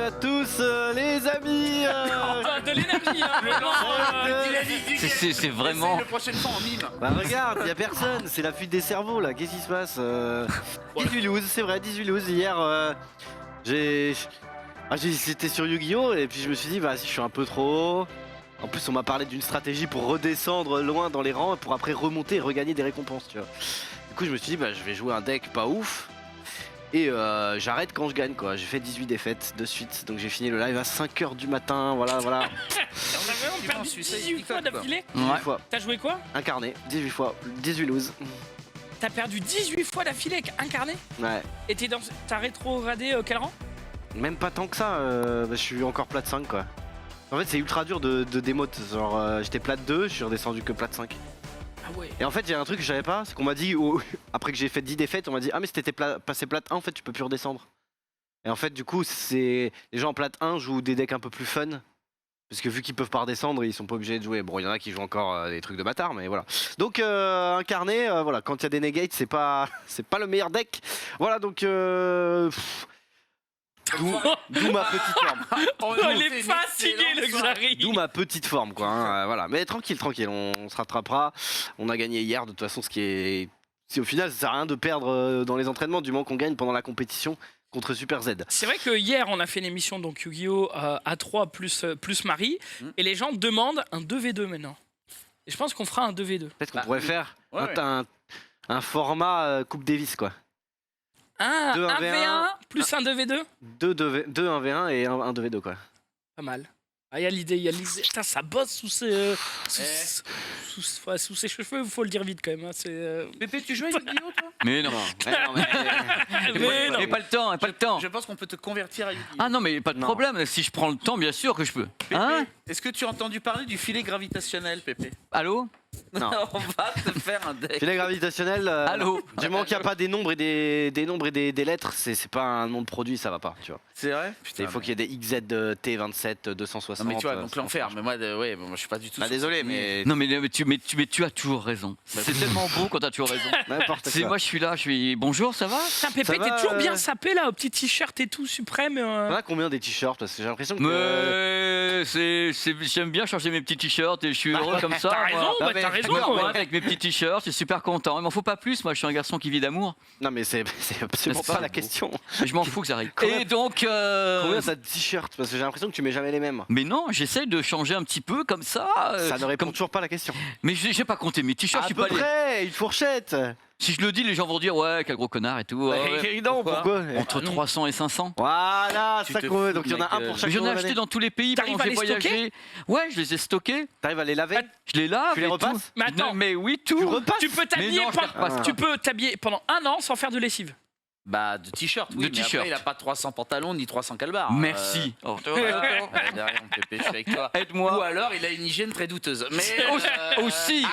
à tous les amis. De l'énergie, hein, vraiment. C'est vraiment. La prochaine fois en mime. Bah regarde, y a personne, c'est la fuite des cerveaux là, qu'est-ce qui se passe 18 loose, c'est vrai, 18 loose. Hier, j'étais sur Yu-Gi-Oh! Et puis je me suis dit, bah si je suis un peu trop haut. En plus, on m'a parlé d'une stratégie pour redescendre loin dans les rangs et pour après remonter et regagner des récompenses, tu vois. Du coup, je me suis dit, bah je vais jouer un deck pas ouf. Et j'arrête quand je gagne quoi, j'ai fait 18 défaites de suite, donc j'ai fini le live à 5h du matin, voilà. On a vraiment perdu 18 fois d'affilée. 18 fois, T'as joué quoi? incarné, 18 fois, 18 lose. T'as perdu 18 fois d'affilée avec incarné? Ouais, Et t'as rétrogradé quel rang? même pas tant que ça, je suis encore plate 5 quoi. En fait c'est ultra dur de démote, genre j'étais plate 2, je suis redescendu que plate 5. Ah ouais. Et en fait il y a un truc que je savais pas, c'est qu'on m'a dit, après que j'ai fait 10 défaites, on m'a dit ah mais si t'étais passé plate 1 en fait tu peux plus redescendre. Et en fait du coup c'est les gens en plate 1 jouent des decks un peu plus fun. Parce que vu qu'ils peuvent pas redescendre, ils sont pas obligés de jouer. Bon, il y en a qui jouent encore des trucs de bâtard, mais voilà. Donc incarné, voilà, quand il y a des negates, c'est pas le meilleur deck. Voilà, donc d'où ma petite forme. Oh, il est fatigué le Xari. D'où ma petite forme, quoi. Hein, voilà, mais tranquille, on se rattrapera. On a gagné hier, de toute façon, ce qui est, au final, ça sert à rien de perdre dans les entraînements, du moment qu'on gagne pendant la compétition contre Super Z. C'est vrai que hier on a fait une émission donc Yu-Gi-Oh à 3 plus Marie et les gens demandent un 2v2 maintenant. Et je pense qu'on fera un 2v2. Peut-être qu'on pourrait faire ouais. un format Coupe Davis, quoi. Un 1v1 plus un 2v2. 2 1v1 et un 2v2 quoi. Pas mal. Ah, il y a l'idée. Putain, ça bosse sous ses cheveux, faut le dire vite quand même. Hein. Pépé, tu joues à Yu-Gi-Oh toi? Mais non. Mais non. Et pas le temps, pas le temps. Je pense qu'on peut te convertir à Yu-Gi-Oh! Ah non, mais pas de problème. Si je prends le temps, bien sûr que je peux. Pépé, Hein? est-ce que tu as entendu parler du filet gravitationnel, Pépé? Allô? Non. On va te faire un deck. Filet gravitationnel. Allô? Du moment qu'il n'y a pas des nombres et des nombres et des lettres, c'est pas un nom de produit, ça va pas, tu vois. C'est vrai? Putain, Il faut qu'il y ait des XZT27 260. Non mais tu vois, donc l'enfer, mais moi, ouais, moi je suis pas du tout. Bah sur désolé, cette mais Non, mais tu as toujours raison. C'est tellement beau quand tu as toujours raison. n'importe C'est quoi. moi, je suis là, bonjour, ça va? Putain, Pépé, Ça va, t'es toujours bien sapé là, au petit t-shirt et tout, suprême. On a combien des t-shirts? Parce que j'ai l'impression que. Mais j'aime bien changer mes petits t-shirts et je suis heureux comme ça. T'as raison, moi. Non, mais- t'as raison. Ouais, Ouais. avec mes petits t-shirts, je suis super content. Il m'en faut pas plus, moi je suis un garçon qui vit d'amour. Non, mais c'est absolument N'est-ce pas, pas la beau question. Je m'en fous que ça arrive. Combien- Et donc. Combien t'as de t-shirts? Parce que j'ai l'impression que tu mets jamais les mêmes. Mais non, j'essaye de changer un petit peu comme ça. Ça ne répond toujours pas à la question. Mais j'ai pas compté mes t-shirts, je À suis peu pas allé. près, une fourchette. Si je le dis, les gens vont dire ouais, quel gros connard et tout. Ouais. Non, pourquoi Entre 300 et 500. Voilà, Tu ça te qu'on veut. fous, Donc il y en a mec, un pour chaque Mais j'en ai jour de acheté l'année. dans tous les pays T'arrives pendant à que j'ai les stocker voyagé. Ouais, je les ai stockés. T'arrives à les laver? Je les lave. Tu les et repasses? tout. Mais attends. Non, mais oui, tout. Tu repasses? Tu peux t'habiller Mais non, je les repasse. tu peux t'habiller pendant un an sans faire de lessive. Bah, de t-shirt, oui, De mais t-shirt. après, il a pas 300 pantalons ni 300 calbars. Merci. Oh, Derrière, mon Pépé, je suis avec toi. Ou Aide-moi. alors, il a une hygiène très douteuse. Mais Aussi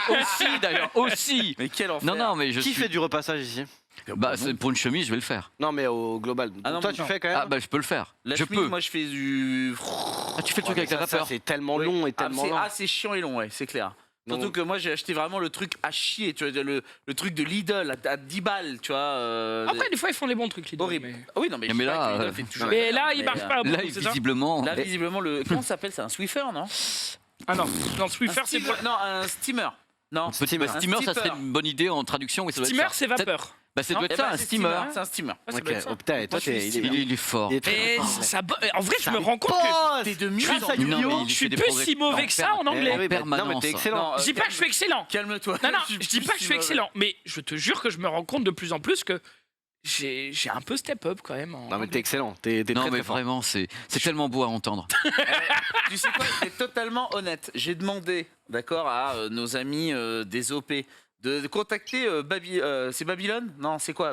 d'ailleurs, aussi. Mais quel enfer. Non, mais je Qui suis. fait du repassage ici? Bah, pour une chemise, je vais le faire. Non, mais au global. Ah non, Toi, mais tu non. fais quand même? Ah, bah, je peux le faire. La Je chemise, peux. moi, je fais du. Ah, tu fais le truc avec la Ça, vapeur. c'est tellement long et tellement lent. C'est chiant et long, ouais, c'est clair. Non. Surtout que moi j'ai acheté vraiment le truc à chier, tu vois, le truc de Lidl à 10 balles, tu vois. Après, des fois, ils font les bons trucs, les deux, horrible. mais- Ah oui, non, mais, Mais je sais là, pas que Lidl euh, fait toujours Mais bien, là, il marche pas. Là, beaucoup, c'est ça visiblement. Là, visiblement, comment ça s'appelle? C'est un Swiffer, non? Ah non, Swiffer, Un c'est steamer. pour. Non, un steamer. Non, Petit steamer. steamer, ça steamer. serait une bonne idée en traduction. Oui, ça doit être Steamer, ça. c'est vapeur. Bah, ça doit Non, être Eh ça, ben, un c'est steamer. C'est un steamer. Ouais, ça Ok, doit être ça. oh putain, et toi, Moi, je suis Il est fort. il est très Et fort. en vrai, je me rends compte que T'es de mieux Grâce en à mieux. Yu-Gi-Oh! Non, mais il je suis fait des plus progrès si mauvais que ça en Eh anglais. oui, mais- permanence. Non, mais t'es excellent. Non, Je dis pas que je suis excellent. Calme-toi. Non, je dis pas que je suis excellent, mais je te jure que je me rends compte de plus en plus que j'ai un peu step up quand même. Non, mais t'es excellent. T'es Non, très mais très fort. vraiment, c'est tellement beau à entendre. Tu sais quoi, t'es totalement honnête. J'ai demandé, d'accord, à nos amis des OP de contacter c'est Babylone? Non, c'est quoi?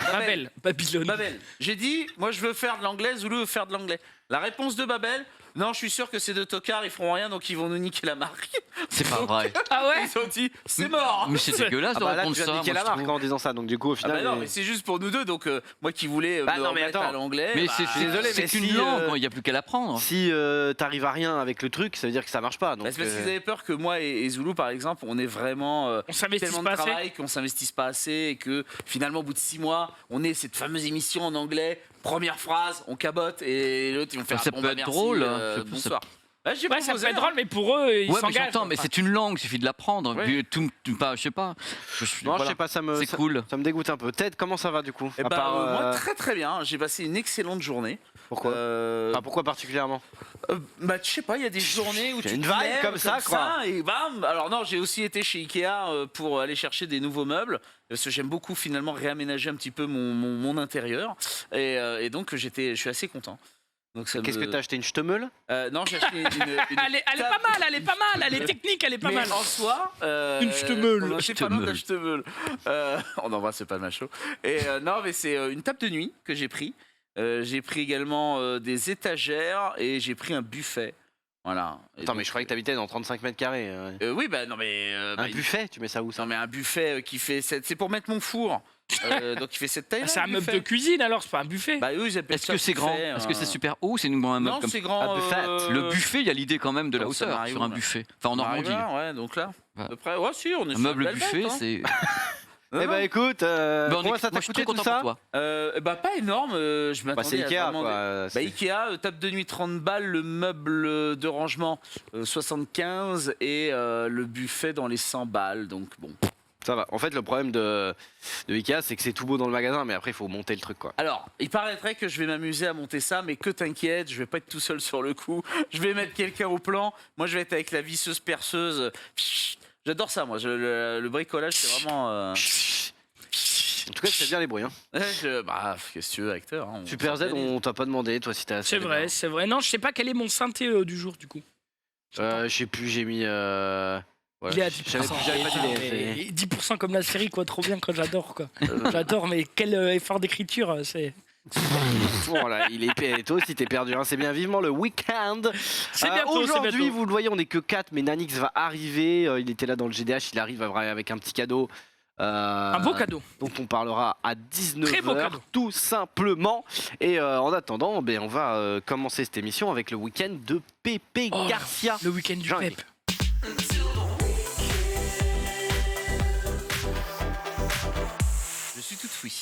Babylone. Babel. J'ai dit, moi je veux faire de l'anglais, Zulu veut faire de l'anglais. La réponse de Babel, non, je suis sûr que ces deux tocards ils feront rien donc ils vont nous niquer la marque. C'est pas vrai. Ah ouais. Ils ont dit c'est mort. Mais c'est dégueulasse Ah de bah là, répondre tu viens ça. de niquer moi, la je marque trouve. en disant ça. Donc du coup, au Ah bah final. non, mais c'est juste pour nous deux. Donc moi qui voulais Bah me non, mais remettre attends. à l'anglais. Mais bah, c'est désolé, mais c'est une si, langue, il n'y a plus qu'à l'apprendre. Si t'arrives à rien avec le truc, ça veut dire que ça marche pas. Donc, bah, c'est parce qu'ils avaient peur que moi et Zulu, par exemple, on est vraiment On s'investit tellement pas de assez. travail qu'on s'investisse pas assez et que finalement, au bout de 6 mois, on ait cette fameuse émission en anglais. Première phrase, on cabote et l'autre ils vont faire Ça bon, peut bah, être merci, drôle, hein. Ça peut- bonsoir. Bah, j'ai Ouais, ça peut proposé, être drôle, mais pour eux, ils Ouais, mais s'engagent. j'entends, mais c'est une langue, il suffit de l'apprendre. Ouais. Puis je sais pas. Non, Voilà. je sais pas, C'est cool. ça me dégoûte un peu. Ted, comment ça va du coup? Eh À bah, part, moi très très bien, j'ai passé une excellente journée. pourquoi Enfin, pourquoi particulièrement? Bah je sais pas, il y a des journées où Il y a tu une te vibe lèves comme ça, quoi. et bam. Alors non, j'ai aussi été chez Ikea pour aller chercher des nouveaux meubles parce que j'aime beaucoup finalement réaménager un petit peu mon intérieur et donc je suis assez content. Donc ça Qu'est-ce me- que t'as acheté, une Stemmeul? Non, j'ai acheté une Elle est pas mal, elle est pas mal, elle est technique, elle est pas mais mal. en soi, Une Stemmeul. on était pas loin de la Stemmeul. On embrasse pas le macho. Et non, mais c'est une table de nuit que j'ai pris. J'ai pris également des étagères et j'ai pris un buffet. Voilà. Et Attends, donc, mais je croyais que t'habitais dans 35 mètres carrés. oui, bah non, mais Un buffet, tu mets ça où ça? non, mais un buffet qui fait c'est pour mettre mon four. Donc il fait cette taille. Ah, c'est un meuble de cuisine alors, c'est pas un buffet. Bah oui, ils appellent Est-ce ça que c'est grand? buffet, Est-ce que c'est super haut ou c'est un meuble Non, comme c'est grand. Un buffet. Le buffet, il y a l'idée quand même de la Non, ça hauteur m'arrive, sur un là. buffet. Enfin, en on arrive Normandie. là, ouais, donc là, Ouais. à peu près. Ouais, si, on est Un sur meuble une belle buffet, bête, hein. c'est. Eh bah écoute, Bah, combien ça t'a moi, je suis coûté très tout content ça? pour toi. Bah pas énorme, je Bah c'est m'attendais à Ikea vraiment quoi. Bah c'est- Ikea, table de nuit 30 balles, le meuble de rangement 75 et le buffet dans les 100 balles, donc bon. Ça va. En fait, le problème de Ikea, c'est que c'est tout beau dans le magasin, mais après, il faut monter le truc quoi. Alors, il paraîtrait que je vais m'amuser à monter ça, mais que t'inquiète, je vais pas être tout seul sur le coup. Je vais mettre quelqu'un au plan. Moi, je vais être avec la visseuse perceuse. J'adore ça, moi. Le bricolage, c'est vraiment. En tout cas, tu fais bien les bruits. Hein. Bah, qu'est-ce que tu veux, acteur hein, Super Z, s'organise. on t'a pas demandé, toi, si t'as. C'est vrai, c'est vrai. Non, je sais pas quel est mon synthé du jour du coup. Je sais plus, j'ai mis. Il est à Je savais 10%. plus, j'avais pas d'idée. Et 10% comme la série, quoi, trop bien, quoi, j'adore, quoi. J'adore, mais quel effort d'écriture, c'est. Voilà, il est toi aussi t'es perdu, hein. C'est bien vivement le week-end. C'est bientôt, c'est Aujourd'hui, bientôt. vous le voyez, on est que 4, mais Nanix va arriver. Il était là dans le GDH, il arrive avec un petit cadeau. Un beau cadeau. Dont on parlera à Très beau 19h, cadeau. tout simplement. Et en attendant, on va commencer cette émission avec le week-end de Pépé Oh, Garcia. Le week-end du Jungle. Pep. Je suis tout oui.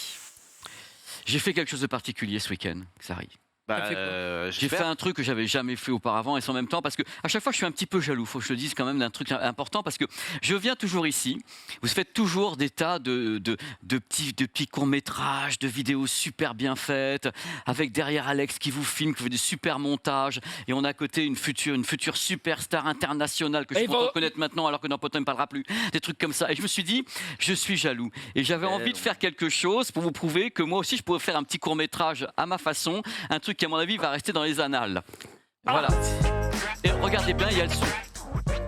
J'ai fait quelque chose de particulier ce week-end, ça arrive. Bah, T'as fait quoi J'ai fait un truc que j'avais jamais fait auparavant et c'est en même temps parce que à chaque fois je suis un petit peu jaloux, faut que je le dise quand même d'un truc important parce que je viens toujours ici, vous faites toujours des tas de petits courts-métrages, de vidéos super bien faites, avec derrière Alex qui vous filme, qui fait des super montages et on a à côté une future superstar internationale que je Et peux reconnaître maintenant alors que dans Potin ne parlera plus, des trucs comme ça. Et je me suis dit, je suis jaloux et j'avais envie de faire quelque chose pour vous prouver que moi aussi je pourrais faire un petit court-métrage à ma façon, un truc qui à mon avis va rester dans les annales. Voilà. Et regardez bien, il y a le son.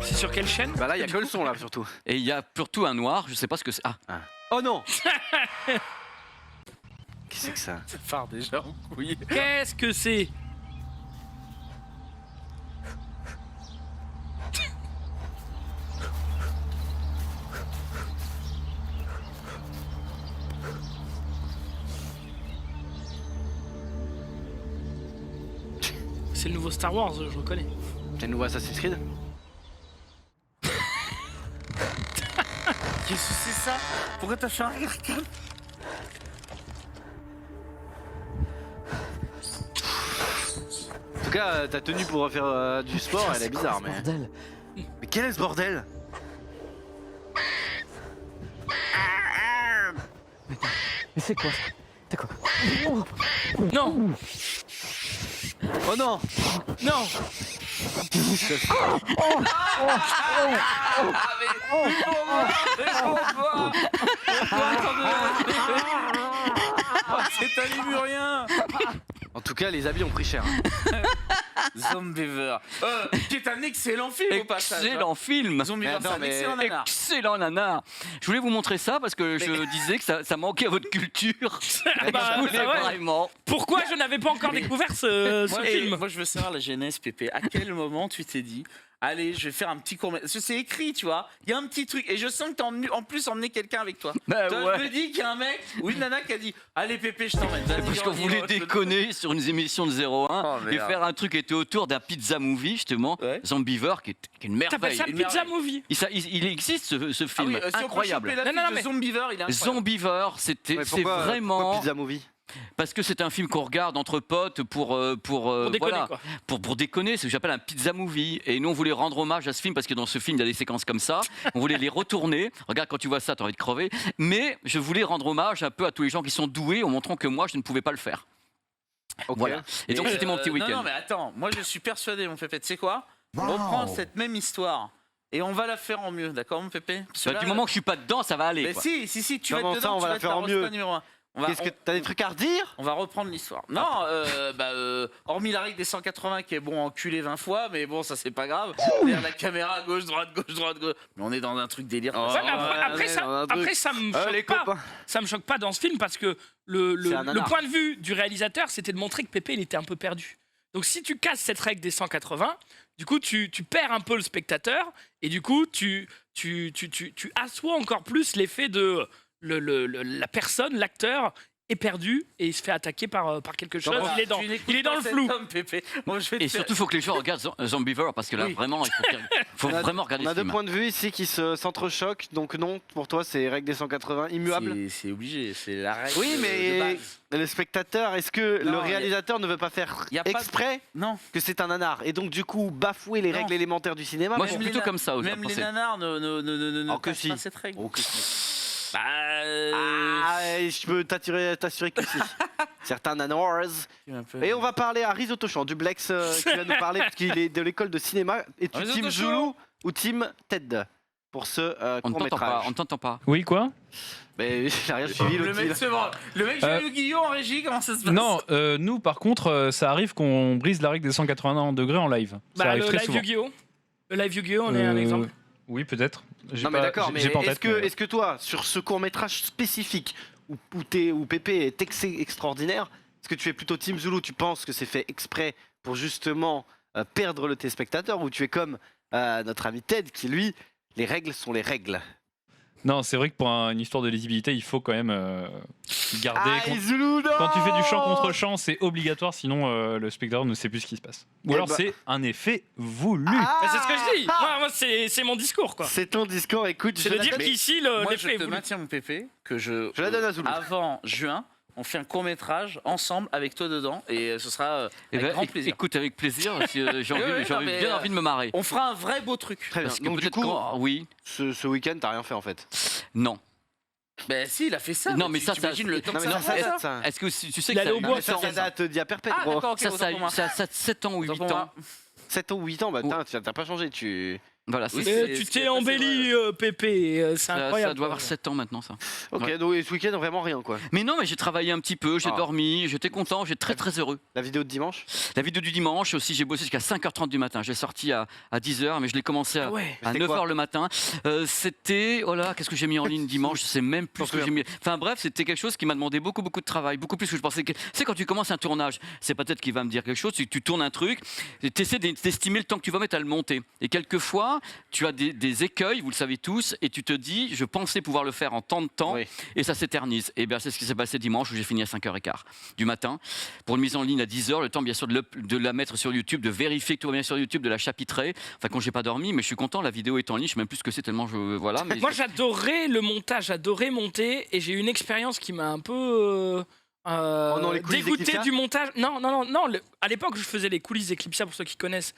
C'est sur quelle chaîne? Bah là, il y a que le son là surtout. Et il y a surtout un noir, je sais pas ce que c'est. Ah, Oh non. Qu'est-ce que c'est que ça? Ça part déjà en couille. Qu'est-ce que c'est? C'est le nouveau Star Wars, je reconnais. C'est le nouveau Assassin's Creed? Qu'est-ce que c'est ça? Pourquoi t'as fait un rire calme? En tout cas, ta tenue pour faire du sport, elle est bizarre, mais. Mais quel est ce bordel? Mais c'est quoi ça? C'est quoi? Non, Oh non! non. C'est un lémurien. En tout cas, les habits ont pris cher. Zombiever. Qui est un excellent film au passage. excellent film. Zombiever, Mais c'est un attends, excellent nanar. Excellent nanar. Je voulais vous montrer ça parce que je disais que ça manquait à votre culture. Bah, je voulais ouais. vraiment. Pourquoi je n'avais pas encore découvert ce Moi, film? moi, je veux savoir la genèse, Pépé. À quel moment tu t'es dit allez, je vais faire un petit court-métrage. C'est écrit, tu vois. Il y a un petit truc. Et je sens que t'as en plus emmené quelqu'un avec toi. Bah Toi, ouais. je me dis qu'il y a un mec ou une nana qui a dit, allez Pépé, je t'emmène. Vas-y, Parce qu'on on y voulait va, je te- déconner sur une émission de 01 Oh, et merde. faire un truc qui était autour d'un pizza movie, justement, Ouais. Zombiever, qui est une T'appelles merveille. ça une Pizza merveille. Movie? Il existe ce Ah film, oui, si on peut incroyable. choper la Non, non, fiche de Zombiever, il est incroyable. Zombiever, Ouais, c'est pourquoi vraiment Pizza Movie? parce que c'est un film qu'on regarde entre potes pour Pour déconner, voilà, quoi. pour déconner, c'est ce que j'appelle un pizza movie. Et nous, on voulait rendre hommage à ce film parce que dans ce film, il y a des séquences comme ça. On voulait les retourner. Regarde, quand tu vois ça, t'as envie de crever. Mais je voulais rendre hommage un peu à tous les gens qui sont doués en montrant que moi, je ne pouvais pas le faire. Ok. Voilà. Et donc, c'était mon petit Non, week-end. non, mais attends, moi je suis persuadé, mon Pépé, tu sais quoi? On reprend cette même histoire et on va la faire en mieux, d'accord, mon Pépé? Parce que Bah, là, du moment que je suis pas dedans, ça va aller. Mais quoi. si, tu vas Comment être ça, dedans, on tu va vas la être faire en rosta mieux numéro 1. Qu'est-ce que t'as des trucs à redire? On va reprendre l'histoire. Non, hormis la règle des 180 qui est bon enculé 20 fois, mais bon, ça c'est pas grave. Derrière la caméra, gauche, droite, gauche, droite, gauche. Mais on est dans un truc délire. Oh, Ouais, mais après, ouais, ça, on a un truc. après, ça me les choque pas. copains. Ça me choque pas dans ce film parce que le C'est un nanar. point de vue du réalisateur, c'était de montrer que Pépé, il était un peu perdu. Donc si tu casses cette règle des 180, du coup, tu perds un peu le spectateur et du coup, tu assois encore plus l'effet de la personne, l'acteur est perdu et il se fait attaquer par quelque chose. Genre, Il est dans le flou. Pépé. Bon, je vais te Et faire- surtout, il faut que les gens regardent Zombiever parce que là, Oui. vraiment, il faut vraiment regarder On a ce deux film. points de vue ici qui s'entrechoquent, donc non, pour toi c'est règle des 180 immuable. C'est obligé, c'est la règle. Oui, de mais base. le spectateur, est-ce que Non, le réalisateur ne veut pas faire y a pas de- exprès Non. que c'est un nanar et donc du coup bafouer les Non. règles élémentaires du cinéma? Moi, pour- je suis Même plutôt les comme ça aussi. Même les nanars ne Alors que passent si. pas cette règle. Oh, que si. Bah, Je peux t'assurer que si. Certains nanars. Et on va parler à Risotto Champ, du Blex qui va nous parler parce qu'il est de l'école de cinéma. Es-tu Risotto Team Champ. Zulu ou Team Ted pour ce On ne court t'entend pas, métrage? on ne t'entend pas. Oui, quoi? Mais il a rien suivi Le l'autre. mec, c'est bon. Le mec, j'ai eu Guillaume en régie, comment ça se passe? Non, nous, par contre, ça arrive qu'on brise la règle des 180 degrés en live. Ça Bah, arrive le très live souvent. Yu-Gi-Oh! Le live Yu-Gi-Oh! On est un exemple. Oui, peut-être. J'ai Non mais pas- d'accord, j'ai- mais j'ai pas en est-ce tête, mais- que toi, sur ce court métrage spécifique où Pépé est extraordinaire, est-ce que tu es plutôt Team Zulu, tu penses que c'est fait exprès pour justement perdre le téléspectateur, ou tu es comme notre ami Ted qui lui, les règles sont les règles? Non, c'est vrai que pour une histoire de lisibilité, il faut quand même garder. Ah, Zulu, non Quand tu fais du chant contre chant, c'est obligatoire, sinon le spectateur ne sait plus ce qui se passe. Ou Eh alors bah- c'est un effet voulu. Ah Mais c'est ce que je dis. Moi, c'est mon discours, quoi. C'est ton discours, écoute, C'est je de la dire donne- qu'ici, Moi, je l'effet est te voulu. maintiens, mon Pépé, que Je la donne à Zulu. avant juin, on fait un court-métrage ensemble avec toi dedans et ce sera Eh avec ben, grand plaisir. Écoute, avec plaisir, parce que j'ai Ouais, ouais, j'ai non, mais, bien envie de me marrer. On fera un vrai beau truc. Très bien, Parce que donc du peut-être coup, oui, ce week-end, t'as rien fait en fait. non. Ben si, il a fait ça. Non, mais ça, t'imagines le temps Non que mais ça ça, va ça faire. date, ça. Est-ce que tu sais Il que allait ça, au Non, bois mais faire ça ça. date d'il y a perpète, Ah gros. d'accord, ok, ça, autant pour moi. ça a 7 ans ou 8 Autant pour ans. moi. 7 ans ou 8 ans, bah t'as pas changé, tu... Voilà, Oui, c'est- Tu ce qui t'es est passé, embelli, Pépé. C'est ça incroyable. doit avoir 7 ans maintenant, ça. Ok, Ouais. donc et ce week-end, vraiment rien quoi. Mais non, mais j'ai travaillé un petit peu, j'ai Ah. dormi, j'étais content, j'étais très très heureux. La vidéo de dimanche? La vidéo du dimanche aussi, j'ai bossé jusqu'à 5h30 du matin. J'ai sorti à 10h, mais je l'ai commencé à, Ah ouais. à C'était 9h quoi le matin. C'était, oh là, qu'est-ce que j'ai mis en ligne dimanche? Je sais même plus ce que j'ai mis. Enfin bref, c'était quelque chose qui m'a demandé beaucoup de travail, beaucoup plus que je pensais. Tu sais, quand tu commences un tournage, c'est peut-être qu'il va me dire quelque chose, tu tournes un truc, tu essaies d'estimer le temps que tu vas mettre à le monter. Et quelquefois, tu as des écueils, vous le savez tous, et tu te dis, je pensais pouvoir le faire en tant de temps, Oui. et ça s'éternise. Et bien, c'est ce qui s'est passé dimanche où j'ai fini à 5h15 du matin pour une mise en ligne à 10h. Le temps, bien sûr, de la mettre sur YouTube, de vérifier que tout va bien sur YouTube, de la chapitrer. Enfin, quand j'ai pas dormi, mais je suis content, la vidéo est en ligne. Je sais même plus ce que c'est tellement je. Voilà. Mais Moi, j'adorais le montage, j'adorais monter, et j'ai eu une expérience qui m'a un peu Oh non, les coulisses dégoûté d'Eclipsia du montage. Non. À l'époque, je faisais les coulisses d'Eclipsia, pour ceux qui connaissent.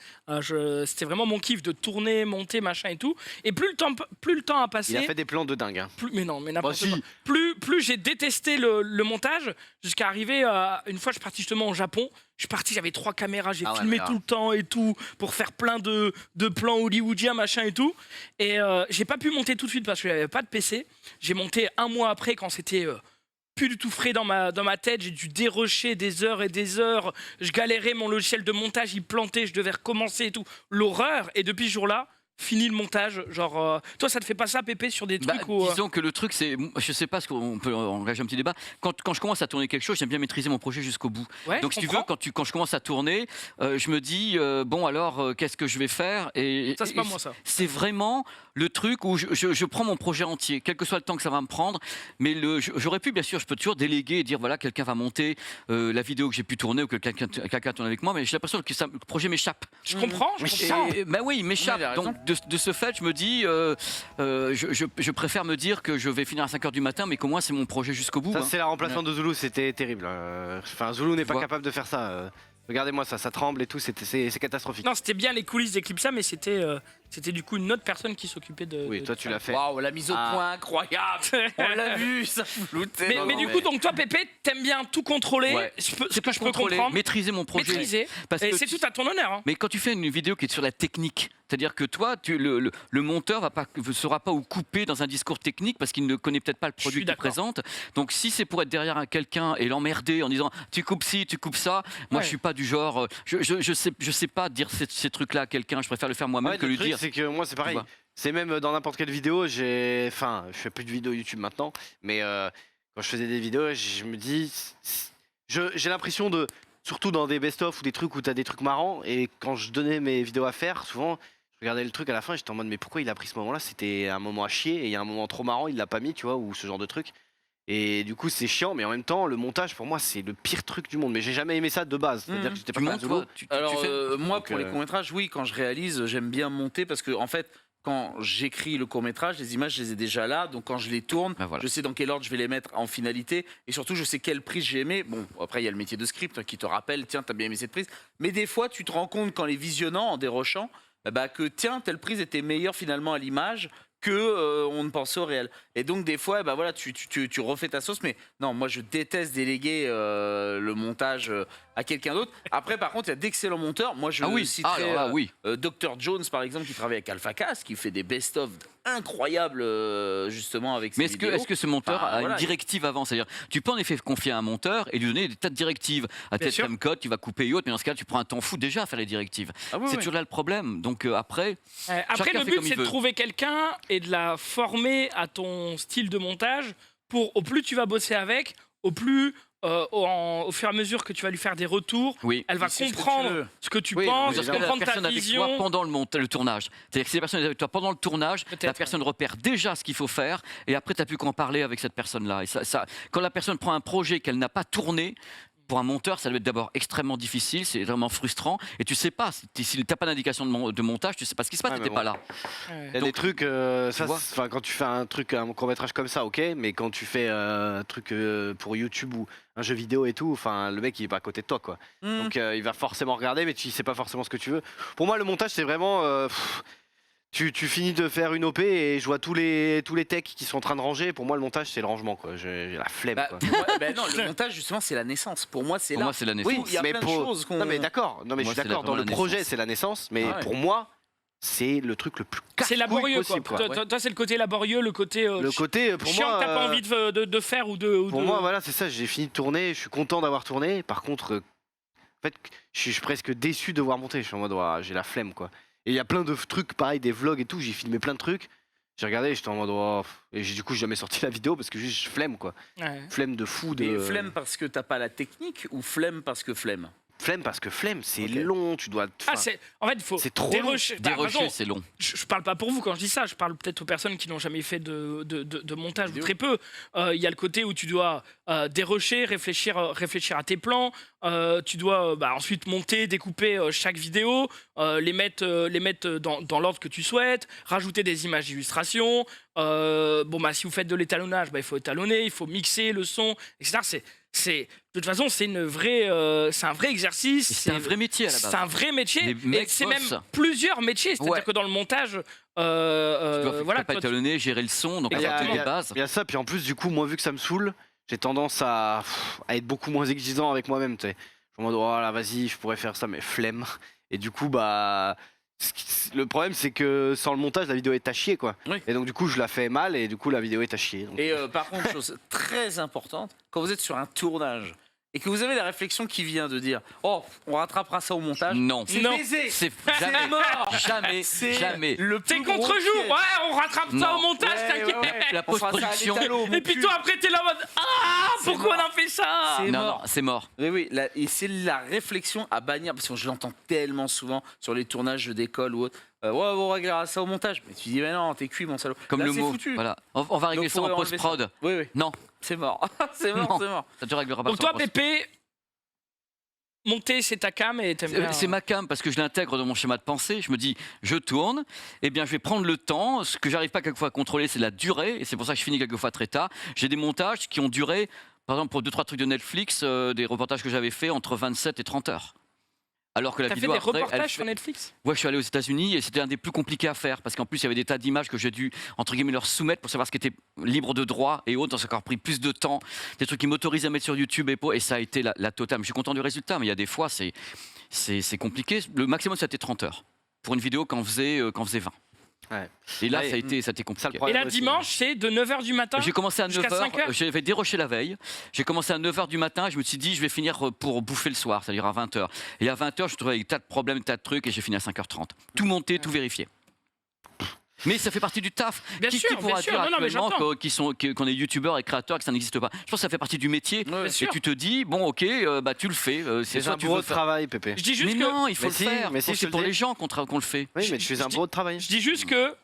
C'était vraiment mon kiff de tourner, monter, machin et tout. Et plus le temps a passé, Il a fait des plans de dingue. Hein. mais n'importe Bah, si. quoi. Plus j'ai détesté le montage, jusqu'à arriver à... Une fois, je suis parti justement au Japon. Je suis parti, j'avais 3 caméras, j'ai Ah ouais, filmé mais tout le temps et tout, pour faire plein de plans hollywoodiens, machin et tout. Et j'ai pas pu monter tout de suite parce que j'avais pas de PC. J'ai monté un mois après quand c'était... plus du tout frais dans ma tête, j'ai dû dérocher des heures et des heures, je galérais, mon logiciel de montage il plantait, je devais recommencer et tout, l'horreur. Et depuis ce jour-là, fini le montage? Genre, toi, ça te fait pas ça, Pépé, sur des Bah, trucs où. disons que le truc, c'est, je sais pas, ce qu'on peut engager un petit débat. Quand je commence à tourner quelque chose, j'aime bien maîtriser mon projet jusqu'au bout. Ouais, Donc, je si tu veux, comprends. quand je commence à tourner, je me dis, bon, alors, qu'est-ce que je vais faire? Et Ça, c'est pas moi, ça. c'est vraiment le truc où je prends mon projet entier, quel que soit le temps que ça va me prendre. Mais j'aurais pu, bien sûr, je peux toujours déléguer et dire, voilà, quelqu'un va monter la vidéo que j'ai pu tourner ou que quelqu'un tourne avec moi, mais j'ai l'impression que le projet m'échappe. Je comprends, je comprends. Ben oui, il m'échappe. Oui, il a raison. Donc, de ce fait, je me dis, je préfère me dire que je vais finir à 5h du matin, mais qu'au moins, c'est mon projet jusqu'au bout. Ça, hein. c'est la remplaçante de Zulu, c'était terrible. Enfin, Zulu n'est pas vois. capable de faire ça. Regardez-moi ça, ça tremble et tout, c'est catastrophique. Non, c'était bien les coulisses d'Eclipsa, mais c'était du coup une autre personne qui s'occupait de. Oui, toi tu l'as fait. Waouh, la mise au Ah. point incroyable. On l'a vu, ça floutait. Mais, Non, mais non, du coup, donc toi, Pépé, t'aimes bien tout contrôler, Ouais. ce que pas je peux contrôler, comprendre, maîtriser mon projet. maîtriser. Parce Et que c'est tout à ton honneur. Hein. Mais quand tu fais une vidéo qui est sur la technique, c'est-à-dire que toi, le monteur ne saura pas où couper dans un discours technique parce qu'il ne connaît peut-être pas le suis produit qu'il d'accord. présente. Donc si c'est pour être derrière quelqu'un et l'emmerder en disant tu coupes ci, tu coupes ça, moi Ouais. je suis pas du genre, je sais pas dire ces trucs-là à quelqu'un, je préfère le faire moi-même Ouais, que le lui truc, dire. c'est que moi c'est pareil. vois. C'est même dans n'importe quelle vidéo, enfin, je fais plus de vidéos YouTube maintenant, mais quand je faisais des vidéos, je me dis, j'ai l'impression de, surtout dans des best-of ou des trucs où t'as des trucs marrants, et quand je donnais mes vidéos à faire, souvent, je regardais le truc à la fin, j'étais en mode, mais pourquoi il a pris ce moment-là? C'était un moment à chier, et il y a un moment trop marrant, il l'a pas mis, tu vois, ou ce genre de truc. Et du coup, c'est chiant, mais en même temps, le montage pour moi, c'est le pire truc du monde. Mais j'ai jamais aimé ça de base. C'est-à-dire que j'étais Tu pas montes, fan de toi, Zulu. tu Alors, fais moi, Donc, pour les courts-métrages, oui, quand je réalise, j'aime bien monter parce que, en fait, quand j'écris le court-métrage, les images, je les ai déjà là. Donc, quand je les tourne, Ah, voilà. je sais dans quel ordre je vais les mettre en finalité. Et surtout, je sais quelle prise j'ai aimé. Bon, après, il y a le métier de script qui te rappelle, tiens, t'as bien aimé cette prise. Mais des fois, tu te rends compte, qu'en les visionnant, en dérochant, bah, que, tiens, telle prise était meilleure finalement à l'image que on ne pensait au réel. Et donc des fois, bah voilà, tu refais ta sauce. Mais non, moi je déteste déléguer le montage à quelqu'un d'autre. Après, par contre, il y a d'excellents monteurs. Moi, je Ah oui, citerai alors là, oui. Dr Jones, par exemple, qui travaille avec Alpha Cast, qui fait des best-of incroyables justement avec ses Mais vidéos. est-ce que ce monteur Enfin, a voilà. une directive avant? C'est-à-dire, tu peux en effet confier à un monteur et lui donner des tas de directives. À Bien tel sûr. timecode, tu vas couper et autres, mais dans ce cas, tu prends un temps fou déjà à faire les directives. Ah oui, C'est oui. toujours là le problème. Donc après, Après, Chacun le fait but, comme il c'est de veut. trouver quelqu'un et de la former à ton style de montage pour, au plus tu vas bosser avec, au plus, au fur et à mesure que tu vas lui faire des retours, oui. elle va Il sait ce que tu comprendre veux. ce que tu Oui, penses, mais Parce que la comprendre ta personne avec toi vision. pendant le tournage. C'est-à-dire que si la personne est avec toi pendant le tournage, Peut-être, la personne repère déjà ce qu'il faut faire et après, tu n'as plus qu'en parler avec cette personne-là. Et quand la personne prend un projet qu'elle n'a pas tourné, pour un monteur, ça doit être d'abord extrêmement difficile, c'est vraiment frustrant. Et tu sais pas, si tu n'as pas d'indication de montage, tu sais pas ce qui se passe, Ouais, tu mais n'étais pas là. Ouais. Il y a Donc, des trucs, ça, vois. enfin, quand tu fais un truc, un court-métrage comme ça, ok, mais quand tu fais un truc pour YouTube ou un jeu vidéo et tout, enfin, le mec il est pas à côté de toi, quoi. Mmh. Donc il va forcément regarder, mais tu sais pas forcément ce que tu veux. Pour moi, le montage, c'est vraiment. Tu finis de faire une OP et je vois tous les techs qui sont en train de ranger. Pour moi, le montage, c'est le rangement, quoi. J'ai la flemme, Bah, quoi. pour moi, bah non, le montage justement, c'est la naissance. Pour moi, c'est Pour là. moi, c'est la naissance. Oui, il y a mais plein de pour- choses qu'on. Non, mais d'accord. Non, mais Moi, je suis c'est d'accord. Dans vraiment le la projet, naissance. c'est la naissance. Mais Ah ouais. pour moi, c'est le truc le plus C'est casse-couille laborieux, possible, quoi. quoi. Toi, c'est le côté laborieux, le côté Le côté, pour chiant moi. que t'as pas envie de faire ou de. Pour moi, voilà, c'est ça. J'ai fini de tourner. Je suis content d'avoir tourné. Par contre, en fait, je suis presque déçu de voir monter. Je suis en mode, ouah, j'ai la flemme, quoi. Et il y a plein de trucs, pareil, des vlogs et tout. J'ai filmé plein de trucs. J'ai regardé, j'étais en mode, ouah, et du coup, j'ai jamais sorti la vidéo parce que juste flemme, quoi. Ouais. Flemme de fou. Mais De... flemme parce que t'as pas la technique ou flemme parce que flemme? Flemme parce que flemme, c'est Ok. long. Tu dois. Ah, en fait, il faut c'est trop dérocher. Bah, Dérocher, pardon, c'est long. je parle pas pour vous quand je dis ça, je parle peut-être aux personnes qui n'ont jamais fait de montage ou Vidéo. très peu. Il y a le côté où tu dois dérocher, réfléchir à tes plans. Tu dois ensuite monter, découper chaque vidéo, les mettre dans l'ordre que tu souhaites, rajouter des images d'illustration. Si vous faites de l'étalonnage, il faut étalonner, il faut mixer le son, etc. De toute façon, c'est un vrai exercice. Et c'est un vrai métier à la base. C'est un vrai métier. Les Et mecs c'est bossent. même plusieurs métiers. C'est-à-dire Ouais. que dans le montage, Tu dois voilà, pas toi, étalonner, gérer le son, donc Il y a- avoir il y les a- bases. Il y a ça, puis en plus, du coup, moi, vu que ça me saoule, j'ai tendance à être beaucoup moins exigeant avec moi-même. Tu sais. Je me dis, oh là, vas-y, je pourrais faire ça, mais flemme. Et du coup, le problème, c'est que sans le montage, la vidéo est à chier, quoi. Oui. Et donc, du coup, je la fais mal, et du coup, la vidéo est à chier. Donc, Et par contre, chose très importante, quand vous êtes sur un tournage et que vous avez la réflexion qui vient de dire oh, on rattrapera ça au montage. Non. C'est Non. baisé. C'est C'est jamais, mort. jamais, C'est jamais. le C'est plus gros contre-jour. piège. Ouais, on rattrape ça Non. au montage, Ouais, t'inquiète. ouais, ouais. La On fera ça à post-production. l'étalo, mon Et puis cul. toi, après, t'es là en mode ah, C'est pourquoi mort. on a fait ça C'est Non, mort. non, c'est mort. Oui, et c'est la réflexion à bannir, parce que je l'entends tellement souvent sur les tournages d'école ou autre. Ouais, on réglera ça au montage. Mais tu dis, mais non, t'es cuit, mon salaud. Comme Là, le c'est mot. foutu. Voilà. On va régler Donc, ça en faudrait enlever post-prod. Oui, oui, Non, c'est mort. c'est mort, Non. c'est mort. ça te réglera pas. Donc sur toi, la post. Pépé, monter, c'est ta cam et t'aimes bien. C'est ma cam parce que je l'intègre dans mon schéma de pensée. Je me dis, je tourne, eh bien, je vais prendre le temps. Ce que j'arrive pas quelquefois à contrôler, c'est la durée, et c'est pour ça que je finis quelquefois très tard. J'ai des montages qui ont duré, par exemple, pour 2-3 trucs de Netflix, des reportages que j'avais fait entre 27 et 30 heures. Alors que la T'as fait vidéo des après, elle reportages fait- sur Netflix? Ouais, je suis allé aux États-Unis et c'était un des plus compliqués à faire parce qu'en plus il y avait des tas d'images que j'ai dû entre guillemets leur soumettre pour savoir ce qui était libre de droit et autres. Donc ça a encore pris plus de temps. Des trucs qui m'autorisent à mettre sur YouTube et ça a été la totale. Mais je suis content du résultat, mais il y a des fois c'est compliqué. Le maximum ça a été 30 heures pour une vidéo qu'en faisait 20. Ouais. Et là Ouais. ça a été Ça, le compliqué. Et problème là, aussi. dimanche, c'est de 9h du matin. J'ai commencé à jusqu'à 5 9h, heures. j'avais déroché la veille. J'ai commencé à 9h du matin, je me suis dit je vais finir pour bouffer le soir, c'est-à-dire à 20h. Et à 20h, je trouvais des tas de problèmes, des tas de trucs et j'ai fini à 5h30. Tout monté, tout vérifié. Mais ça fait partie du taf. Bien Qui sûr, pourra bien sûr. dire Non, non, mais actuellement j'entends. qu'on est youtubeur et créateur, que ça n'existe pas. Je pense que ça fait partie du métier. Ouais, Et sûr. tu te dis, bon, ok, bah, tu le fais. C'est C'est soit un tu bureau veux de faire. travail, Pépé. Je dis Mais juste que. non, il faut Mais le si, faire. mais si, je te C'est le pour dis. les gens qu'on le fait. Oui, mais tu fais un bureau de travail. Je dis juste que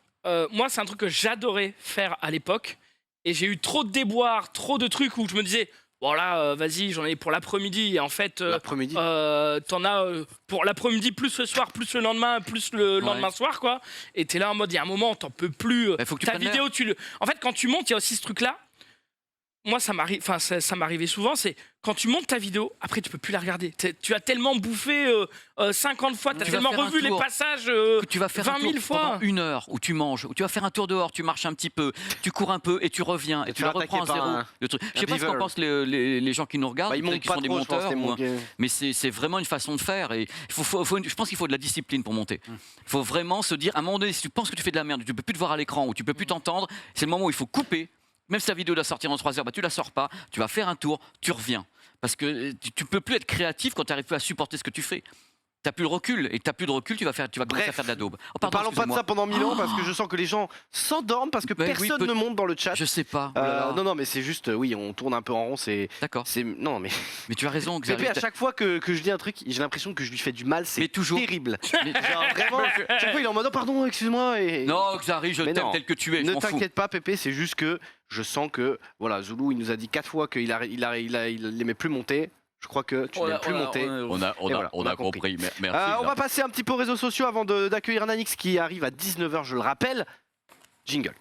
moi, c'est un truc que j'adorais faire à l'époque. Et j'ai eu trop de déboires, trop de trucs où je me disais, bon là, vas-y, j'en ai pour l'après-midi. Et en fait, L'après-midi. t'en as pour l'après-midi, plus le soir, plus le lendemain, plus le Ouais. lendemain soir, quoi. Et t'es là en mode, il y a un moment, t'en peux plus. Bah, faut que tu Ta prennes vidéo, tu le. En fait, quand tu montes, il y a aussi ce truc-là. Moi, ça m'arrive, enfin, ça m'arrivait souvent. C'est quand tu montes ta vidéo, après, tu peux plus la regarder. Tu as tellement bouffé 50 fois, tu as Tu vas tellement faire un revu les tour. passages Que tu vas faire 20 un 000 tour fois. pendant 1 heure où tu manges, où tu vas faire un tour dehors, tu marches un petit peu, tu cours un peu et tu reviens et Et tu tu le vas reprends à attaquer par zéro. un- Le truc. Je sais pas ce beaver. qu'en pensent les gens qui nous regardent, Bah, ils peut-être montent qui pas sont des trop, je pense. monteurs. les ou- monter. Mais c'est vraiment une façon de faire et je pense qu'il faut de la discipline pour monter. Il faut vraiment se dire, à un moment donné, si tu penses que tu fais de la merde, tu peux plus te voir à l'écran ou tu peux plus t'entendre, c'est le moment où il faut couper. Même si ta vidéo doit sortir en 3 heures, bah, tu la sors pas, tu vas faire un tour, tu reviens. Parce que tu peux plus être créatif quand tu n'arrives plus à supporter ce que tu fais. T'as plus le recul et t'as plus de recul, tu vas commencer Bref. à faire de la daube. Oh, Ne pardon, parlons pas de excusez-moi. ça pendant 1000 ans parce que je sens que les gens s'endorment parce que Ben oui, personne ne monte dans le chat. Je sais pas. Oh là là. Non, mais c'est juste, oui, on tourne un peu en rond. D'accord. Non, mais Mais tu as raison. Pépé, Xavier, à chaque fois que je dis un truc, j'ai l'impression que je lui fais du mal. C'est Mais toujours. terrible. Mais- Genre vraiment, chaque fois il est en mode oh, pardon, excuse-moi. Et... Non, Xari, je Mais t'aime non. tel que tu es. je Ne m'en fous. t'inquiète pas, Pépé, c'est juste que je sens que voilà, Zoulou, il nous a dit 4 fois qu'il aimait plus monter. Je crois que tu n'aimes plus monter. On a on a compris. Merci. On Xav. va passer un petit peu aux réseaux sociaux avant d'accueillir Nanix qui arrive à 19h, je le rappelle. Jingle.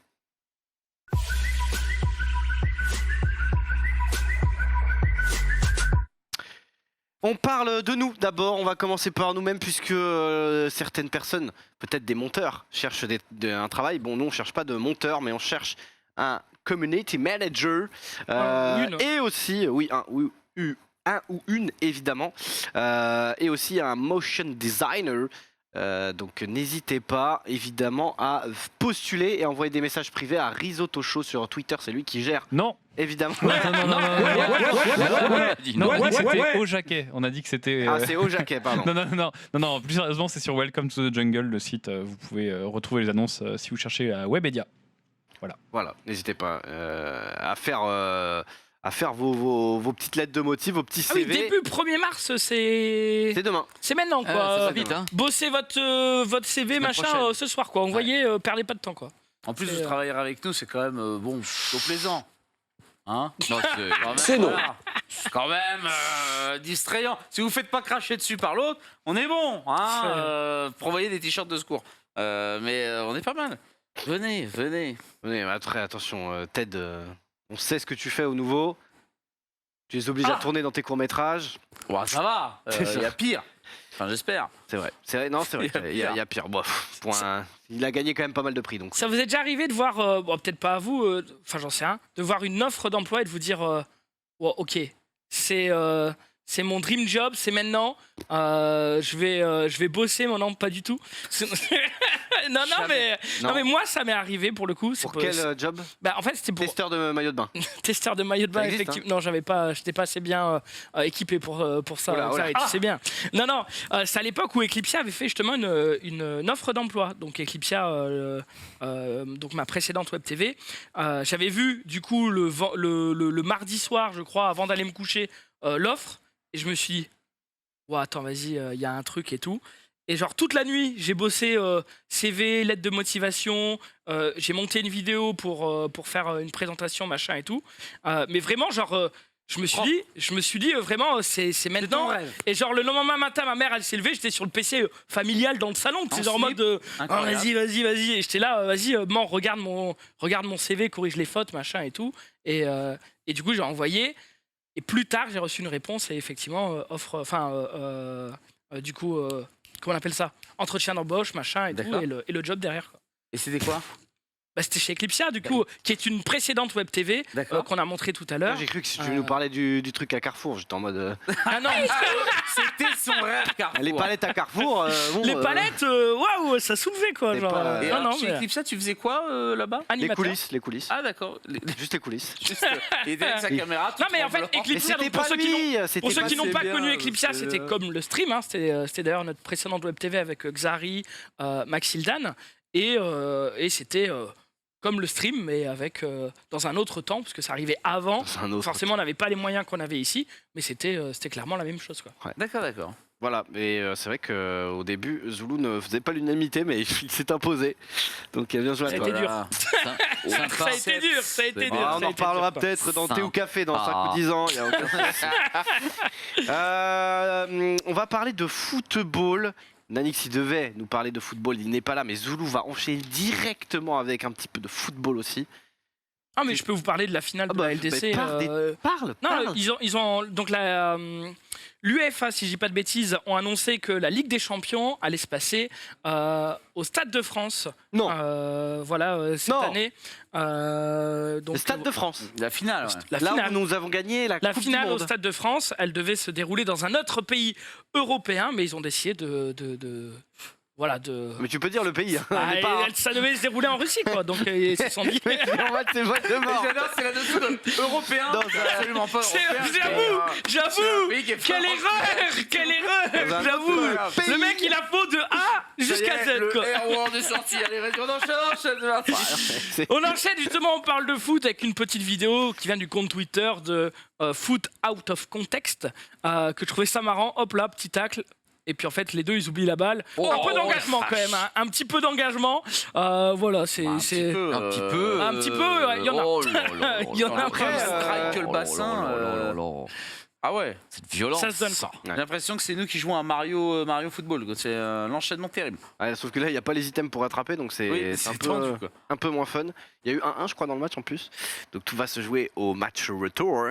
On parle de nous d'abord, on va commencer par nous-mêmes puisque certaines personnes, peut-être des monteurs, cherchent un travail. Bon, nous on cherche pas de monteur, mais on cherche un community manager. Une. Et aussi, oui, un ou une évidemment, et aussi un motion designer. Donc n'hésitez pas évidemment à postuler et envoyer des messages privés à Risotto Show sur Twitter, c'est lui qui gère Non, évidemment. non, non, non, Non, on a dit que c'était au jaquet. On a dit que c'était. Ah, c'est au jaquet, pardon. Non, plus sérieusement, c'est sur Welcome to the Jungle, le site. Vous pouvez retrouver les annonces si vous cherchez à Webedia. Voilà, n'hésitez pas à faire vos petites lettres de motif, vos petits Ah oui, CV. début 1er mars, c'est C'est demain. maintenant, Ah, quoi. ça va vite, hein. Bossez votre CV, Semaine machin, prochaine. ce soir, quoi. Envoyez, perdez pas de temps, quoi. En plus, Et, vous travaillerez avec nous, c'est quand même bon, plutôt plaisant. Hein Non, c'est- Quand même, C'est non. voilà. C'est quand même distrayant. Si vous faites pas cracher dessus par l'autre, on est bon. Hein pour envoyer des t-shirts de secours. Mais on est pas mal. Venez. Oui, mais après, attention, Ted, on sait ce que tu fais au nouveau. Tu es obligé à tourner dans tes courts-métrages. Ouais, ça va. Il y a pire. Enfin, j'espère. C'est vrai. Non, c'est vrai. Il y a Il y a pire. Bon, il a gagné quand même pas mal de prix. Donc. Ça vous est déjà arrivé de voir, bon, peut-être pas à vous, enfin j'en sais rien, de voir une offre d'emploi et de vous dire, ouais, ok, c'est c'est mon dream job, c'est maintenant. Je vais bosser, mon non, pas du tout. non, Non. mais moi, ça m'est arrivé pour le coup. Pour quel job? Bah, en fait, c'était pour Testeur de maillot de bain. testeur de maillot de bain. Ça existe, Effectivement, non, j'étais pas assez bien équipé pour ça. Oula, oula. Et tu sais bien. Non, c'est à l'époque où Eclipsia avait fait justement une offre d'emploi. Donc Eclipsia, donc ma précédente web TV, j'avais vu du coup le mardi soir, je crois, avant d'aller me coucher, l'offre, et je me suis dit, ouais, attends, vas-y, il y a un truc et tout. Et genre toute la nuit, j'ai bossé CV, lettre de motivation, j'ai monté une vidéo pour faire une présentation, machin et tout. Mais vraiment, genre, je me suis dit vraiment, c'est maintenant. rêve. Et genre le lendemain matin, ma mère, elle s'est levée, j'étais sur le PC familial dans le salon, c'est genre en slip. mode, Incroyable. vas-y. Et j'étais là, vas-y, maman, regarde mon CV, corrige les fautes, machin et tout. Et du coup, j'ai envoyé. Et plus tard, j'ai reçu une réponse et effectivement, du coup, comment on appelle ça? Entretien d'embauche, machin et tout, D'accord. et le job derrière, quoi. Et c'était quoi? Bah, c'était chez Eclipsia, du coup, qui est une précédente web TV D'accord. qu'on a montré tout à Moi, l'heure. j'ai cru que tu nous parlais du truc à Carrefour. J'étais en mode. Ah non, C'était son rêve, Carrefour. Les palettes à Carrefour. Bon, les palettes, waouh, ça soulevait quoi. c'est Genre, pas- Et non, alors, non, chez mais Eclipsia, tu faisais quoi là-bas? Les animateur. coulisses. Ah, d'accord. Juste les coulisses. Juste, il était avec sa caméra. tout Non, mais en fait, tremblant. Mais Eclipsia, c'était donc, pour pas ceux qui n'ont lui. Pour C'était ceux pas qui n'ont c'est pas bien, connu Eclipsia, c'est c'était bien. comme le stream. Hein, c'était d'ailleurs notre précédente web TV avec Xari, Maxildan. Et c'était comme le stream, mais avec dans un autre temps, parce que ça arrivait avant. C'est un autre. Forcément, on n'avait pas les moyens qu'on avait ici, mais c'était clairement la même chose, quoi. D'accord. Voilà, mais c'est vrai qu'au début, Zulu ne faisait pas l'unanimité, mais il s'est imposé. Donc bien joué à Ça a toi. été dur. Sympa. Ça a été dur, ça a été dur. Ah, ça a on en été reparlera dur, quoi. peut-être dans Thé ou Café dans 5 Sympa. ou 10 ans. Y a aucun souci. On va parler de football. Nanix, il devait nous parler de football, il n'est pas là, mais Zulu va enchaîner directement avec un petit peu de football aussi. Ah, mais je peux vous parler de la finale Ah de bah, la LDC. mais parle, Non, parle. ils ont donc l'UEFA, si je dis pas de bêtises, ont annoncé que la Ligue des Champions allait se passer au Stade de France. Non. Cette Non. année. Donc, Le Stade de France. La finale, ouais. la Là finale. où nous avons gagné la La Coupe finale du au Monde. Stade de France, elle devait se dérouler dans un autre pays européen, mais ils ont décidé de Mais tu peux dire le pays. Hein. Ah, On n'est pas, et ça devait se dérouler en Russie, quoi. Donc ils se sont dit. en fait, c'est vrai de Et mort. j'adore, c'est la notion européen. Dans C'est absolument pas européen. J'avoue, pays qui est quelle vraiment- erreur, j'avoue. pays. Le mec, il a faux de A jusqu'à Z, quoi. Le R1 de sortie. Allez, vas-y, on enchaîne. On enchaîne justement, on parle de foot avec une petite vidéo qui vient du compte Twitter de Foot Out of Context, que je trouvais ça marrant. Hop là, petit tacle. Et puis en fait, les deux, ils oublient la balle. Oh, un peu d'engagement la quand même, hein. Un petit peu d'engagement. Voilà, c'est. Un petit peu. Un petit peu, ouais, il y en a. Oh là là Il y en a là après, là là strike là que le là bassin, là là là là. Ah ouais. Cette violence. Ça se donne pas. J'ai l'impression que c'est nous qui jouons à Mario Football. Quoi. C'est l'enchaînement terrible. Ouais, sauf que là, il n'y a pas les items pour rattraper, donc c'est Oui, c'est c'est tendu, quoi. un peu moins fun. Il y a eu 1-1, je crois, dans le match en plus. Donc tout va se jouer au match retour.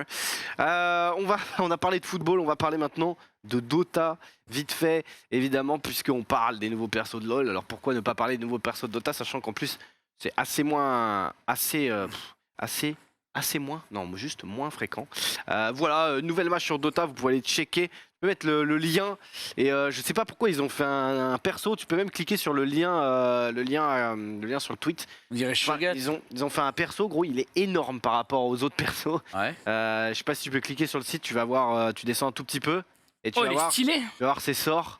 On a parlé de football, on va parler maintenant de Dota, vite fait, évidemment, puisqu'on parle des nouveaux persos de LoL. Alors pourquoi ne pas parler des nouveaux persos de Dota, sachant qu'en plus, c'est assez moins fréquent. Voilà, nouvelle match sur Dota, vous pouvez aller checker. Tu peux mettre le lien. Et je sais pas pourquoi ils ont fait un perso. Tu peux même cliquer sur le lien sur le tweet. On dirait Enfin, Shogun. ils ont fait un perso, gros, il est énorme par rapport aux autres persos. Ouais. Je sais pas si tu peux cliquer sur le site, tu vas voir, tu descends un tout petit peu et tu Oh, vas il est voir stylé. ses sorts.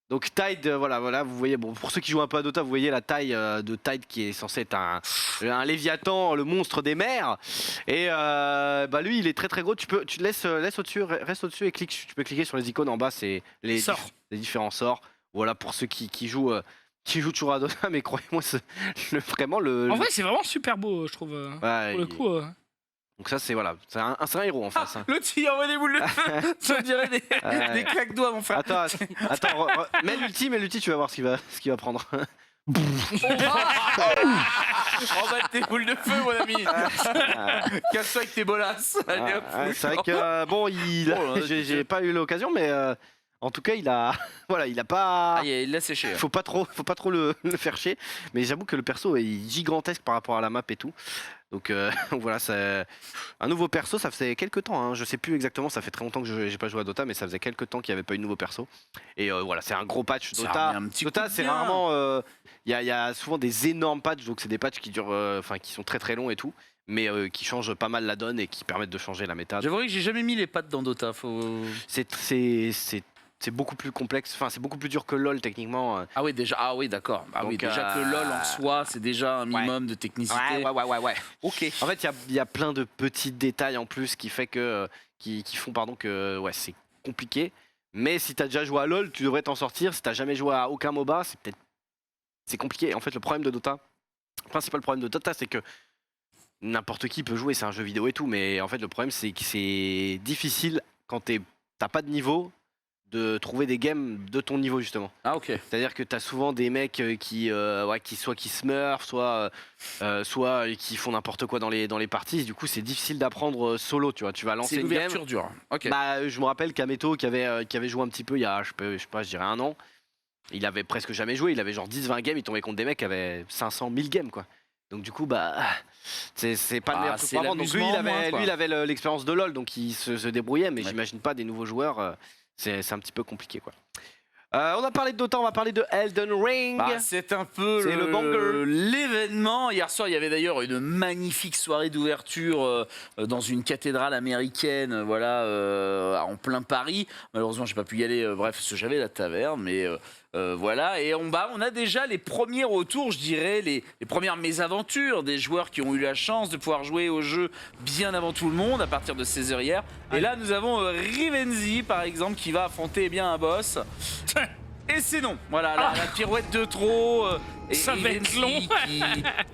Donc Tide, voilà, vous voyez, bon, pour ceux qui jouent un peu à Dota, vous voyez la taille de Tide qui est censé être un Léviathan, le monstre des mers. Et lui, il est très très gros. Tu laisses au-dessus, reste au-dessus et clique. Tu peux cliquer sur les icônes en bas, c'est les différents sorts. Voilà pour ceux qui jouent toujours à Dota, mais croyez-moi, vraiment le. En vrai, c'est vraiment super beau, je trouve. Ouais, Pour le coup. donc ça c'est c'est un héros en face. Hein. L'autre, il envoie des boules de feu. Ça dirait des claques-doigts, mon frère. Attends, mets l'ulti, tu vas voir ce qu'il va prendre. Envoie tes boules de feu, mon ami. Casse-toi avec tes bolasses. Allez, hop, C'est vrai que bon, Oh là là, j'ai pas eu l'occasion, mais En tout cas, il a, voilà, il a pas. Ah, il l'a séché. Faut pas trop le faire chier. Mais j'avoue que le perso est gigantesque par rapport à la map et tout. Donc voilà, c'est un nouveau perso. Ça faisait quelques temps. Hein. Je sais plus exactement. Ça fait très longtemps que j'ai pas joué à Dota, mais ça faisait quelques temps qu'il n'y avait pas eu de nouveau perso. Et voilà, c'est un gros patch. Ça Dota, remet un petit coup Dota, de c'est bien. rarement. Il y a souvent des énormes patchs. Donc c'est des patchs qui durent, enfin qui sont très très longs et tout, mais qui changent pas mal la donne et qui permettent de changer la méta. J'avoue que j'ai jamais mis les pattes dans Dota. C'est beaucoup plus complexe. Enfin, c'est beaucoup plus dur que LoL techniquement. Ah oui, déjà. Ah oui, d'accord. Ah oui, Donc, déjà que LoL en soi, c'est déjà un minimum de technicité. Ouais. Ok. En fait, il y a plein de petits détails en plus qui fait que qui font que ouais, c'est compliqué. Mais si t'as déjà joué à LoL, tu devrais t'en sortir. Si t'as jamais joué à aucun MOBA, c'est compliqué. En fait, le principal problème de Dota, c'est que n'importe qui peut jouer. C'est un jeu vidéo et tout, mais en fait, le problème c'est que c'est difficile quand t'as pas de niveau de trouver des games de ton niveau justement. Ah ok. C'est-à-dire que t'as souvent des mecs qui soit qui se meurent, soit qui font n'importe quoi dans les parties. Du coup, c'est difficile d'apprendre solo. Tu vois, tu vas lancer C'est une game. l'ouverture dure. Ok. Bah, je me rappelle Kameto qui avait joué un petit peu il y a je sais pas, je dirais 1 an. Il avait presque jamais joué. Il avait genre 10-20 games. Il tombait contre des mecs qui avaient 500-1000 games quoi. Donc du coup bah c'est pas le meilleur truc c'est pour apprendre. Donc lui l'amusement, il avait l'expérience de LoL, donc il se débrouillait. Mais Ouais. j'imagine pas des nouveaux joueurs. C'est un petit peu compliqué quoi. On a parlé de Dota, on va parler de Elden Ring. Bah, c'est un peu C'est le banger. l'événement. Hier soir, il y avait d'ailleurs une magnifique soirée d'ouverture dans une cathédrale américaine, en plein Paris. Malheureusement, j'ai pas pu y aller. Bref, parce que j'avais la taverne, mais voilà. Et on a déjà les premiers retours, je dirais, les premières mésaventures des joueurs qui ont eu la chance de pouvoir jouer au jeu bien avant tout le monde à partir de 16h hier. Et là, nous avons Rivenzi, par exemple, qui va affronter un boss. Et c'est non, voilà, la pirouette de trop. Et Ça va être Rivenzi long.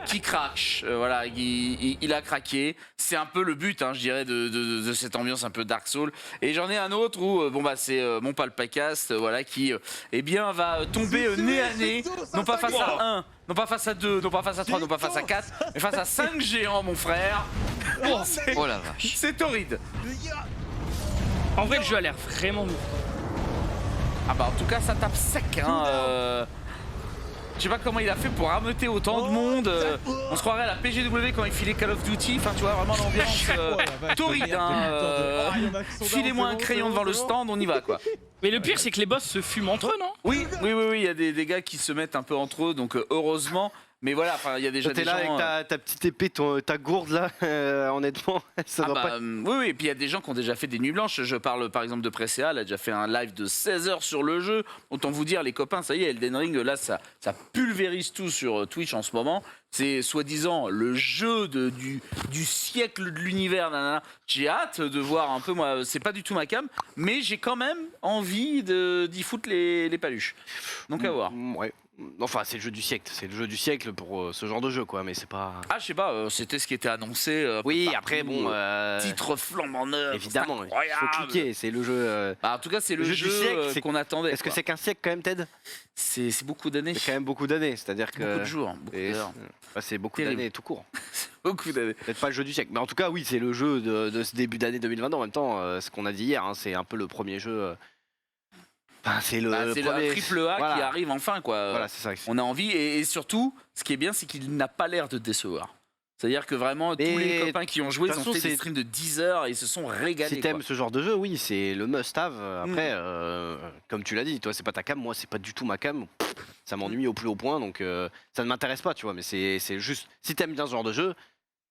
qui crache, voilà, il a craqué. C'est un peu le but, hein, je dirais, de cette ambiance un peu Dark Souls. Et j'en ai un autre où, c'est mon Palpacast, voilà, qui, va tomber nez à nez, non pas face à 1, non pas face à 2, non pas face à 3, non pas face à 4, mais face à 5 géants, mon frère. Oh la vache. C'est torride. En vrai, le jeu a l'air vraiment lourd. Ah bah en tout cas ça tape sec hein. Je sais pas comment il a fait pour rameuter autant de monde. On se croirait à la PGW quand il filait Call of Duty. Enfin tu vois vraiment l'ambiance torride hein. Filez-moi un crayon devant le stand, on y va quoi. Mais le pire, c'est que les boss se fument entre eux, non? Oui, il y a des gars qui se mettent un peu entre eux, donc heureusement. Mais voilà, enfin il y a déjà Toi, t'es des là gens. avec ta petite épée, ta gourde là, honnêtement, ça doit pas. Oui, et puis il y a des gens qui ont déjà fait des nuits blanches. Je parle par exemple de Presea, elle a déjà fait un live de 16 heures sur le jeu. Autant vous dire, les copains, ça y est, Elden Ring, là, ça pulvérise tout sur Twitch en ce moment. C'est soi-disant le jeu du siècle de l'univers. Nanana. J'ai hâte de voir un peu, moi, c'est pas du tout ma cam, mais j'ai quand même envie d'y foutre les paluches. Donc à voir. Ouais. Enfin, c'est le jeu du siècle pour ce genre de jeu quoi, mais c'est pas. Ah, je sais pas, c'était ce qui était annoncé. Oui, partout, après bon. Titre flambant neuf. Évidemment, c'est il faut incroyable. cliquer, c'est le jeu. Bah, en tout cas, c'est le jeu jeu du siècle, c'est- qu'on attendait. Est-ce que quoi. c'est qu'un siècle quand même, Ted? C'est beaucoup d'années. C'est quand même beaucoup d'années, c'est-à-dire que. Beaucoup de jours, beaucoup et- d'heures. c'est beaucoup Terrible. d'années tout court. Beaucoup d'années. Peut-être pas le jeu du siècle, mais en tout cas, oui, c'est le jeu de ce début d'année 2022. En même temps, ce qu'on a dit hier, hein, c'est un peu le premier jeu. Enfin, c'est le C'est premier. le triple A Voilà. qui arrive enfin, quoi. Voilà, c'est ça. On a envie, et surtout, ce qui est bien, c'est qu'il n'a pas l'air de décevoir. C'est-à-dire que vraiment, tous les Mais, copains qui ont joué de toute ont fait façon, des c'est- streams de 10 heures et ils se sont régalés. Si t'aimes quoi. ce genre de jeu, oui, c'est le must-have. Après, comme tu l'as dit, toi, c'est pas ta cam, moi, c'est pas du tout ma cam. Ça m'ennuie au plus haut point, donc ça ne m'intéresse pas, tu vois. Mais c'est juste, si t'aimes bien ce genre de jeu,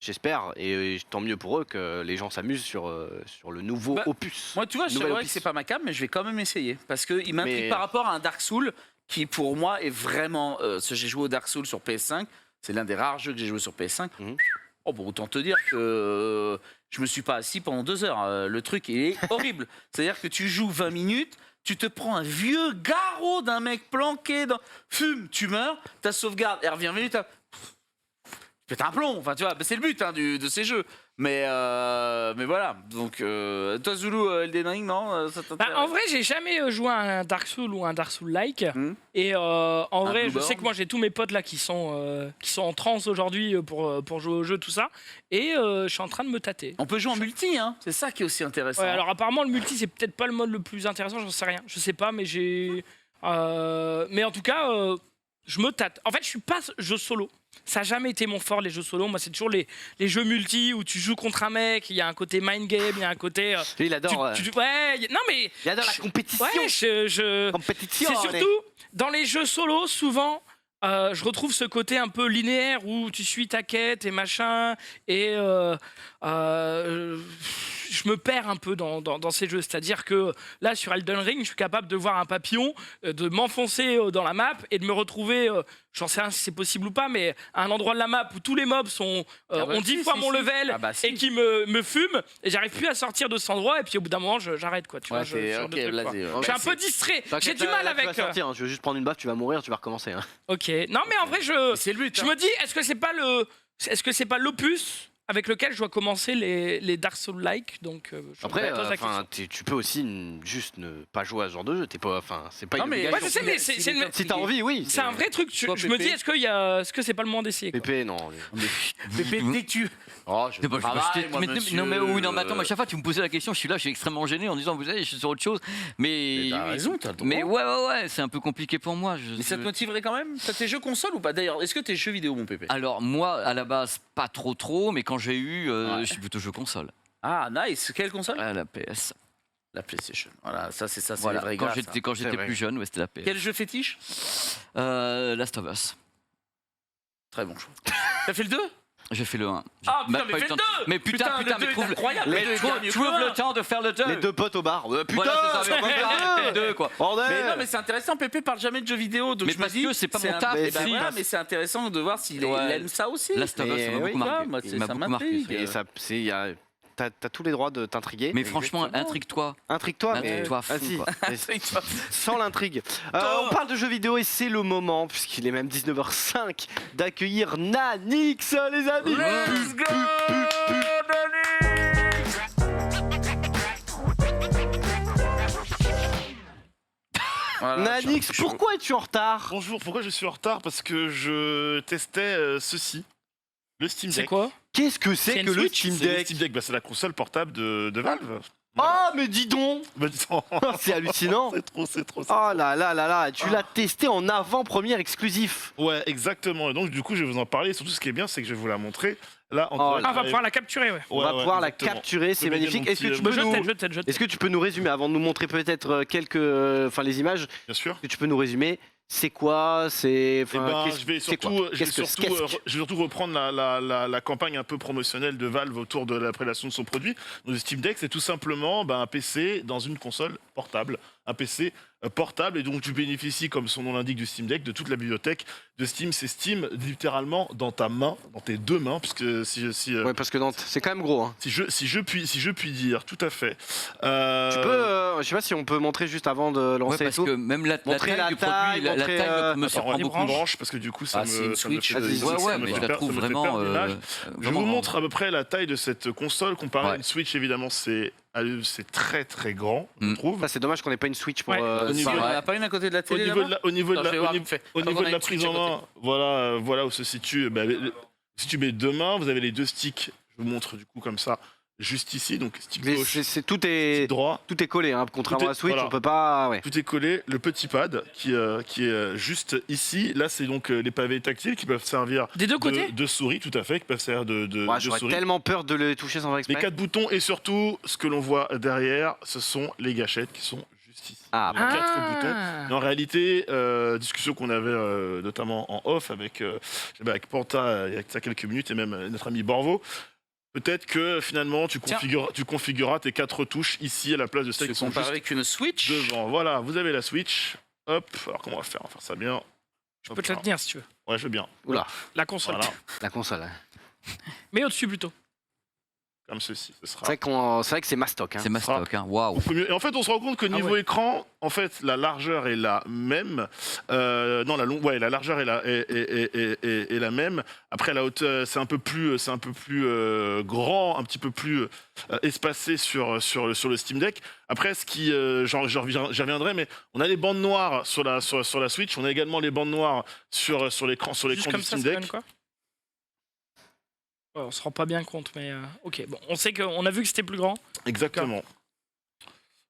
j'espère, et tant mieux pour eux que les gens s'amusent sur le nouveau Bah, opus. Moi, tu vois, c'est Nouvel vrai que opus. c'est pas ma cam, mais je vais quand même essayer. Parce qu'il m'intrigue Mais- par rapport à un Dark Souls qui, pour moi, est vraiment. J'ai joué au Dark Souls sur PS5. C'est l'un des rares jeux que j'ai joué sur PS5. Mhm. Oh, bon, autant te dire que je me suis pas assis pendant 2 heures. Le truc, il est horrible. C'est-à-dire que tu joues 20 minutes, tu te prends un vieux garrot d'un mec planqué dans. Fume, tu meurs, ta sauvegarde, elle revient 20 minutes. pètes un plomb. Enfin, tu vois, c'est le but de ces jeux. Mais voilà. Donc, toi, Zulu, Elden Ring, non ça t'intéresse En vrai, j'ai jamais joué à un Dark Souls ou un Dark Souls-like. Et en vrai, je Bloodborne. sais que moi, j'ai tous mes potes là qui sont en transe aujourd'hui pour jouer au jeu, tout ça. Et je suis en train de me tâter. On peut jouer en multi, hein. C'est ça qui est aussi intéressant. Ouais, alors apparemment, le multi, c'est peut-être pas le mode le plus intéressant, j'en sais rien. Je sais pas, mais mais en tout cas, je me tâte. En fait, je suis pas jeu solo. Ça n'a jamais été mon fort, les jeux solo. Moi, c'est toujours les jeux multi où tu joues contre un mec, il y a un côté mind game, il y a un côté. Lui, il adore. Non, mais. Il adore la compétition. Ouais, Compétition. c'est surtout dans les jeux solo, souvent. Je retrouve ce côté un peu linéaire où tu suis ta quête et machin, et je me perds un peu dans ces jeux. C'est-à-dire que là, sur Elden Ring, je suis capable de voir un papillon, de m'enfoncer dans la map et de me retrouver, j'en sais rien si c'est possible ou pas, mais à un endroit de la map où tous les mobs ont 10 fois mon level et qui me fument, et j'arrive plus à sortir de cet endroit, et puis au bout d'un moment, j'arrête, quoi. Tu vois, je suis un peu distrait. J'ai du mal avec. Tu vas sortir, hein. Je veux juste prendre une baffe, tu vas mourir, tu vas recommencer. Hein. Ok. Non, mais en vrai, C'est le but. je me dis, est-ce que c'est pas l'opus avec lequel je dois commencer les Dark Souls-like? Donc, je Après, me pose la question. tu peux aussi juste ne pas jouer à ce genre de jeu. T'es pas, c'est pas Non, une mais- obligation. Ouais, je sais, mais c'est une- Si t'as envie, oui. c'est un vrai truc. Toi, Je me Pépé dis, est-ce que c'est pas le moment d'essayer, quoi? Pépé, non. Pépé, dès que tu. Oh, je... C'est pas- Travail, moi, mais- monsieur, non mais oui, non mais attends, à chaque fois tu me posais la question, je suis là, je suis extrêmement gêné en disant vous savez, je suis sur autre chose, mais T'as raison, t'as le droit. mais ouais, c'est un peu compliqué pour moi. Mais ça te motiverait quand même? T'as tes jeux console ou pas? D'ailleurs, est-ce que t'es jeux vidéo, mon Pépé? Alors moi, à la base, pas trop, mais quand j'ai eu, Ouais. je suis plutôt jeu console. Ah, nice. Quelle console? Ah, la PS. La PlayStation. Voilà, ça, c'est Voilà. les vrais Quand gars, ça. j'étais C'est vrai. plus jeune, ouais, c'était la PS. Quel jeu fétiche? Last of Us. Très bon choix. T'as fait le 2? J'ai fait le 1. Ah, putain, Même mais pas eu fais le temps le de- 2! Mais putain, le 2 mais est trouve incroyable. mais Le 2 est trouve mieux que trouve le le 1. temps de faire le 2. Les deux potes au bar. Putain, Voilà, c'est ça, c'est mais pas faire les deux, quoi. Bordel. Mais non, mais c'est intéressant, Pépé parle jamais de jeux vidéo. Donc Mais je me parce dis, que c'est pas mon un- taf, Eh mais ben si. voilà, mais c'est intéressant de voir s'il Ouais. il aime ça aussi. Last of Us, Mais ça m'a oui, beaucoup marqué. moi, Il m'a ça beaucoup marqué. m'intrigue. Et ça, t'as tous les droits de t'intriguer. Mais franchement, Exactement. intrigue-toi. Intrigue-toi, mais Intrigue-toi à fond, vas-y. quoi. Mais sans l'intrigue. On parle de jeux vidéo et c'est le moment, puisqu'il est même 19h05, d'accueillir Nanix, les amis. Let's go, Voilà, Nanix, je suis pourquoi es-tu en retard? Bonjour, pourquoi je suis en retard? Parce que je testais ceci, le Steam Deck. C'est quoi? Qu'est-ce que C'est c'est une que le Switch Steam C'est le Deck? Steam Deck, bah, c'est la console portable de Valve. Oh, mais dis donc. Bah, disons, C'est hallucinant. c'est trop. Oh là là là là, tu l'as testé en avant-première exclusif. Ouais, exactement. Et donc, du coup, je vais vous en parler. Et surtout, ce qui est bien, c'est que je vais vous la montrer. Là, en Oh, direct. Ah, on va pouvoir la capturer, ouais. On va pouvoir la capturer, c'est Je vais mettre magnifique. mon Est-ce que petit, tu peux nous... Jette. Est-ce que tu peux nous résumer, avant de nous montrer peut-être les images, Bien sûr. est-ce que tu peux nous résumer c'est quoi, c'est... Eh ben, qu'est-ce- je vais c'est quoi surtout, Qu'est-ce que- je vais surtout reprendre la campagne un peu promotionnelle de Valve autour de la présentation de son produit. Donc, le Steam Deck, c'est tout simplement un PC dans une console portable. Un PC portable, et donc tu bénéficies, comme son nom l'indique, du Steam Deck, de toute la bibliothèque de Steam. C'est Steam littéralement dans ta main, dans tes deux mains, puisque Ouais, parce que c'est quand même gros. Hein. si je puis dire, tout à fait. Tu peux, je sais pas si on peut montrer juste avant de Ouais, lancer et parce tout. que même la Montrer taille la du taille, produit, la montrer, taille me Attends, surprend on beaucoup. branche parce que du coup ça Ah, c'est me une ça me Switch, fait- vas-y, ça Ouais, me ouais, fait mais je la perdre- trouve ça me fait vraiment. perdre l'image. Je vous vraiment- montre à peu près la taille de cette console comparée à Ouais. une Switch. Évidemment, c'est très très grand, je Mm. trouve. Ça, c'est dommage qu'on n'ait pas une Switch pour... Ouais. Au niveau- On en a pas une à côté de la Au télé niveau de là-bas? la, au niveau de Attends, la- je vais au voir niveau- vite fait. au Attends, niveau on de a la une Switch prise à en côté. main, voilà où se situe. Si tu mets deux mains, vous avez les deux sticks. Je vous montre du coup comme ça, juste ici. Donc stick Mais gauche, tout stick est droit. collé, hein. Contrairement Tout est- à la Switch, voilà. on peut pas... Ouais. Tout est collé, le petit pad qui est juste ici. Là, c'est donc les pavés tactiles qui peuvent servir Des deux côtés? de souris, tout à fait, qui peuvent servir de Ouais, J'aurais souris. tellement peur de le toucher sans faire Les exprès. 4 boutons et surtout, ce que l'on voit derrière, ce sont les gâchettes qui sont juste ici. Ah, Les 4 boutons. Et en réalité, discussion qu'on avait notamment en off avec Panta il y a ça quelques minutes et même notre ami Borvo. Peut-être que finalement tu Tiens. configureras tes 4 touches ici à la place de celles Tu qui sont compares juste avec une Switch? devant. Voilà, vous avez la Switch. Hop, alors comment on va faire? On va faire ça bien. Je peux te la tenir si tu veux. Ouais, je veux bien. Oula, La console. Voilà, la console. Hein. Mais au-dessus plutôt. comme ceci. Ce sera C'est vrai que c'est mastoc. Hein. C'est mastoc, hein. Waouh. beaucoup mieux. Et en fait, on se rend compte que niveau écran, en fait, la largeur est la même. Non, la largeur est la même. Après, la hauteur, c'est un peu plus grand, un petit peu plus espacé sur le Steam Deck. Après, ce qui, j'y reviendrai, mais on a les bandes noires sur la Switch. On a également les bandes noires sur l'écran Juste du comme ça, Steam ça Deck. donne quoi? Ouais, on se rend pas bien compte, mais ok. Bon, on sait qu'on a vu que c'était plus grand. Exactement.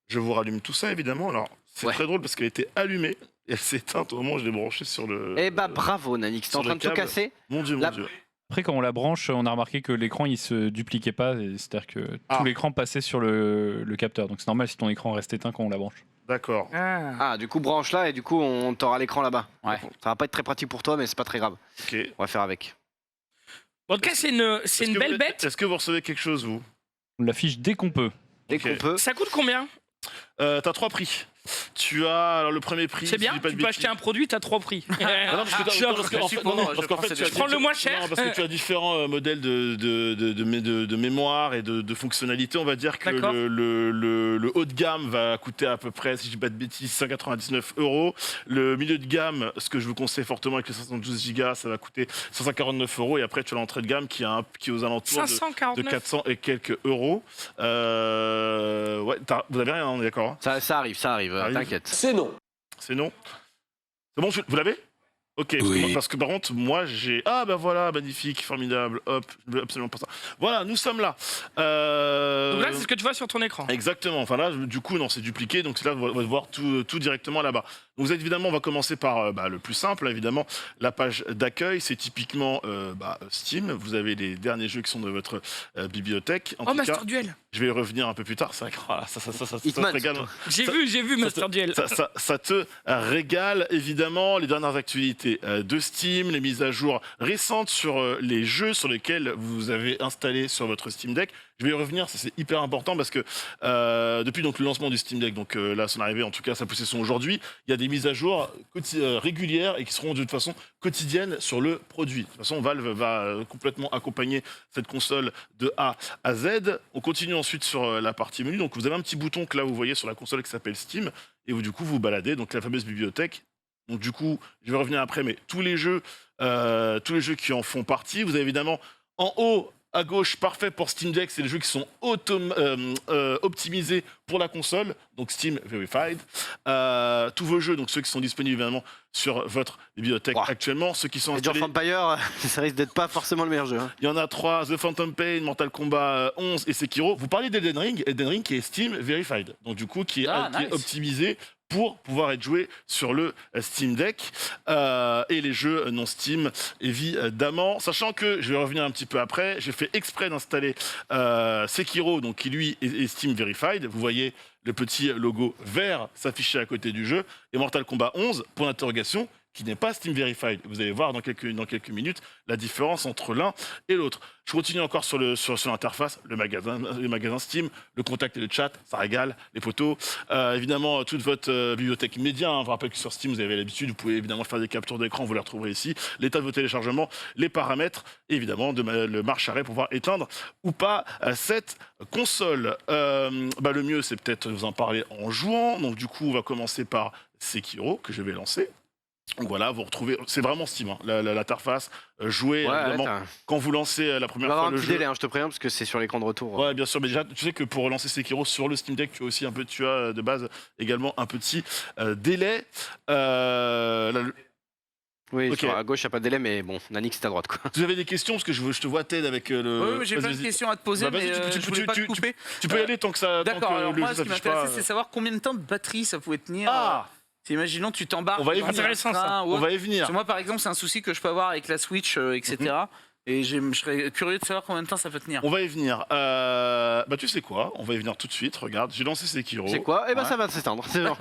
Je vous rallume tout ça, évidemment. Alors, c'est Ouais. très drôle parce qu'elle était allumée et elle s'est éteinte au moment où je l'ai branchée sur le. Eh bah bravo Nanix, t'es sur en train le de tout câble. casser. Mon Dieu, mon La- Dieu. Après, quand on la branche, on a remarqué que l'écran il se dupliquait pas, c'est-à-dire que Ah. tout l'écran passait sur le capteur. Donc c'est normal si ton écran reste éteint quand on la branche. D'accord. Ah, du coup branche là et du coup on t'aura l'écran là-bas. Ouais. Ça va pas être très pratique pour toi, mais c'est pas très grave. Ok. On va faire avec. Bon, en tout cas, c'est une belle bête. Est-ce que vous recevez quelque chose, vous? On l'affiche dès qu'on peut. Dès Ok. qu'on peut. Ça coûte combien? T'as 3 prix. Tu as alors le premier prix. C'est si bien, je dis pas de tu peux bêtises. acheter un produit, t'as 3 prix. Ah non, parce que Genre, parce que- en fait, pour non, moi, parce je qu'en prends fait, ces tu as deux. Prends le moins cher. Non, parce que tu as différents modèles de mémoire et de fonctionnalités. On va dire que D'accord. le haut de gamme va coûter à peu près, si je dis pas de bêtises, 199 €. Le milieu de gamme, ce que je vous conseille fortement avec les 512 Go, ça va coûter 549 €. Et après, tu as l'entrée de gamme qui est aux alentours de 549. 400 et quelques euros. Ouais, vous avez rien, on est d'accord, hein? Ça arrive, Arrive. t'inquiète. C'est non. C'est non. C'est bon, vous l'avez? Ok, parce que par contre, moi j'ai. Ah bah voilà, magnifique, formidable, hop, je veux absolument pas ça. Voilà, nous sommes là. Donc là, c'est ce que tu vois sur ton écran. Exactement, enfin là, du coup, non, c'est dupliqué, donc c'est là, on va voir tout directement là-bas. Donc évidemment, on va commencer par le plus simple, évidemment, la page d'accueil, c'est typiquement Steam, vous avez les derniers jeux qui sont de votre bibliothèque. En Oh, tout Master cas, Duel. je vais y revenir un peu plus tard, c'est vrai que voilà, ça Hitman, te régale. J'ai vu Master Duel. Ça te régale, évidemment, les dernières actualités de Steam, les mises à jour récentes sur les jeux sur lesquels vous avez installé sur votre Steam Deck. Je vais y revenir, ça c'est hyper important parce que depuis donc, le lancement du Steam Deck, donc là son arrivée, en tout cas sa possession aujourd'hui, il y a des mises à jour régulières et qui seront de toute façon quotidiennes sur le produit. De toute façon, Valve va complètement accompagner cette console de A à Z. On continue ensuite sur la partie menu. Donc vous avez un petit bouton que là vous voyez sur la console qui s'appelle Steam et vous du coup vous baladez donc la fameuse bibliothèque. Donc du coup, je vais revenir après, mais tous les jeux qui en font partie, vous avez évidemment en haut à gauche, parfait pour Steam Deck, c'est les jeux qui sont optimisés pour la console, donc Steam Verified. Tous vos jeux, donc ceux qui sont disponibles évidemment sur votre bibliothèque Wow. actuellement, ceux qui sont Age of installés, Empire, ça risque d'être pas forcément le meilleur jeu. Hein. il y en a 3, The Phantom Pain, Mortal Kombat 11 et Sekiro. Vous parlez d'Elden Ring qui est Steam Verified, donc du coup qui est Nice. optimisé pour pouvoir être joué sur le Steam Deck et les jeux non Steam évidemment. Sachant que, je vais revenir un petit peu après, j'ai fait exprès d'installer Sekiro, donc qui lui est Steam Verified. Vous voyez le petit logo vert s'afficher à côté du jeu. Et Mortal Kombat 11, point d'interrogation, qui n'est pas Steam Verified. Vous allez voir dans quelques minutes la différence entre l'un et l'autre. Je continue encore sur l'interface, le magasin Steam, le contact et le chat, ça régale, les potos. Évidemment, toute votre bibliothèque média. Hein. Je vous rappelle que sur Steam, vous avez l'habitude, vous pouvez évidemment faire des captures d'écran, vous les retrouverez ici. L'état de vos téléchargements, les paramètres, et évidemment, le marche-arrêt pour pouvoir éteindre ou pas cette console. Le mieux, c'est peut-être de vous en parler en jouant. Donc du coup, on va commencer par Sekiro, que je vais lancer. Donc voilà, vous retrouvez, c'est vraiment Steam, hein, l'interface, jouer, évidemment, quand vous lancez la On première va avoir fois un le petit jeu. délai, hein, je te préviens, parce que c'est sur l'écran de retour. Ouais, bien sûr, mais déjà, tu sais que pour lancer Sekiro sur le Steam Deck, tu as de base également un petit délai. Oui, Ok. à gauche, il n'y a pas de délai, mais bon, Nanix, c'est à droite. Quoi. Vous avez des questions parce que je te vois Ted avec le. Oui, j'ai Vas-y, plein de vas-y. questions à te poser, Bah, vas-y, mais tu je voulais pas te couper. Tu peux y aller tant que ça. D'accord, tant que alors le moi, jeu ce qui s'affiche m'intéressait, pas. c'est savoir combien de temps de batterie ça pouvait tenir. Ah, Imaginons, tu t'embarques. On va y dans venir. un Intéressant, ça. train ou on autre. va y venir. Parce que moi, par exemple, c'est un souci que je peux avoir avec la Switch, etc. Et je serais curieux de savoir combien de temps ça peut tenir. On va y venir. Tu sais quoi? On va y venir tout de suite. Regarde, j'ai lancé Sekiro. C'est quoi? Eh ben, Ouais. ça va s'éteindre. C'est bon.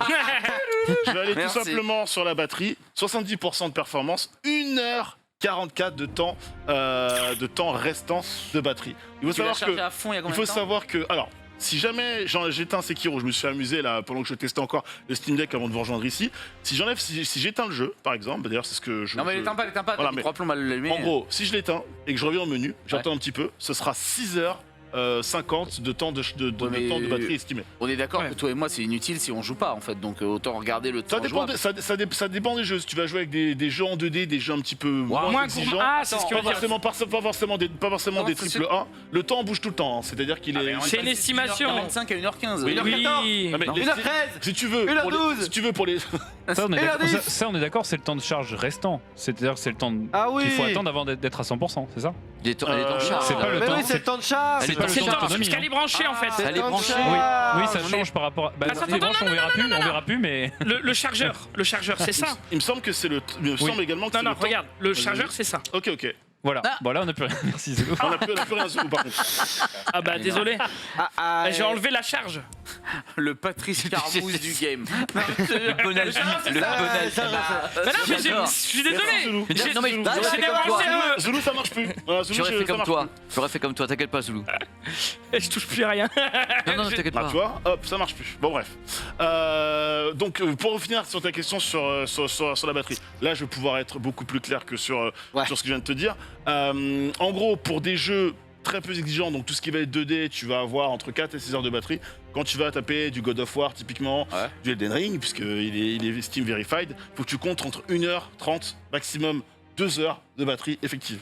Je vais aller tout Merci. simplement sur la batterie. 70% de performance, 1h44 de temps restant de batterie. Il faut Tu l'as savoir chargé que. à fond il y a Il combien faut de temps savoir que. Alors, si jamais j'éteins Sekiro, je me suis amusé là pendant que je testais encore le Steam Deck avant de vous rejoindre ici. Si j'éteins le jeu, par exemple, d'ailleurs, c'est ce que je. Non, mais l'éteins pas, Voilà, t'as mais- 3 plombs à l'allumer. En gros, si je l'éteins et que je reviens au menu, j'attends un petit peu, ce sera 6 heures 50 de temps de mais- temps de batterie estimé. On est d'accord Ouais. que toi et moi, c'est inutile si on joue pas, en fait. Donc autant regarder le temps. Ça dépend, jouable. ça dépend des jeux. Si tu vas jouer avec des jeux en 2D, des jeux un petit peu moins Moins exigeants, Ah, c'est ce que pas veut dire. forcément, pas forcément Non, des c'est triple A, le temps bouge tout le temps. Hein. C'est-à-dire qu'il est. C'est une estimation. 1h45 à 1h15. Oui, Oui. Ah, mais les- 1h13. Si tu veux, 1h12. si tu veux pour les. Ça, on est Et d'accord- l'indice ça, on est d'accord, c'est le temps de charge restant. C'est-à-dire que c'est le temps Ah oui. qu'il faut attendre avant d'être à 100%, c'est ça? Les temps de charge. c'est pas le Mais temps, oui, c'est le temps de charge. C'est pas le C'est temps le temps, d'autonomie, parce qu'elle est branchée en fait. C'est Elle le est temps de branchée. charge. Oui, ça change par rapport à. Bah, Attends, les branches, non, on verra plus, on verra plus, mais. Le chargeur, c'est ça. Il me semble que c'est le. Il me semble également que Non, c'est non, le temps. regarde, le chargeur, c'est ça. Ok, ok. Voilà. Ah. Bon, là, on n'a plus rien. Merci, Zulu. On n'a plus rien Zoulou par contre. Ah bah désolé, j'ai enlevé la charge. Le Patrice Carbouze du game. Le Bonal. Le Bonal. Mais non, mais J'adore. je suis désolé. Non, mais J'ai j'aurais fait comme débranché toi. le. Zoulou, ça marche plus. Voilà, Zoulou, J'aurais fait ça comme marche toi. J'aurais fait comme toi, t'inquiète pas, Zoulou. Je touche plus à rien. Non, non, t'inquiète Ah, pas. tu vois, hop, ça marche plus. Bon, bref. Donc, pour revenir sur ta question sur la batterie, là, je vais pouvoir être beaucoup plus clair que sur ce que je viens de te dire. En gros, pour des jeux très peu exigeants, donc tout ce qui va être 2D, tu vas avoir entre 4 et 6 heures de batterie. Quand tu vas taper du God of War, typiquement, du Elden Ring, puisqu'il est Steam Verified, il faut que tu comptes entre 1h30, maximum 2 heures de batterie effective.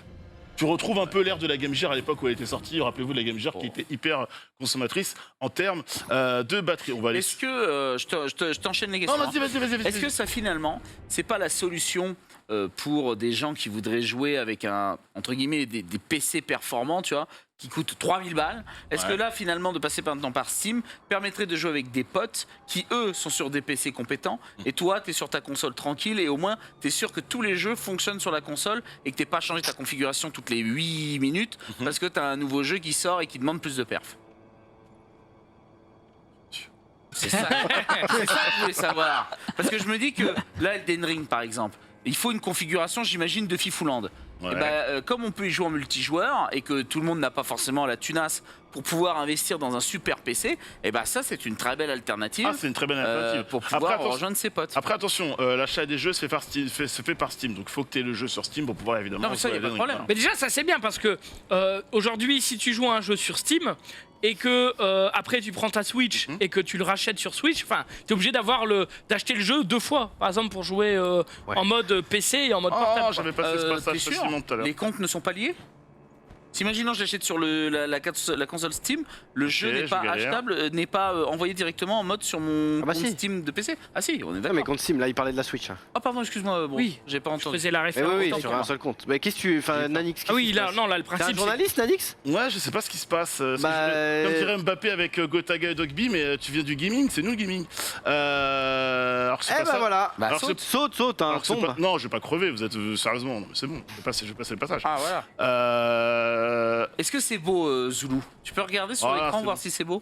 Tu retrouves un peu l'ère de la Game Gear à l'époque où elle était sortie. Rappelez-vous de la Game Gear qui était hyper consommatrice en termes de batterie. On va aller. Est-ce que je t'enchaîne les questions. Non, vas-y. Est-ce que ça finalement, c'est pas la solution pour des gens qui voudraient jouer avec entre guillemets des PC performants, tu vois, qui coûtent 3000 balles? Est-ce que là finalement de passer maintenant par Steam permettrait de jouer avec des potes qui eux sont sur des PC compétents et toi tu es sur ta console tranquille et au moins tu es sûr que tous les jeux fonctionnent sur la console et que t'es pas changé ta configuration toutes les 8 minutes parce que tu as un nouveau jeu qui sort et qui demande plus de perf? C'est ça que je voulais savoir. Parce que je me dis que là, Elden Ring, par exemple, il faut une configuration, j'imagine, de Fifouland. Ouais. Et comme on peut y jouer en multijoueur et que tout le monde n'a pas forcément la tunasse pour pouvoir investir dans un super PC, et ça, c'est une très belle alternative. Ah, c'est une très bonne alternative. Pour pouvoir attention- rejoindre ses potes. Après, attention, l'achat des jeux se fait par Steam. Donc, il faut que tu aies le jeu sur Steam pour pouvoir évidemment. Non, mais ça, jouer y a à pas de Elden Ring. problème. Mais déjà, ça c'est bien parce que aujourd'hui, si tu joues à un jeu sur Steam et que après tu prends ta Switch et que tu le rachètes sur Switch, enfin, t'es obligé d'acheter le jeu 2 fois, par exemple pour jouer en mode PC et en mode portable. Oh, quoi. j'avais passé ce T'es passage sûr facilement tout à l'heure. Les comptes ne sont pas liés? S'imaginons je l'achète sur la console Steam, le jeu n'est je pas galère. achetable, n'est pas envoyé directement en mode sur mon Ah bah compte si. Steam de PC. Ah si, on est Non, d'accord. mais contre Sim, là, il parlait de la Switch. Ah pardon, excuse-moi, bon, Oui, j'ai pas Je entendu. faisais la Mais référence. oui, autant sur pour un moi. seul compte. Mais qu'est-ce que tu. Enfin, Nanix. Ah oui, là, qu'est-ce qui se non, là, le passe T'es un principe. c'est- journaliste, Nanix Ouais, je sais pas ce qui se passe. Bah, Comme dirait Mbappé avec Gotaga et Dogby, mais tu viens du gaming, c'est nous le gaming. Alors que c'est Eh pas bah ça. voilà. Bah, Alors, saute. Saute, hein, Alors que c'est tombe. pas- Non, je vais pas crever, vous êtes sérieusement. Non, mais c'est bon, je vais passer le passage. Ah voilà. Est-ce que c'est beau, Zoulou? Tu peux regarder sur Voilà, l'écran c'est voir bon. si c'est beau?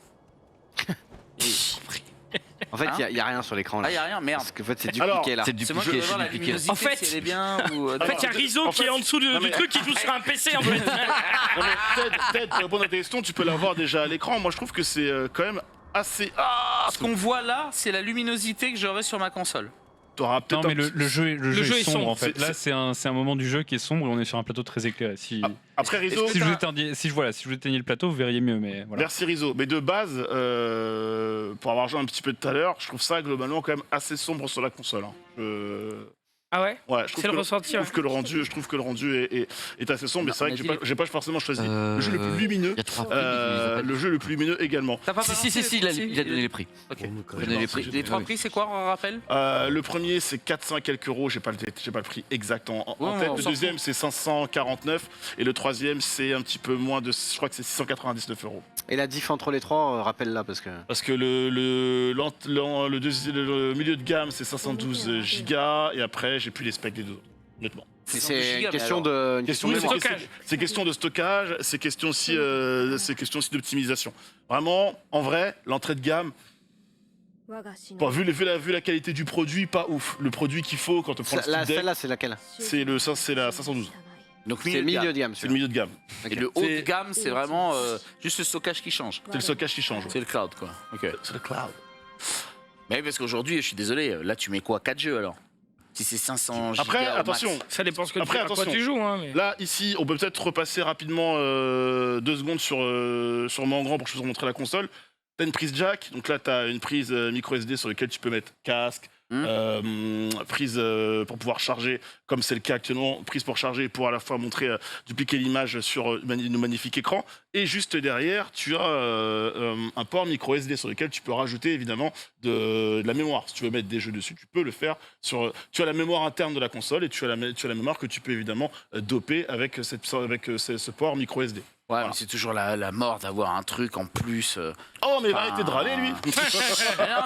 En fait, Hein il y a rien sur l'écran là. Ah y a rien, merde. Parce qu'en fait, c'est du Alors, piqué là. C'est du C'est moi qui piqué, veux voir c'est la du piqué. luminosité, En fait- si elle est bien ou. En fait, il y a Rizzo en qui est fait- en dessous non, du mais- truc qui joue sur un PC en fait. Non, mais Ted, pour répondre à ta question, tu peux l'avoir déjà à l'écran. Moi, je trouve que c'est quand même assez. Ah, Ce qu'on voit là, c'est la luminosité que j'aurai sur ma console. t'auras peut-être Non, mais un petit- le jeu est sombre en fait. C'est- Là, c'est un moment du jeu qui est sombre et on est sur un plateau très éclairé. Si, Après Rizzo. si, je vous éteignais le plateau, vous verriez mieux. Mais voilà. Merci Rizzo. Mais de base, pour avoir joué un petit peu tout à l'heure, je trouve ça globalement quand même assez sombre sur la console. Hein. Ah ouais Ouais, je trouve C'est le que ressenti, je trouve que le rendu est assez sombre, mais c'est vrai que j'ai pas forcément choisi. Le jeu le plus lumineux, Il y a 3 prix. le jeu le plus lumineux également. T'as pas Si, balancé si, il a donné les prix. Ok. Il a donné les prix. Les 3 prix, c'est quoi, on rappelle? Le premier c'est 400 quelques euros, j'ai pas le prix exact en Ouais, tête. on Le s'en deuxième c'est 549 et le troisième c'est un petit peu moins de, je crois que c'est 699 euros. Et la diff entre les trois, rappelle-la parce que. Parce que le milieu de gamme c'est 512 gigas et après j'ai plus les specs des deux autres, honnêtement. C'est gigas, question mais de. Oui, Question de c'est mémoire. stockage. c'est question de stockage, c'est question aussi d'optimisation. Vraiment, en vrai, l'entrée de gamme, bon, vu la qualité du produit, pas ouf. Le produit qu'il faut quand on prend le Steam Deck, Celle-là, c'est laquelle c'est la 512. Donc C'est milieu de gamme. C'est le milieu de gamme. Et le haut de gamme, c'est vraiment juste le stockage qui change. C'est le stockage qui change. C'est le cloud, quoi. Ok. C'est le cloud. Mais parce qu'aujourd'hui, je suis désolé, là tu mets quoi? 4 jeux alors? Si c'est 500 Après, gigas au max. attention, Ça dépend ce que Après, à quoi attention. tu joues. Hein, mais... là, ici, on peut peut-être repasser rapidement 2 secondes sur mon grand pour que je vous montrer la console. T'as une prise jack, donc là, t'as une prise micro SD sur laquelle tu peux mettre casque, prise pour pouvoir charger, comme c'est le cas actuellement, prise pour charger pour à la fois montrer, dupliquer l'image sur nos magnifiques écrans. Et juste derrière, tu as un port micro SD sur lequel tu peux rajouter évidemment de la mémoire. Si tu veux mettre des jeux dessus, tu peux le faire. Tu as la mémoire interne de la console et tu as la mémoire que tu peux évidemment doper avec ce port micro SD. Ouais, Voilà. mais c'est toujours la mort d'avoir un truc en plus. Oh, mais il va Ah. arrêter de râler, lui. Non,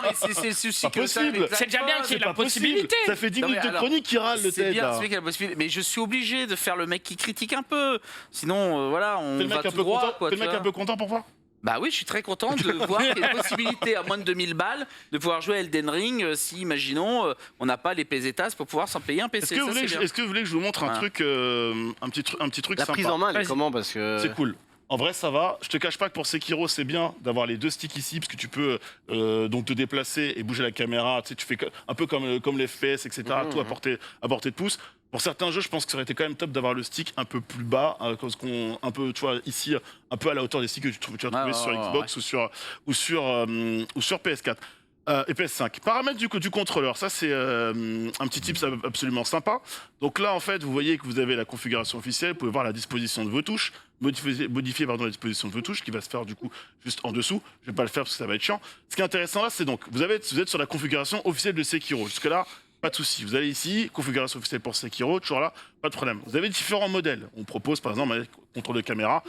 mais c'est le souci Pas que ça avec possible. la C'est déjà bien phone. qu'il y ait C'est la pas possible. possibilité. Ça fait 10 Non, mais minutes de alors, chronique qui râle le C'est TED. bien, là. c'est vrai qu'il y a la possibilité. Mais je suis obligé de faire le mec qui critique un peu. Sinon, voilà, on Fais le va mec un tout peu droit, content. quoi. Fais le tu mec vois. un peu content pour voir. Bah oui, je suis très content de voir qu'il y a une possibilité à moins de 2000 balles de pouvoir jouer à Elden Ring si, imaginons, on n'a pas les PZTAS pour pouvoir s'en payer un PC. Est-ce que, vous voulez que je vous montre un Voilà. truc, un petit truc La sympa. prise en main, elle est Vas-y. comment? Parce que. C'est cool. En vrai, ça va. Je te cache pas que pour Sekiro, c'est bien d'avoir les 2 sticks ici, parce que tu peux donc te déplacer et bouger la caméra. Tu sais, tu fais un peu comme les FPS, etc. Tout à portée de pouce. Pour certains jeux, je pense que ça aurait été quand même top d'avoir le stick un peu plus bas, un peu, tu vois, ici, un peu à la hauteur des sticks que tu vas trouver sur Xbox ou sur PS4. Et PS5. Paramètres du contrôleur, ça c'est un petit tip absolument sympa. Donc là en fait vous voyez que vous avez la configuration officielle, vous pouvez voir la disposition de vos touches, modifier la disposition de vos touches qui va se faire du coup juste en dessous. Je vais pas le faire parce que ça va être chiant. Ce qui est intéressant là c'est donc vous êtes sur la configuration officielle de Sekiro. Jusque là pas de souci. Vous allez ici, configuration officielle pour Sekiro, toujours là, pas de problème. Vous avez différents modèles. On propose par exemple un contrôle de caméra.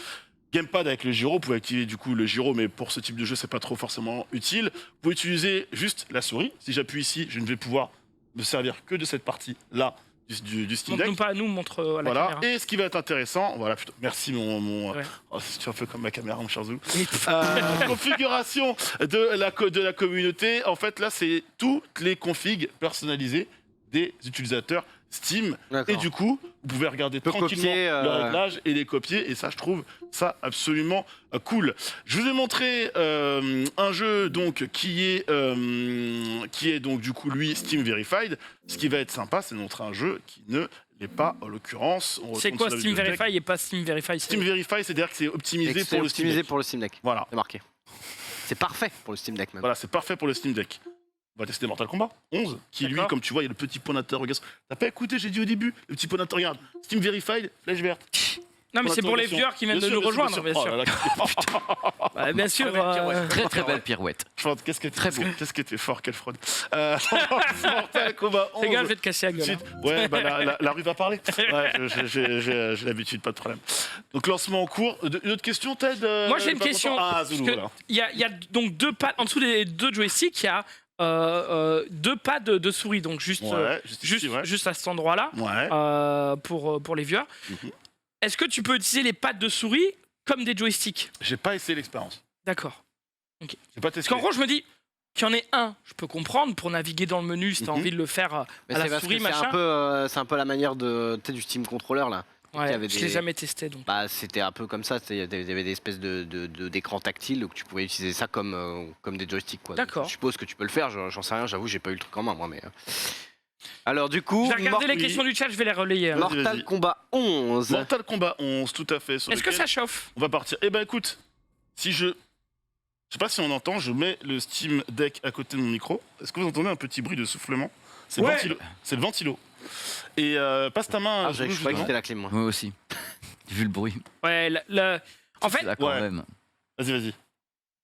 Gamepad avec le gyro, vous pouvez activer du coup le gyro, mais pour ce type de jeu, c'est pas trop forcément utile. Vous pouvez utiliser juste la souris. Si j'appuie ici, je ne vais pouvoir me servir que de cette partie-là du Steam Deck. Montre-nous pas à nous, montre à la Voilà. caméra. Et ce qui va être intéressant, voilà, putain, merci mon. Ouais. Oh, c'est un peu comme ma caméra, mon cher Zou. Configuration de la communauté. En fait, là, c'est toutes les configs personnalisées des utilisateurs Steam. D'accord. Et du coup, vous pouvez regarder peut tranquillement copier, le réglage et les copier. Et ça, je trouve ça absolument cool. Je vous ai montré un jeu donc qui est donc du coup lui Steam Verified. Ce qui va être sympa, c'est de montrer un jeu qui ne l'est pas en l'occurrence. On C'est retourne quoi sur la Steam bibliothèque. Verify et pas Steam Verify? Steam Verify, c'est-à-dire que c'est optimisé C'est pour le Steam optimisé Deck. pour le Steam Deck. Voilà. C'est marqué. C'est parfait pour le Steam Deck même. Voilà, c'est parfait pour le Steam Deck. On va tester Mortal Kombat 11, qui lui, D'accord. comme tu vois, il y a le petit point d'interrogation. T'as pas écouté, j'ai dit au début, le petit point d'interrogation. Regarde, Steam Verified, flèche verte. Non, mais Point c'est pour les d'interrogation. viewers qui viennent de nous rejoindre, bien Oh sûr. là là, Bah, bien sûr. Très très belle pirouette. Fraude, qu'est-ce que Très beau. Qu'est-ce que t'es fort, quelle fraude. Mortal Kombat 11. Fais gaffe, je vais te casser la gueule. Ensuite, hein. ouais, bah, la rue va parler. Ouais, j'ai l'habitude, pas de problème. Donc, lancement en cours. Une autre question, Ted Moi, j'ai une pas question. content Ah, Parce Zoulou, que voilà. Il y a donc 2 pads, en dessous des 2 joysticks, il y a 2 pads de souris, donc juste, Ouais, juste ici, ouais. juste à cet endroit-là, Ouais. pour les viewers. Mhm. Est-ce que tu peux utiliser les pads de souris comme des joysticks? J'ai pas essayé l'expérience. D'accord. J'ai pas Parce testé. qu'en gros, je me dis qu'il y en ait un, je peux comprendre, pour naviguer dans le menu, si t'as Mhm. envie de le faire Mais à c'est la parce souris, que machin. c'est un peu la manière de, tu sais, du Steam Controller là. Ouais, il y avait je des- l'ai jamais testé, donc. Bah, c'était un peu comme ça. Il y avait des espèces d'écrans tactiles où tu pouvais utiliser ça comme des joysticks. Quoi. Donc, D'accord. je suppose que tu peux le faire. J'en sais rien. J'avoue, j'ai pas eu le truc en main moi. Mais alors du coup, Je vais regarder les oui. questions du chat, je vais les relayer. Vas-y, Mortal vas-y. Kombat 11. Mortal Kombat 11, tout à fait. sur Est-ce que lequel ça chauffe? On va partir. Eh ben écoute, si je sais pas si on entend, je mets le Steam Deck à côté de mon micro. Est-ce que vous entendez un petit bruit de soufflement? C'est Ouais. le ventilo. Et passe ta main. Ah, je Zoulou, croyais que justement. c'était la clim moi. Moi aussi. Vu le bruit. Ouais, en fait, Là, quand ouais. même. Vas-y.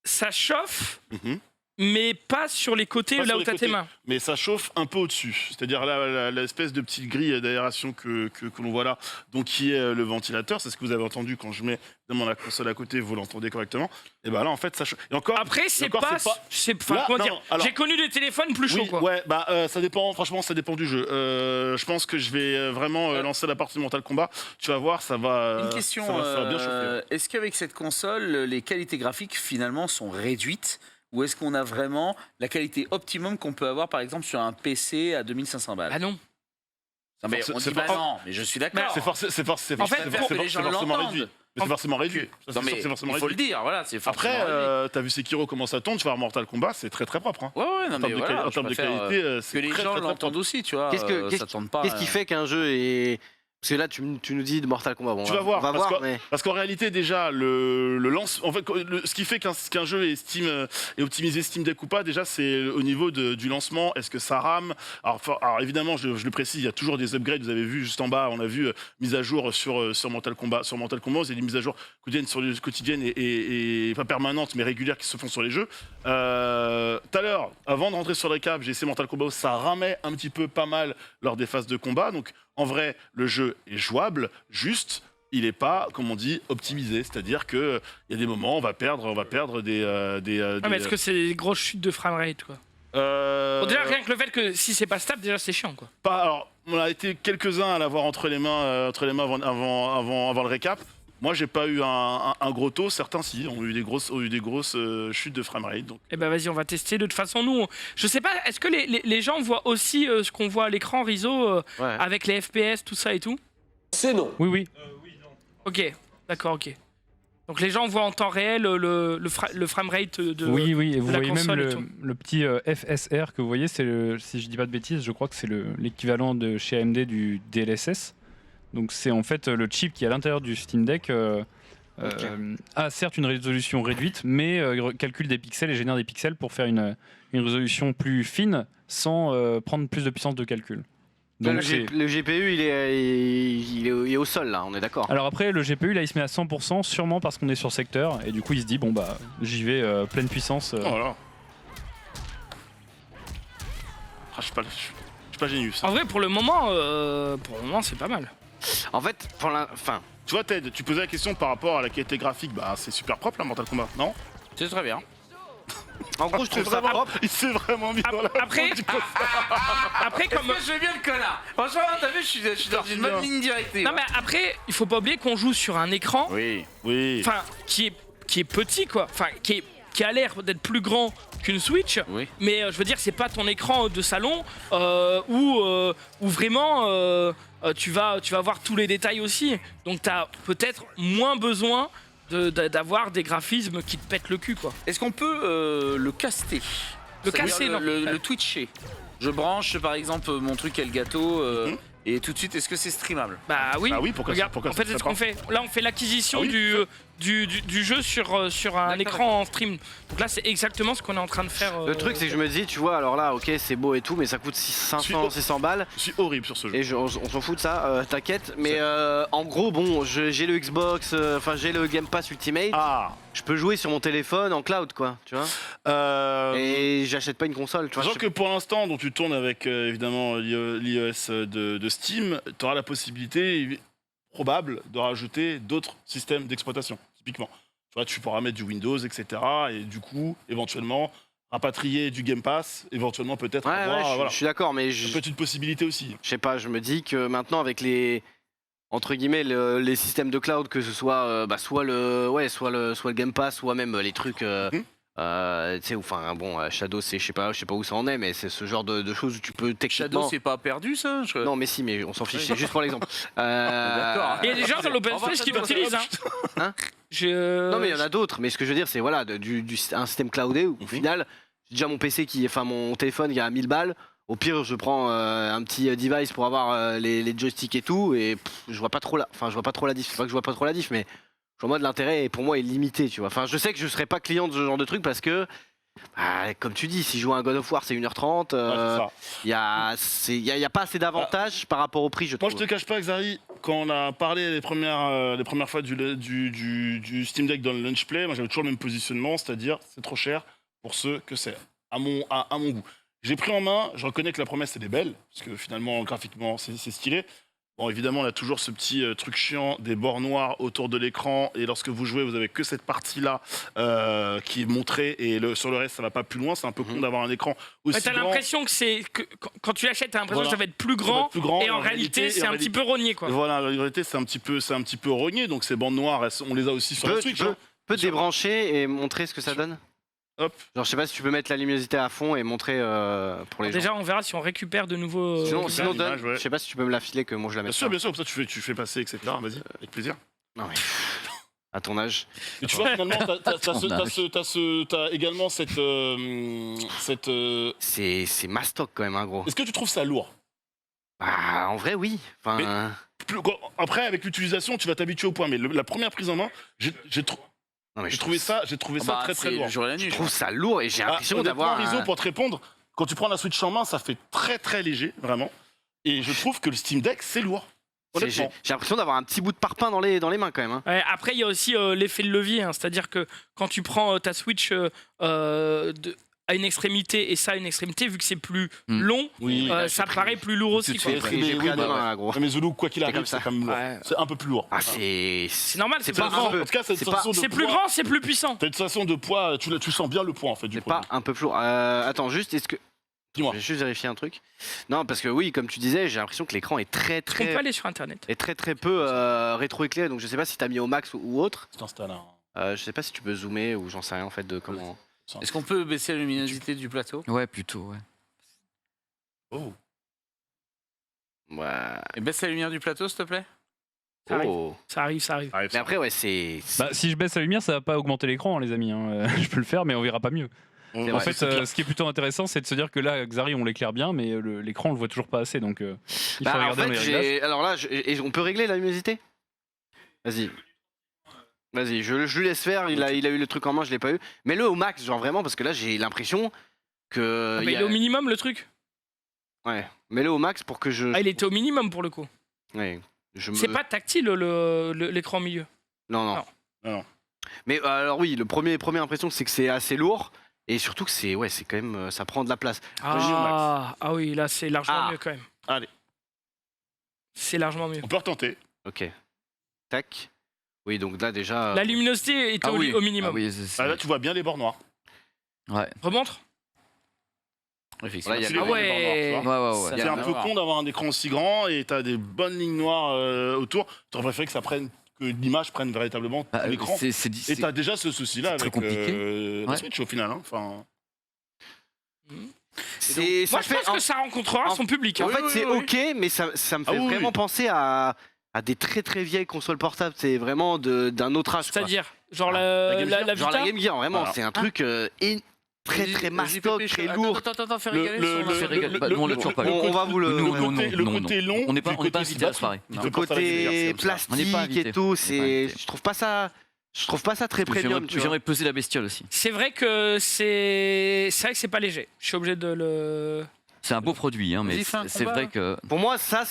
ça chauffe, Mhm. mais pas sur les côtés Pas là sur où les t'as tes côtés. mains. Mais ça chauffe un peu au-dessus. C'est-à-dire là, l'espèce de petite grille d'aération que l'on voit là, donc qui est le ventilateur. C'est ce que vous avez entendu quand je mets dans la console à côté, vous l'entendez correctement. Et ben là, en fait, ça chauffe. Et encore. Après, c'est encore, pas. Enfin, Là, comment non, dire, alors- j'ai connu des téléphones plus chauds, Oui, quoi. ouais, bah ça dépend, franchement ça dépend du jeu. Je pense que je vais vraiment lancer la partie de Mortal Kombat. Tu vas voir, ça va. Une question, ça va bien chauffer. est-ce qu'avec cette console, les qualités graphiques finalement sont réduites ou est-ce qu'on a vraiment la qualité optimum qu'on peut avoir par exemple sur un PC à 2500 balles? Ah non. Non, mais forc- on c'est dit bah for- non, mais je suis d'accord. C'est En fait, forcément les gens réduit. l'entendent. c'est forcément réduit. Ça, Non, c'est mais sûr que c'est forcément il faut réduit. le dire, voilà, c'est forcément Après, réduit. t'as vu Sekiro comment ça tourne, tu vas voir Mortal Kombat, c'est très très propre. Hein. Ouais, non, En mais termes de, voilà, en je termes de préfère, qualité, que c'est les très, gens très, très l'entendent propre. aussi, tu vois. Ça tourne pas. Qu'est-ce qui fait qu'un jeu est. Parce que là, tu nous dis de Mortal Kombat. Bon, Tu vas voir, on va parce voir, que- mais. Parce qu'en réalité, déjà, le lance, en fait, ce qui fait qu'un jeu est est optimisé Steam Deck ou pas, déjà, c'est au niveau du lancement. Est-ce que ça rame? Alors, évidemment, je le précise, il y a toujours des upgrades. Vous avez vu juste en bas, on a vu mise à jour sur Mortal Kombat. Sur Mortal Kombat, il y a des mises à jour quotidiennes et pas permanentes, mais régulières qui se font sur les jeux. Tout à l'heure, avant de rentrer sur le récap, j'ai essayé Mortal Kombat, ça ramait un petit peu pas mal lors des phases de combat. Donc, en vrai, le jeu est jouable, juste, il n'est pas, comme on dit, optimisé. C'est-à-dire qu'il y a des moments, on va perdre des. mais est-ce que c'est des grosses chutes de framerate, quoi? Bon, déjà, rien que le fait que si c'est pas stable, déjà, c'est chiant, quoi. Alors, on a été quelques-uns à l'avoir entre les mains avant le récap. Moi, j'ai pas eu un gros taux. Certains, si, ont eu des grosses chutes de framerate. Donc. Eh ben vas-y, on va tester. De toute façon, nous, je sais pas, est-ce que les gens voient aussi ce qu'on voit à l'écran, Rizzo, Ouais. avec les FPS, tout ça et tout? C'est non. Oui, oui. Ok, d'accord, ok. Donc les gens voient en temps réel le framerate de. Oui, oui, et vous de la voyez même console et tout. le petit FSR que vous voyez, c'est si je dis pas de bêtises, je crois que c'est l'équivalent de chez AMD du DLSS. Donc c'est en fait le chip qui est à l'intérieur du Steam Deck a certes une résolution réduite, mais calcule des pixels et génère des pixels pour faire une résolution plus fine sans prendre plus de puissance de calcul. Donc Le GPU, il est au sol, là, on est d'accord. Alors après, le GPU, là, il se met à 100%, sûrement parce qu'on est sur secteur, et du coup, il se dit, bon, bah, j'y vais pleine puissance. Voilà. Je suis pas génius. En vrai, pour le moment, c'est pas mal. En fait, enfin, Tu vois, Ted, tu posais la question par rapport à la qualité graphique. Bah, c'est super propre, là, Mortal Kombat, non? C'est très bien. en gros, je trouve ça propre. Il s'est vraiment mis dans la Après, après comme. Je vais bien le connard. Franchement, t'as vu, je suis dans une bonne ligne directive. Non mais après, il faut pas oublier qu'on joue sur un écran, Oui. Oui. enfin, qui est petit, quoi. Enfin, qui a l'air d'être plus grand qu'une Switch. Oui. Mais je veux dire, c'est pas ton écran de salon où vraiment tu vas voir tous les détails aussi. Donc t'as peut-être moins besoin d'avoir des graphismes qui te pètent le cul, quoi. Est-ce qu'on peut le caster? Le C'est-à-dire casser, non. le twitcher. Je branche par exemple mon truc Elgato et tout de suite, est-ce que c'est streamable? Bah oui. Bah oui, pourquoi Regarde, ça en fait, se c'est ce fait qu'on fait. Là, on fait l'acquisition Ah oui, du jeu sur un D'accord, écran en stream. Donc là, c'est exactement ce qu'on est en train de faire. Le truc, c'est que je me dis, tu vois, alors là, ok, c'est beau et tout, mais ça coûte 600 balles. Je suis horrible sur ce jeu. Et on s'en fout de ça, t'inquiète. Mais en gros, bon, j'ai le Xbox, enfin j'ai le Game Pass Ultimate. Ah. Je peux jouer sur mon téléphone en cloud, quoi, tu vois. Et j'achète pas une console, tu vois. Sachant je que pour l'instant, dont tu tournes avec évidemment l'iOS de Steam, tu auras la possibilité probable de rajouter d'autres systèmes d'exploitation, typiquement. Tu vois, tu pourras mettre du Windows, etc. Et du coup, éventuellement, rapatrier du Game Pass, éventuellement peut-être Ouais, avoir, ouais, voilà. je suis d'accord, mais Ça peut être une possibilité aussi. je sais pas, je me dis que maintenant avec les entre guillemets les systèmes de cloud, que ce soit soit le Game Pass, soit même les trucs tu sais, enfin bon, Shadow, c'est je sais pas où ça en est, mais c'est ce genre de choses où tu peux techniquement. Shadow, c'est pas perdu ça? Non, mais si, mais on s'en fiche, c'est juste pour l'exemple. D'accord. Il y a des gens sur l'open On va space qui faire l'utilisent. Hein Je- Non, mais il y en a d'autres, mais ce que je veux dire, c'est voilà, un système cloudé où au final, j'ai déjà mon PC mon téléphone qui est à 1000 balles. Au pire, je prends un petit device pour avoir les joysticks et tout, et je vois pas trop la diff. C'est pas que je vois pas trop la diff, mais je vois moi de l'intérêt, pour moi, est limité, tu vois. Enfin, je sais que je serais pas client de ce genre de truc parce que, comme tu dis, si je joue à un God of War, c'est 1h30, il y a pas assez d'avantages par rapport au prix, je Moi, trouve. je te cache pas, Xari, quand on a parlé les premières fois du Steam Deck dans le Launch Play, moi j'avais toujours le même positionnement, c'est-à-dire c'est trop cher pour ce que c'est, à mon goût. J'ai pris en main, je reconnais que la promesse elle est belle, parce que finalement graphiquement c'est stylé. Bon, évidemment, on a toujours ce petit truc chiant des bords noirs autour de l'écran, et lorsque vous jouez, vous avez que cette partie-là qui est montrée, et sur le reste, ça va pas plus loin. C'est un peu con d'avoir un écran aussi Ouais, t'as grand. l'impression quand tu l'achètes, t'as l'impression Voilà. que ça va être plus Ça va grand, être plus grand, et en réalité, c'est un petit peu rogné, quoi. Voilà, en réalité, c'est un petit peu rogné, donc ces bandes noires, on les a aussi sur la Switch. Hein. Peux débrancher et montrer ce que ça donne. Hop. Genre, je sais pas si tu peux mettre la luminosité à fond et montrer pour les gens. Déjà, on verra si on récupère de nouveaux. Sinon, l'image, donne. ouais. Je sais pas si tu peux me la filer, que moi je la mette. Bien sûr, comme ça tu fais passer, etc. Vas-y, avec plaisir. Non, mais... à ton âge. Et tu vois, finalement, t'as également cette. C'est mastoc quand même, hein, gros. Est-ce que tu trouves ça lourd? Bah, en vrai, oui. Enfin, Après, avec l'utilisation, tu vas t'habituer au point. Mais la première prise en main, j'ai non, mais je trouvé ça Bah, très très c'est lourd. le jour et la nuit. je trouve ça lourd et j'ai l'impression d'avoir. Rizzo, pour te répondre, quand tu prends la Switch en main, ça fait très très léger, vraiment. Et je trouve que le Steam Deck, c'est lourd. J'ai Honnêtement. l'impression d'avoir un petit bout de parpaing dans les mains quand même. Hein. Ouais, après, il y a aussi l'effet de levier, hein, c'est-à-dire que quand tu prends ta Switch à une extrémité et ça à une extrémité, vu que c'est plus long, Oui. ça paraît plus lourd aussi. te quoi. fais J'ai pris à deux mains, là, gros. Mais Zulu, quoi qu'il C'est arrive, comme ça. c'est quand même lourd. Ouais. C'est un peu plus lourd. Ah, c'est normal, c'est c'est pas plus grand. un peu. En tout cas, c'est une C'est pas- sensation de C'est plus poids. grand, c'est plus puissant. T'as une sensation de poids, tu sens bien le poids en fait du C'est produit. pas un peu plus lourd. Attends, juste, est-ce que. Dis-moi. Je vais juste vérifier un truc. Non, parce que oui, comme tu disais, j'ai l'impression que l'écran est très On peut très. aller sur internet. Est très très peu rétro-éclairé. Donc je sais pas si t'as mis au max ou autre. C'est installé. Hein. Je sais pas si tu peux zoomer ou j'en sais rien en fait de comment. Est-ce qu'on peut baisser la luminosité du plateau? Ouais, plutôt, ouais. Oh. Ouais. Et baisse la lumière du plateau, s'il te plaît. Ça arrive. Oh. Ça arrive, ça arrive. Mais après, ouais, c'est. Bah, si je baisse la lumière, ça va pas augmenter l'écran, hein, les amis. hein. Je peux le faire, mais on verra pas mieux. C'est En vrai, fait, c'est clair. ce qui est plutôt intéressant, c'est de se dire que là, Xari, on l'éclaire bien, mais l'écran, on le voit toujours pas assez. Donc, il faut Bah, en regarder dans les fait, réglages. alors là, et on peut régler la luminosité. Vas-y. Vas-y, je lui laisse faire. Il a eu le truc en main, je l'ai pas eu. Mets-le au max, genre vraiment, parce que là, j'ai l'impression que. Ah, il mais y il a- est au minimum le truc. Ouais. Mets-le au max pour que je. Ah, il était au minimum pour le coup. Ouais. Je me. C'est pas tactile l'écran au milieu. Non, non. Non. Non. Mais alors oui, première impression, c'est que c'est assez lourd. Et surtout que c'est quand même, ça prend de la place. Ah oui, là c'est largement Ah. mieux quand même. Allez. C'est largement mieux. On peut retenter. Ok. Tac. Oui, donc là déjà. La luminosité était Ah oui. au minimum. Ah oui, c'est- Ah, là, tu vois bien les bords noirs. Ouais. Remontre. Effectivement. Là, il y a Tu le- les vois, les bords noirs, tu Ouais, vois. ouais, ouais. Ça C'est fait un peu voir. con d'avoir un écran aussi grand et t'as des bonnes lignes noires autour. T'aurais préféré que ça prenne, que l'image prenne véritablement Bah, l'écran. c'est Et t'as déjà ce souci-là c'est avec très compliqué. la Ouais. Switch au final. Hein. Enfin, C'est. Moi ça je fait pense que ça rencontrera en- son public. En hein. fait, oui, c'est oui, ok, mais ça me fait Ah oui, vraiment oui. penser à des très très vieilles consoles portables. C'est vraiment d'un autre âge. quoi. C'est-à-dire, genre la Game Gear. la Genre Vita. la Game Gear, vraiment, Voilà. c'est un truc très Vas-y, très vas-y, mastoc, Pépé, très attends, lourd. Attends, fais Le- régaler le- sur fait régaler. Bah, nous, on l'a toujours pas eu. On va vous le. Nous, le côté- le non, côté long, On n'est pas, puis on le n'est pas côté invité à la battu. soirée. Il Non. te Le porte à la Game Gear, côté c'est comme ça. On n'est pas plastique et invité. tout, On n'est pas c'est. invité. Je trouve pas ça. Je trouve pas ça très premium, tu vois. J'aimerais peser la bestiole aussi. C'est vrai que c'est vrai que c'est pas léger. Je suis obligé de le. C'est un beau produit, hein, mais Vas-y, fais un c'est combat, vrai là. que. Pour moi, ça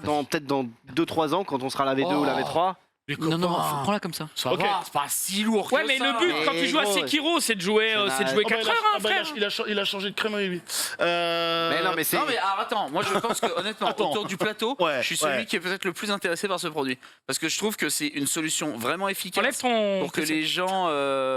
peut-être dans 2-3 ans, quand on sera la V2 ou la Oh. V3. Non, non, prends-la comme ça. Ça Ok. va, c'est pas si lourd Ouais, que mais ça. le but quand tu Mais joues à gros, Sekiro, c'est de jouer ça n'a- 4 heures, hein, frère. Il a changé de crémerie, lui. Mais non, mais c'est. Non mais alors, attends, moi je pense que honnêtement Attends. autour du plateau, Ouais, je suis celui ouais. qui est peut-être le plus intéressé par ce produit parce que je trouve que c'est une solution vraiment Enlève efficace ton. pour que PC. les gens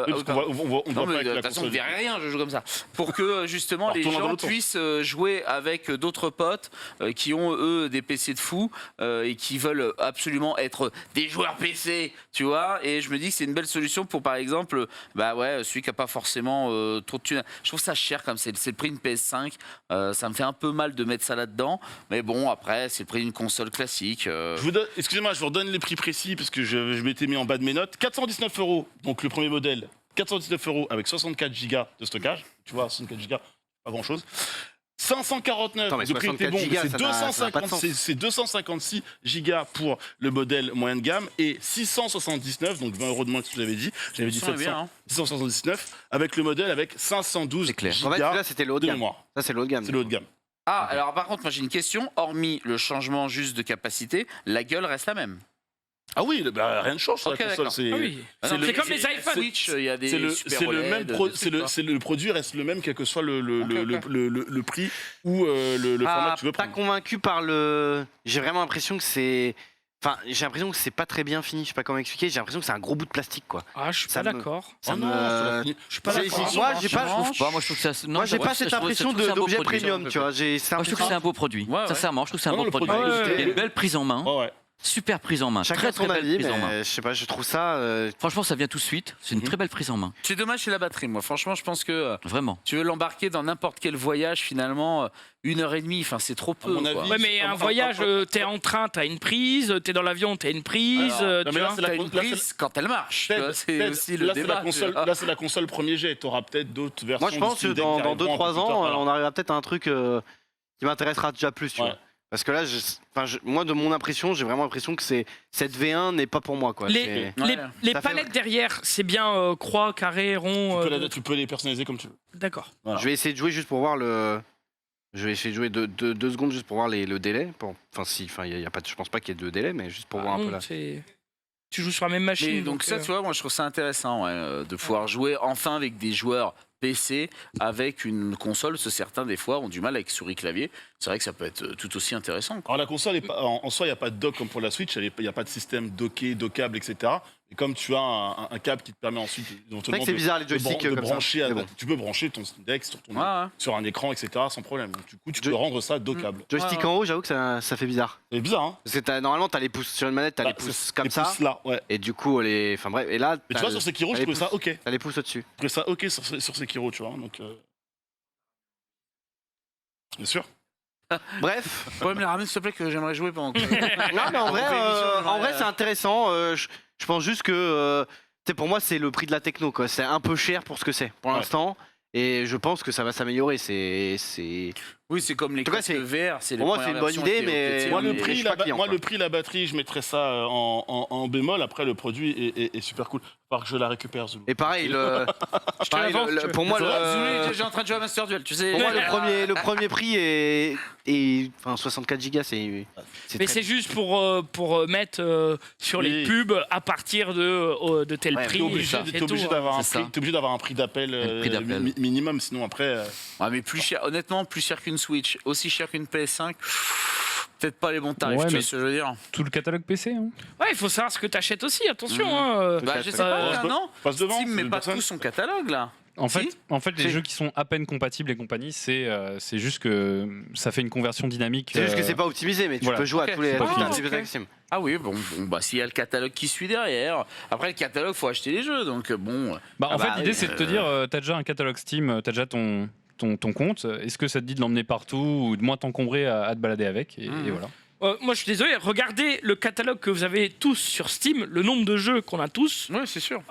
Oui, parce qu'on voit- on voit non pas mais avec de la toute façon vous console. verrez rien, je joue comme ça. Pour que justement Alors, les tourne dans gens l'autre sens. puissent jouer avec d'autres potes qui ont eux des PC de fous et qui veulent absolument être des joueurs PC, tu vois. Et je me dis que c'est une belle solution pour par exemple, bah ouais, celui qui a pas forcément trop de thunes. Je trouve ça cher comme c'est le prix d'une PS5. Ça me fait un peu mal de mettre ça là-dedans, mais bon après c'est le prix d'une console classique. Excusez-moi, je vous redonne les prix précis parce que je m'étais mis en bas de mes notes. 419 €, donc le premier modèle. 419 € avec 64 Go de stockage. Tu vois, 64 Go, pas grand-chose. 549, Attends, mais le prix était 64 bon, gigas, c'est ça n'a pas de sens. c'est 256 gigas pour le modèle moyen de gamme et 679, donc 20 € de moins que ce que j'avais dit. J'avais dit Ça, bien, 700, hein. 679 avec le modèle avec 512 C'est clair. En fait, gigas là, c'était le haut de de gamme. mémoire. Ça, c'est le haut de gamme. C'est le haut de gamme. Ah, alors par contre, moi j'ai une question. Hormis le changement juste de capacité, la gueule reste la même. Ah oui, bah, rien ne change sur Ok, la console. d'accord. C'est Ah oui. c'est C'est le- comme les la iPhones. Switch, il y a des super c'est le OLED, même des pro- trucs, c'est le, quoi. c'est le produit reste le même quel que soit le Ok. prix ou le format que tu veux Pas prendre. convaincu par le. J'ai vraiment l'impression que c'est. Enfin, j'ai l'impression que c'est pas très bien fini. Je sais pas comment expliquer. J'ai l'impression que c'est un gros bout de plastique, quoi. Ah, je suis Ça pas me- d'accord. Ça Oh me- non, faut la finir. Je suis pas C'est- d'accord. moi, j'ai pas. Je trouve pas, moi je trouve que ça. Moi, j'ai pas cette impression d'objet premium, tu vois. J'ai cette Moi je trouve que c'est impression. un beau produit. Ouais, ouais. Sincèrement, je trouve que c'est un Non, beau le produit. produit, Ouais, Il y a une belle prise en main. Ouais, ouais. Super prise en main. Chacun Très très son belle avis, prise en main. mais je sais pas, je trouve ça. Franchement, ça vient tout de suite. C'est une très belle prise en main. C'est dommage, c'est la batterie. Moi, franchement, je pense que Vraiment. tu veux l'embarquer dans n'importe quel voyage, finalement, 1h30, enfin, c'est trop peu. mon quoi. avis, Ouais, mais un voyage, t'es en train, t'as une prise, t'es dans l'avion, t'as une prise, Alors, non, tu mais là, vois. c'est la T'as con- une là, c'est prise quand elle marche. tu vois, C'est Ted, aussi le là, c'est débat. la console, tu vois. là, c'est la console premier jet. Tu auras peut-être d'autres versions. Moi, je pense du que Steam Deck dans qui arriveront 2-3 un peu plus ans, tard, voilà. on arrivera peut-être à un truc qui m'intéressera déjà plus, tu Ouais. vois. Parce que là, moi, de mon impression, j'ai vraiment l'impression que cette V1 n'est pas pour moi, quoi. Les, C'est- les, Ouais. les Ça fait- palettes derrière, c'est bien croix, carré, rond. Tu peux les personnaliser comme tu veux. D'accord. Voilà. Je vais essayer de jouer juste pour voir le. Je vais essayer de jouer 2 secondes juste pour voir le délai. Enfin, y a pas, je pense pas qu'il y ait de délai, mais juste pour voir un peu là. Tu joues sur la même machine. Mais donc ça, tu vois, moi je trouve ça intéressant de pouvoir jouer enfin avec des joueurs PC avec une console. Parce que certains des fois ont du mal avec souris clavier. C'est vrai que ça peut être tout aussi intéressant. quoi. Alors la console, en soi, il n'y a pas de dock comme pour la Switch, il n'y a pas de système docké, dockable, etc. Et comme tu as un câble qui te permet ensuite C'est vrai que c'est bizarre les joysticks de comme ça. brancher, Mais bon. tu peux brancher ton Steam Deck sur, Ouais. sur un écran, etc. sans problème. Donc, du coup, tu Jo- peux rendre ça dockable. Joystick Ouais, en haut, j'avoue que ça fait bizarre. C'est bizarre, hein. Parce que normalement, t'as les pouces sur une manette, t'as les Bah, pouces c'est- comme les ça. pouces là, ouais. Et du coup, enfin bref. Et là, Mais tu vois, sur Sekiro, je les trouvais ça pouces. ok. T'as les pouces au-dessus. Je trouvais ça ok sur Sekiro, tu vois. Donc, bien sûr. Tu Bref. pourrais me la ramener s'il te plaît que j'aimerais jouer pendant que... Non, mais en vrai, On fait émission, en vrai ouais. c'est intéressant. Je pense juste que, tu sais, pour moi, c'est le prix de la techno, quoi. C'est un peu cher pour ce que c'est, pour Ouais. l'instant. Et je pense que ça va s'améliorer. Oui, c'est comme les tout cas, casques c'est- VR. pour moi, c'est une bonne idée, mais- Moi, le mais prix, je suis pas client, quoi. le prix, la batterie, je mettrais ça en bémol. Après, le produit est super cool. Il que je la récupère, Zulu. Et pareil, pareil, l'avance, tu veux. pour moi, Zoulé, le, déjà en train de jouer à Master Duel, tu sais. pour moi, le premier prix est enfin 64 Go, c'est. Mais très- c'est juste pour mettre sur les Oui. pubs à partir de tel Ouais, prix. T'es obligé, et t'es obligé tout, d'avoir un c'est ça. prix, t'es obligé d'avoir un prix d'appel Un prix d'appel. minimum, sinon après. Ouais, mais plus cher, honnêtement, plus cher qu'une Switch, aussi cher qu'une PS5. Peut-être pas les bons tarifs, Ouais, tu mais- vois ce que je veux dire. Tout le catalogue PC. Hein. Ouais, il faut savoir ce que t'achètes aussi, attention. Mhm. hein. Bah, je sais pas, là, non Passe devant. Steam met c'est pas personne. tout son catalogue, là. En Si. fait, les Si. jeux qui sont à peine compatibles et compagnie, c'est juste que ça fait une conversion dynamique. C'est juste que c'est pas optimisé, mais tu voilà. peux jouer Ok, à tous les. c'est pas toutes les optimisé. applications. Ah oui, bon, bah s'il y a le catalogue qui suit derrière. Après, le catalogue, faut acheter les jeux, donc bon. Bah, en Ah fait, bah l'idée, oui, c'est de te dire, t'as déjà un catalogue Steam, t'as déjà ton compte. Est-ce que ça te dit de l'emmener partout ou de moins t'encombrer à te balader avec et voilà. Moi, je suis désolé, regardez le catalogue que vous avez tous sur Steam, le nombre de jeux qu'on a tous. Ouais, c'est sûr.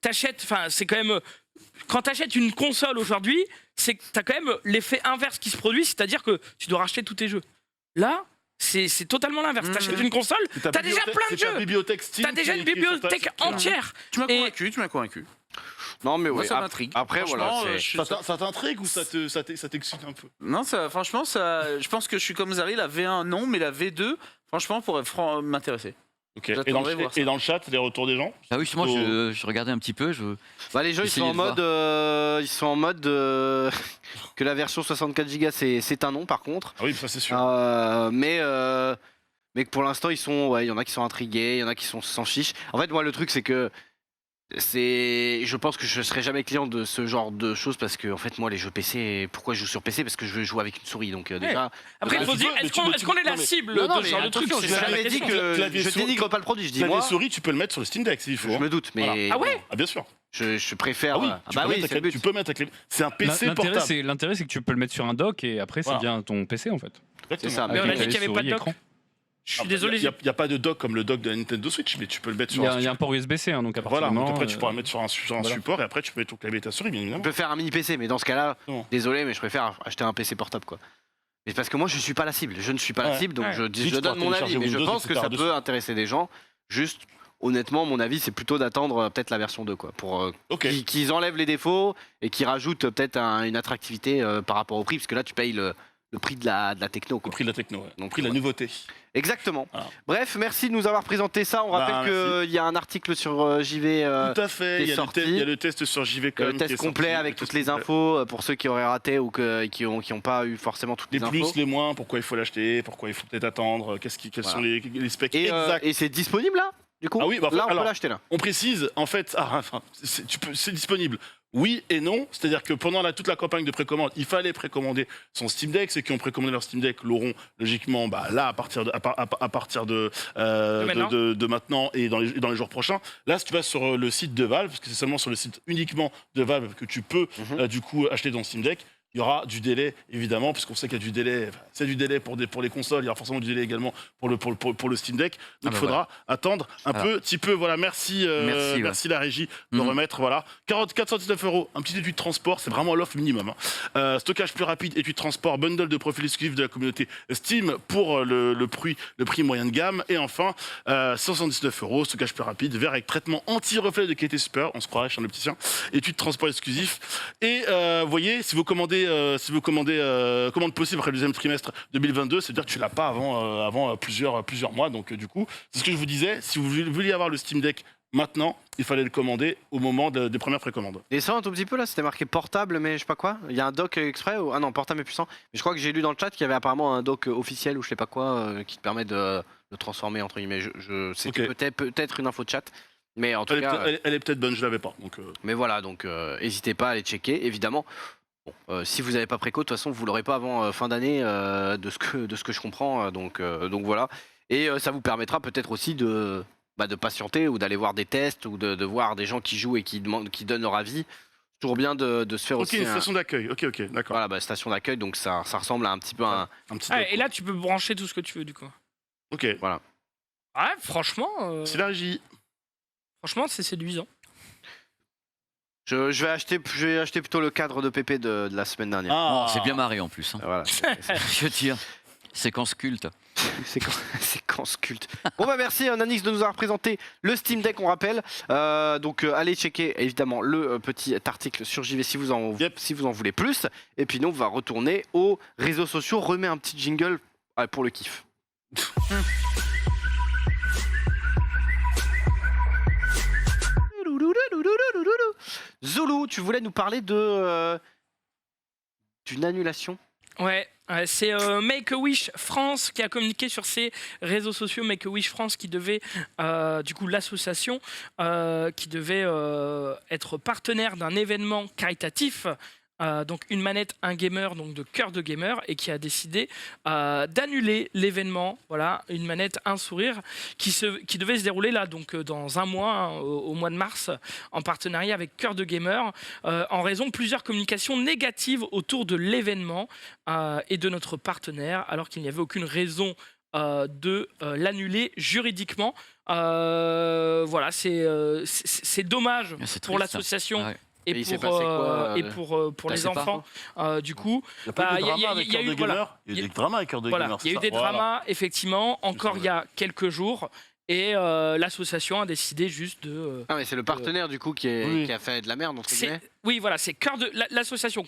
T'achètes, enfin, c'est quand même. Quand t'achètes une console aujourd'hui, c'est que t'as quand même l'effet inverse qui se produit, c'est-à-dire que tu dois racheter tous tes jeux. Là, c'est totalement l'inverse. T'achètes une console, C'est ta t'as déjà bibliothèque- plein de c'est ta jeux. bibliothèque Steam T'as déjà qui- une qui est sur ta- bibliothèque sur ta- entière. Tu m'as Et- convaincu, tu m'as convaincu. Non, mais Moi, oui. ça m'intrigue. Après, voilà. Franchement, c'est- je- Ça t'intrigue ou ça t'excite un peu? Non, ça, franchement, ça, je pense que je suis comme Zari, la V1, non, mais la V2, franchement, pourrait m'intéresser. Ok. J'attendrai voir ça. Et dans le chat, les retours des gens? Ah oui, justement, Plutôt- je regardais un petit peu. Bah, les gens ils sont Essayez en de mode que la version 64 Go c'est un non par contre. Ah oui, ça c'est sûr. Mais que pour l'instant ils sont il y en a qui sont intrigués, il y en a qui s'en fichent. En fait moi le truc c'est que je pense que je serai jamais client de ce genre de choses parce que en fait moi les jeux PC pourquoi je joue sur PC parce que je veux jouer avec une souris donc déjà Après, il Mais faut tu dire, peux- mais est-ce tu qu'on peux- est-ce qu'on est la non, mais- cible non, non, de ce mais genre de truc attention, C'est j'ai ça la jamais dit question. que Clavier je souris- dénigre pas le produit, je dis Clavier moi souris, tu peux le mettre sur le Steam Deck s'il faut. je me doute mais Ah ouais. Ah bien sûr. je préfère Ah oui, bah oui c'est le but. tu peux mettre avec les... C'est un PC L'intérêt, portable. l'intérêt, c'est que tu peux le mettre sur un dock et après, ça Voilà. devient ton PC en fait. C'est ça, Mais on a Avec dit qu'il y avait pas de clavier, dock. souris, écran. Je suis désolé. Il n'y a pas de dock comme le dock de la Nintendo Switch, mais tu peux le mettre Il sur y a un port USB-C, hein, donc à partir Voilà, du donc moment, après tu pourras le mettre sur un voilà. support et après tu peux mettre ton clavier et ta souris, bien On évidemment. peut faire un mini PC mais dans ce cas-là Non. désolé mais je préfère acheter un PC portable quoi. Mais parce que moi je suis pas la cible, je ne suis pas la Ouais. cible donc Ouais. je Oui, tu donne pourras mon avis télécharger mais je Windows, pense que etc. ça dessus. peut intéresser des gens. Juste honnêtement mon avis c'est plutôt d'attendre peut-être la version 2 quoi pour Ok. qu'ils enlèvent les défauts et qu'ils rajoutent peut-être une attractivité par rapport au prix parce que là tu payes le prix de la techno Au quoi. prix de la techno, ouais. Donc, Au prix de la ouais. nouveauté. Exactement. Voilà. Bref, merci de nous avoir présenté ça. On Bah, rappelle qu'il y a un article sur JV, Tout à fait. qui est Il y, a le sorti. il y a le test sur JVcom. le qui test est complet sorti, avec le toutes test les complet. infos pour ceux qui auraient raté ou qui ont pas eu forcément toutes Les les infos. plus, les moins, pourquoi il faut l'acheter, pourquoi il faut peut-être attendre, quels sont les specs Et, exacts. et c'est disponible là du coup Ah oui, bah, là on alors, peut l'acheter là. On précise, en fait, c'est disponible Oui et non, c'est-à-dire que pendant toute la campagne de précommande, il fallait précommander son Steam Deck. Ceux qui ont précommandé leur Steam Deck l'auront logiquement là à partir de maintenant et dans les jours prochains. Là, si tu vas sur le site de Valve, parce que c'est seulement sur le site uniquement de Valve que tu peux du coup acheter ton Steam Deck. Il y aura du délai, évidemment, puisqu'on sait qu'il y a du délai. C'est du délai pour les consoles, il y aura forcément du délai également pour le Steam Deck. Donc il faudra attendre un petit peu. Voilà, merci la régie de remettre. Voilà, 419 €, un petit étui de transport, c'est vraiment l'offre minimum. Stockage plus rapide, étui de transport, bundle de profils exclusifs de la communauté Steam pour le prix moyen de gamme. Et enfin, 179 €, stockage plus rapide, verre avec traitement anti-reflet de qualité supérieure, on se croirait chez un opticien, étui de transport exclusif. Et vous voyez, si vous commandez commande possible après le deuxième trimestre 2022, c'est-à-dire que tu l'as pas avant plusieurs mois. Donc du coup, c'est ce que je vous disais, si vous vouliez avoir le Steam Deck maintenant, il fallait le commander au moment des premières précommandes. Descends un tout petit peu là, c'était marqué portable, mais je sais pas quoi. Il y a un dock exprès ah non, portable mais puissant. Mais je crois que j'ai lu dans le chat qu'il y avait apparemment un dock officiel ou je sais pas quoi qui te permet de le transformer entre guillemets. C'était peut-être une info de chat. Mais en tout cas, elle est peut-être bonne, je l'avais pas. Donc, Mais voilà, donc n'hésitez pas à aller checker, évidemment. Bon, si vous n'avez pas préco, de toute façon, vous l'aurez pas avant fin d'année, de ce que je comprends. Donc voilà. Et ça vous permettra peut-être aussi de patienter ou d'aller voir des tests ou de voir des gens qui jouent et qui donnent leur avis. C'est toujours bien de se faire aussi. Ok, station d'accueil. Ok, d'accord. Voilà, station d'accueil. Donc ça ressemble à un petit peu un petit. Et là, tu peux brancher tout ce que tu veux du coup. Ok. Voilà. Ouais, franchement. C'est la régie. Franchement, c'est séduisant. Je vais acheter plutôt le cadre de PP de la semaine dernière. Oh, c'est bien marré en plus. Voilà. Je tire. Séquence culte. Séquence culte. Bon merci Nanix de nous avoir présenté le Steam Deck, on rappelle. Donc allez checker évidemment le petit article sur JV si vous en voulez plus. Et puis nous on va retourner aux réseaux sociaux. Remets un petit jingle pour le kiff. Zulu, tu voulais nous parler d'une annulation? Ouais, c'est Make-A-Wish France qui a communiqué sur ses réseaux sociaux. Make-A-Wish France qui devait, du coup, l'association qui devait être partenaire d'un événement caritatif. Donc une manette, un gamer, donc de cœur de gamer, et qui a décidé d'annuler l'événement. Voilà, une manette, un sourire, qui devait se dérouler là, donc dans un mois, hein, au mois de mars, en partenariat avec Cœur de Gamer, en raison de plusieurs communications négatives autour de l'événement et de notre partenaire, alors qu'il n'y avait aucune raison de l'annuler juridiquement. Voilà, c'est dommage pour l'association. Ah ouais. Et pour les enfants, du coup, il y a eu des dramas avec Cœur de Gamer. Il y a eu des dramas, effectivement, encore il y a quelques jours. Et l'association a décidé juste de. Ah mais c'est le partenaire du coup qui a fait de la merde entre guillemets. Oui voilà, c'est Cœur de l'association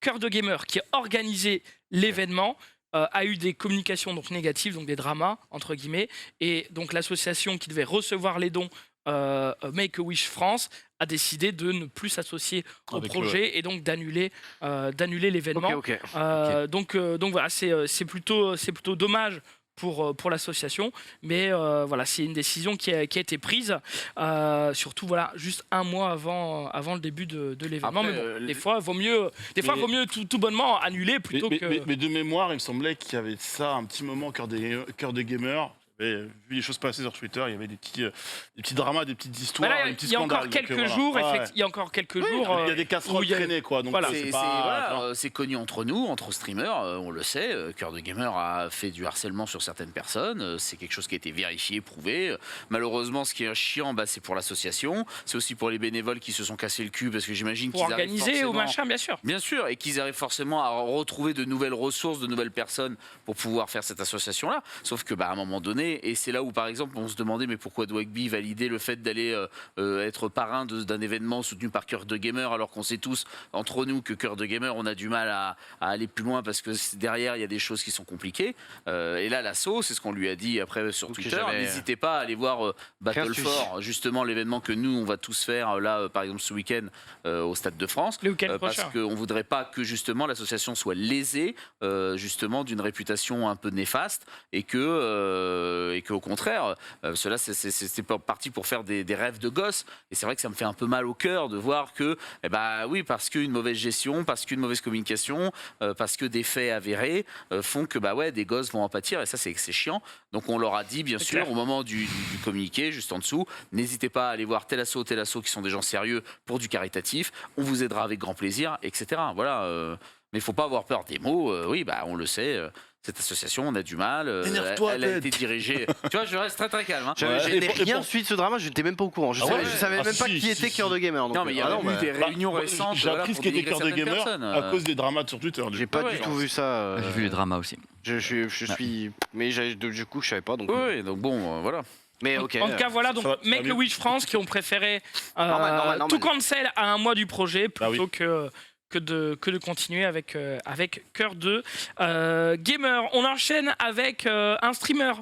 Cœur de Gamer qui a organisé l'événement. A eu des communications donc négatives, donc des dramas entre guillemets, et donc l'association qui devait recevoir les dons, Make-A-Wish France, a décidé de ne plus s'associer au projet et donc d'annuler l'événement. Donc voilà, c'est plutôt dommage pour l'association, mais voilà, c'est une décision qui a été prise, surtout voilà, juste un mois avant le début de l'événement. Mais bon, des fois, vaut mieux tout bonnement annuler plutôt que. Mais de mémoire, il me semblait qu'il y avait ça un petit moment Cœur de Gamer. Vu les choses passer sur Twitter, il y avait des petits dramas, des petites histoires, des petits scandales. Il y a encore quelques jours. Il y a des casseroles traînées, quoi. Donc voilà. C'est connu entre nous, entre streamers, on le sait. Cœur de Gamer a fait du harcèlement sur certaines personnes. C'est quelque chose qui a été vérifié, prouvé. Malheureusement, ce qui est chiant, c'est pour l'association. C'est aussi pour les bénévoles qui se sont cassés le cul, parce que j'imagine qu'ils arrivent organiser au machin, bien sûr. Bien sûr, et qu'ils arrivent forcément à retrouver de nouvelles ressources, de nouvelles personnes pour pouvoir faire cette association-là. Sauf que, à un moment donné, et c'est là où, par exemple, on se demandait mais pourquoi Dwagby validait le fait d'aller être parrain d'un événement soutenu par Cœur de Gamer, alors qu'on sait tous, entre nous, que Cœur de Gamer, on a du mal à aller plus loin parce que derrière, il y a des choses qui sont compliquées. Et là, l'asso, c'est ce qu'on lui a dit après sur Twitter, n'hésitez pas à aller voir Battle for, justement, l'événement que nous, on va tous faire, là, par exemple, ce week-end au Stade de France. Le week-end prochain. Parce qu'on ne voudrait pas que, justement, l'association soit lésée, justement, d'une réputation un peu néfaste et que et qu'au contraire, cela c'était parti pour faire des rêves de gosse. Et c'est vrai que ça me fait un peu mal au cœur de voir que, oui, parce qu'une mauvaise gestion, parce qu'une mauvaise communication, parce que des faits avérés font que des gosses vont en pâtir. Et ça, c'est chiant. Donc on leur a dit, bien sûr, clair. au moment du communiqué, juste en dessous, n'hésitez pas à aller voir tel asso, qui sont des gens sérieux pour du caritatif. On vous aidera avec grand plaisir, etc. Voilà. Mais il ne faut pas avoir peur des mots. Oui, on le sait. Cette association, on a du mal. Énerve-toi, elle a Ted. été dirigée. Tu vois, je reste très très calme. Hein. Je Ouais. n'ai Et rien pour- suivi de ce drama, je n'étais même pas au courant. Je Ah savais, ouais je savais Ah même pas si, qui si, était si. Cœur de Gamer. donc, Non, mais il y a non, eu des réunions récentes. J'ai appris ce pour qu'était dénigrer Cœur de certaines Gamer personnes. à cause des dramas sur Twitter. J'ai pas Ouais, du tout vu ça. J'ai vu les dramas aussi. Je suis. Mais du coup, je savais pas. Donc. Oui, donc bon, voilà. Mais ok. En tout cas, voilà, donc ça va mieux. Make-A-Wish France qui ont préféré Normal. tout cancel à un mois du projet Ah oui. plutôt que de continuer avec Cœur 2. Gamer, on enchaîne avec un streamer,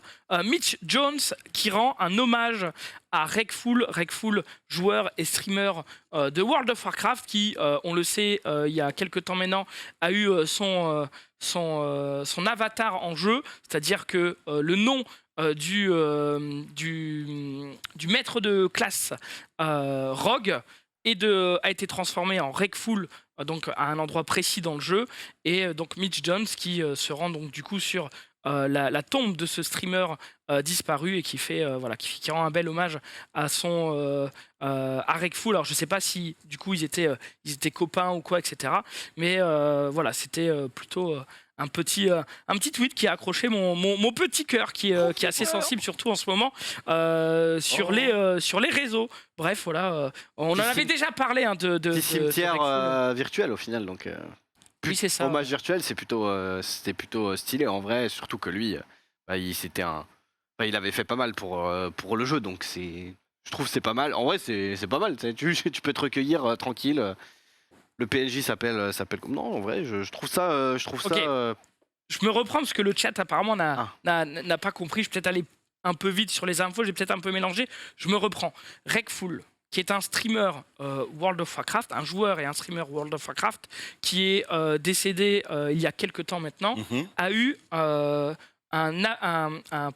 Mitch Jones, qui rend un hommage à Rekful, joueur et streamer de World of Warcraft, qui, on le sait, il y a quelques temps maintenant, a eu son avatar en jeu, c'est-à-dire que le nom du maître de classe Rogue a été transformé en Rekful, donc à un endroit précis dans le jeu, et donc Mitch Jones qui se rend donc du coup sur la tombe de ce streamer disparu et qui qui rend un bel hommage à à Rekful. Alors je sais pas si du coup ils étaient copains ou quoi, etc. Mais voilà, c'était plutôt un petit tweet qui a accroché mon petit cœur qui est assez sensible, surtout en ce moment sur les réseaux. Bref, voilà, on en Petit avait déjà parlé de Petit cimetière Rekful. virtuel au final. Donc. Oui, c'est ça. Hommage virtuel, c'était plutôt stylé en vrai, surtout que lui, il avait fait pas mal pour le jeu, donc je trouve que c'est pas mal. En vrai, c'est pas mal. Tu peux te recueillir tranquille. Le PNJ s'appelle comme non. En vrai, je trouve ça. Ok. Je me reprends parce que le chat apparemment n'a pas compris. Je vais peut-être aller un peu vite sur les infos. J'ai peut-être un peu mélangé. Je me reprends. Rekful, qui est un streamer World of Warcraft, un joueur et un streamer World of Warcraft, qui est décédé il y a quelques temps maintenant, a eu un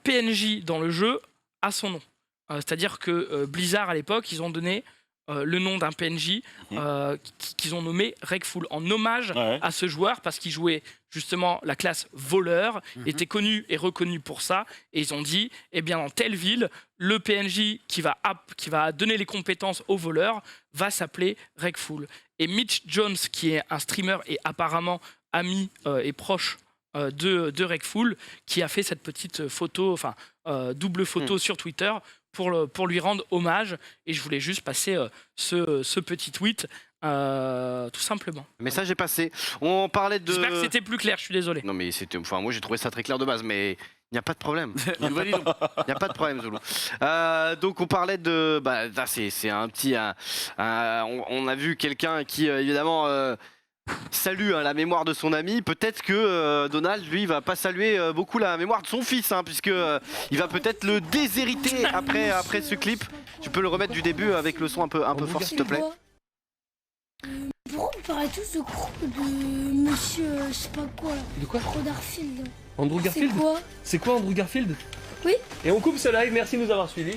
PNJ dans le jeu à son nom. C'est-à-dire que Blizzard, à l'époque, ils ont donné le nom d'un PNJ qu'ils ont nommé Rekful, en hommage à ce joueur, parce qu'il jouait justement la classe voleur, était connu et reconnu pour ça, et ils ont dit, eh bien dans telle ville, le PNJ qui va donner les compétences au voleur va s'appeler Rekful. Et Mitch Jones, qui est un streamer et apparemment ami et proche de Rekful, qui a fait cette petite photo, double photo sur Twitter pour lui rendre hommage. Et je voulais juste passer ce petit tweet, tout simplement. Le message est passé. On parlait de. J'espère que c'était plus clair, je suis désolé. Non mais moi j'ai trouvé ça très clair de base, mais il n'y a pas de problème. Il n'y a pas de problème, Zolo. Donc on parlait de. Là, c'est un petit. On a vu quelqu'un qui évidemment salue la mémoire de son ami. Peut-être que Donald, lui, va pas saluer beaucoup la mémoire de son fils, puisque il va peut-être le déshériter après ce clip. Tu peux le remettre du début avec le son un peu fort, s'il te plaît. Pourquoi on parlait tous de monsieur, je sais pas quoi, là. De quoi Rodarfield. Andrew C'est Garfield quoi? C'est quoi Andrew Garfield? Oui. Et on coupe ce live, merci de nous avoir suivis.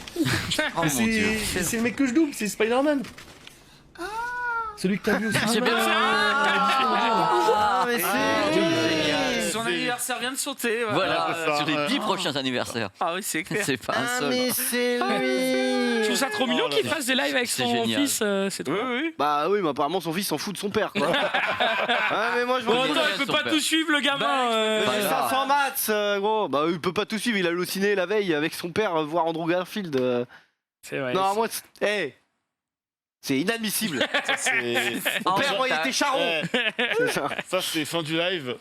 Oh mon Dieu. C'est le mec que je double, c'est Spider-Man. Celui que t'as vu aussi. C'est bien Mais Son anniversaire vient de sauter. Voilà, c'est ça. sur les 10 prochains anniversaires. Ah oui, c'est clair. C'est pas un seul. mais c'est lui. Je trouve ça trop mignon Oh là qu'il là. fasse des lives avec C'est son génial. fils. C'est trop. Oui. Bah oui, mais apparemment son fils s'en fout de son père, quoi. Mais moi je Bon, vois attends, il peut son pas père. tout suivre, le gamin. Pas Mais grave. 500 maths, gros. Bah il peut pas tout suivre, il a halluciné la veille avec son père voir Andrew Garfield. C'est vrai. Non, moi, c'est inadmissible. C'est- Mon père, moi, il était charron. Eh, C'est ça. ça, c'est fin du live.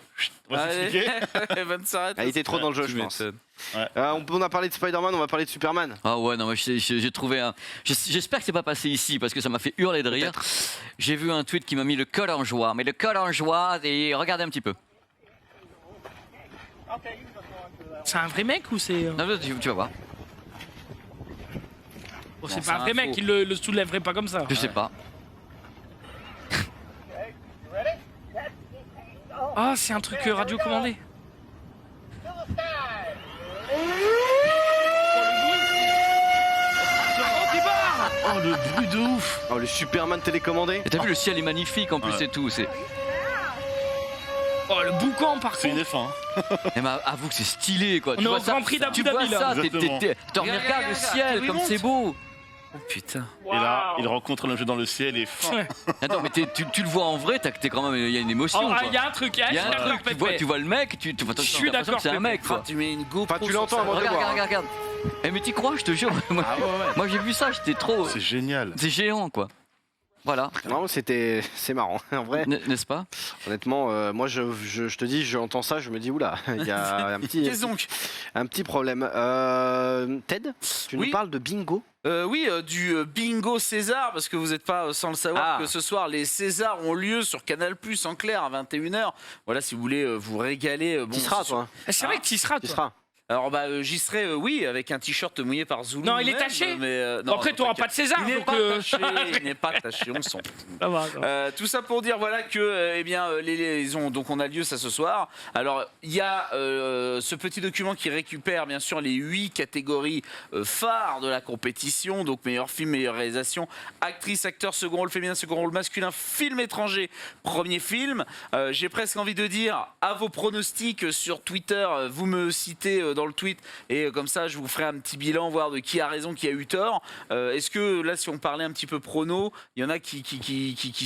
On va s'expliquer. Bonne soirée. Ah, il était trop dans le jeu, je pense. On a parlé de Spider-Man, on va parler de Superman. Ah ouais, non, moi j'ai trouvé un. J'espère que c'est pas passé ici parce que ça m'a fait hurler de rire. J'ai vu un tweet qui m'a mis le col en joie. Mais le col en joie, et regardez un petit peu. C'est un vrai mec ou c'est. Non, tu vas voir. Bon, c'est Non, pas c'est un vrai un mec, faux. il le soulèverait pas comme ça. Je sais pas. Ah, c'est un truc radio commandé. Oh, le bruit de ouf. Oh, le Superman télécommandé. Et t'as vu, le ciel est magnifique en plus Ouais. et tout. Oh, le boucan, par C'est une contre. F1. hein. Eh ben, avoue que c'est stylé quoi. On est au Grand Prix d'Abu Tu vois Dhabi, là. ça, Exactement. t'en Regarde, regardes le regarde, ciel tu comme remontes. c'est beau. Oh putain. Et là, Waouh. il rencontre l'objet dans le ciel et fin. Attends, mais tu le vois en vrai, t'es quand même, il y a une émotion. Oh, quoi. il y a un truc, hein, Il y je a suis un d'accord, truc, Pépé. tu vois le mec, t'as Je suis l'impression que d'accord, c'est un Pépé. mec quoi. Tu mets une GoPro. Enfin, tu l'entends avant de le Regarde, voir. regarde. Eh mais t'y crois, je te jure. Moi, Ah ouais, ouais. moi, j'ai vu ça, j'étais trop. C'est génial. C'est géant quoi. Voilà, Non, c'est marrant. En vrai, n'est-ce pas? honnêtement, moi je te dis, j'entends ça, je me dis oula, il y a Qu'est-ce donc un petit problème. Ted, tu Oui. nous parles de bingo? Oui, du bingo César, parce que vous n'êtes pas sans le savoir Ah. que ce soir, les Césars ont lieu sur Canal+, en clair, à 21h. Voilà, si vous voulez vous régaler. Bon, T'y seras, ce- toi? Ah, c'est vrai que tu y seras, Tu toi. seras. Alors, j'y serai, oui, avec un t-shirt mouillé par Zoulou. Non, il est même, taché. mais, Bon, après, non, tu n'auras t'inquiète. pas de César. Il n'est donc, pas taché, il n'est pas taché, on s'en fout. Ça va, ça va. Tout ça pour dire voilà que eh bien donc on a lieu ça ce soir. Alors il y a ce petit document qui récupère bien sûr les 8 catégories phares de la compétition, donc meilleur film, meilleure réalisation, actrice, acteur, second rôle féminin, second rôle masculin, film étranger, premier film. J'ai presque envie de dire à vos pronostics sur Twitter, vous me citez dans le tweet et comme ça je vous ferai un petit bilan, voir de qui a raison, qui a eu tort. Est-ce que là si on parlait un petit peu prono, il y en a qui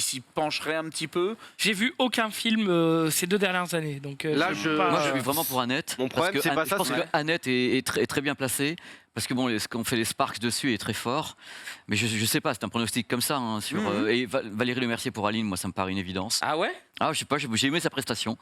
s'y pencheraient un petit peu? J'ai vu aucun film ces 2 dernières années. Donc, Là, peux je- pas- Moi, je suis vraiment pour Annette. Mon problème, parce que c'est pas je ça, pense c'est- que Annette est très bien placée. Parce que bon, ce qu'on fait les Sparks dessus est très fort. Mais je sais pas, c'est un pronostic comme ça. Hein, sur, Mhm. et Valérie Lemercier pour Aline, moi, ça me paraît une évidence. Ah ouais? Ah, je sais pas, j'ai aimé sa prestation.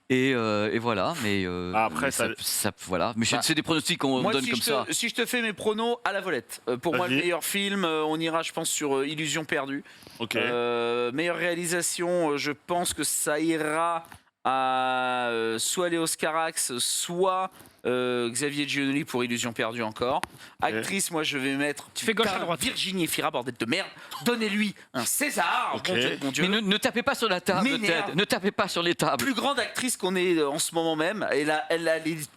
Et voilà, mais. Après, mais voilà. Mais Bah, c'est des pronostics qu'on Moi, donne si comme je, ça. si je te fais mes pronos à la volette, pour moi, le Vas-y. meilleur film, on ira, je pense, sur Illusion perdue. Ok. Meilleure réalisation, je pense que ça ira à soit Léo Scarax, soit Xavier Giannoli pour Illusion perdue encore. Actrice, moi, je vais mettre. Tu fais gauche à putain, droite. Virginie Efira, bordel de merde. Donnez-lui un César. Ok. Mon Dieu, mon Dieu. Mais ne tapez pas sur la table, M'énerve. Ted. Ne tapez pas sur les tables. Plus grande actrice qu'on ait en ce moment même.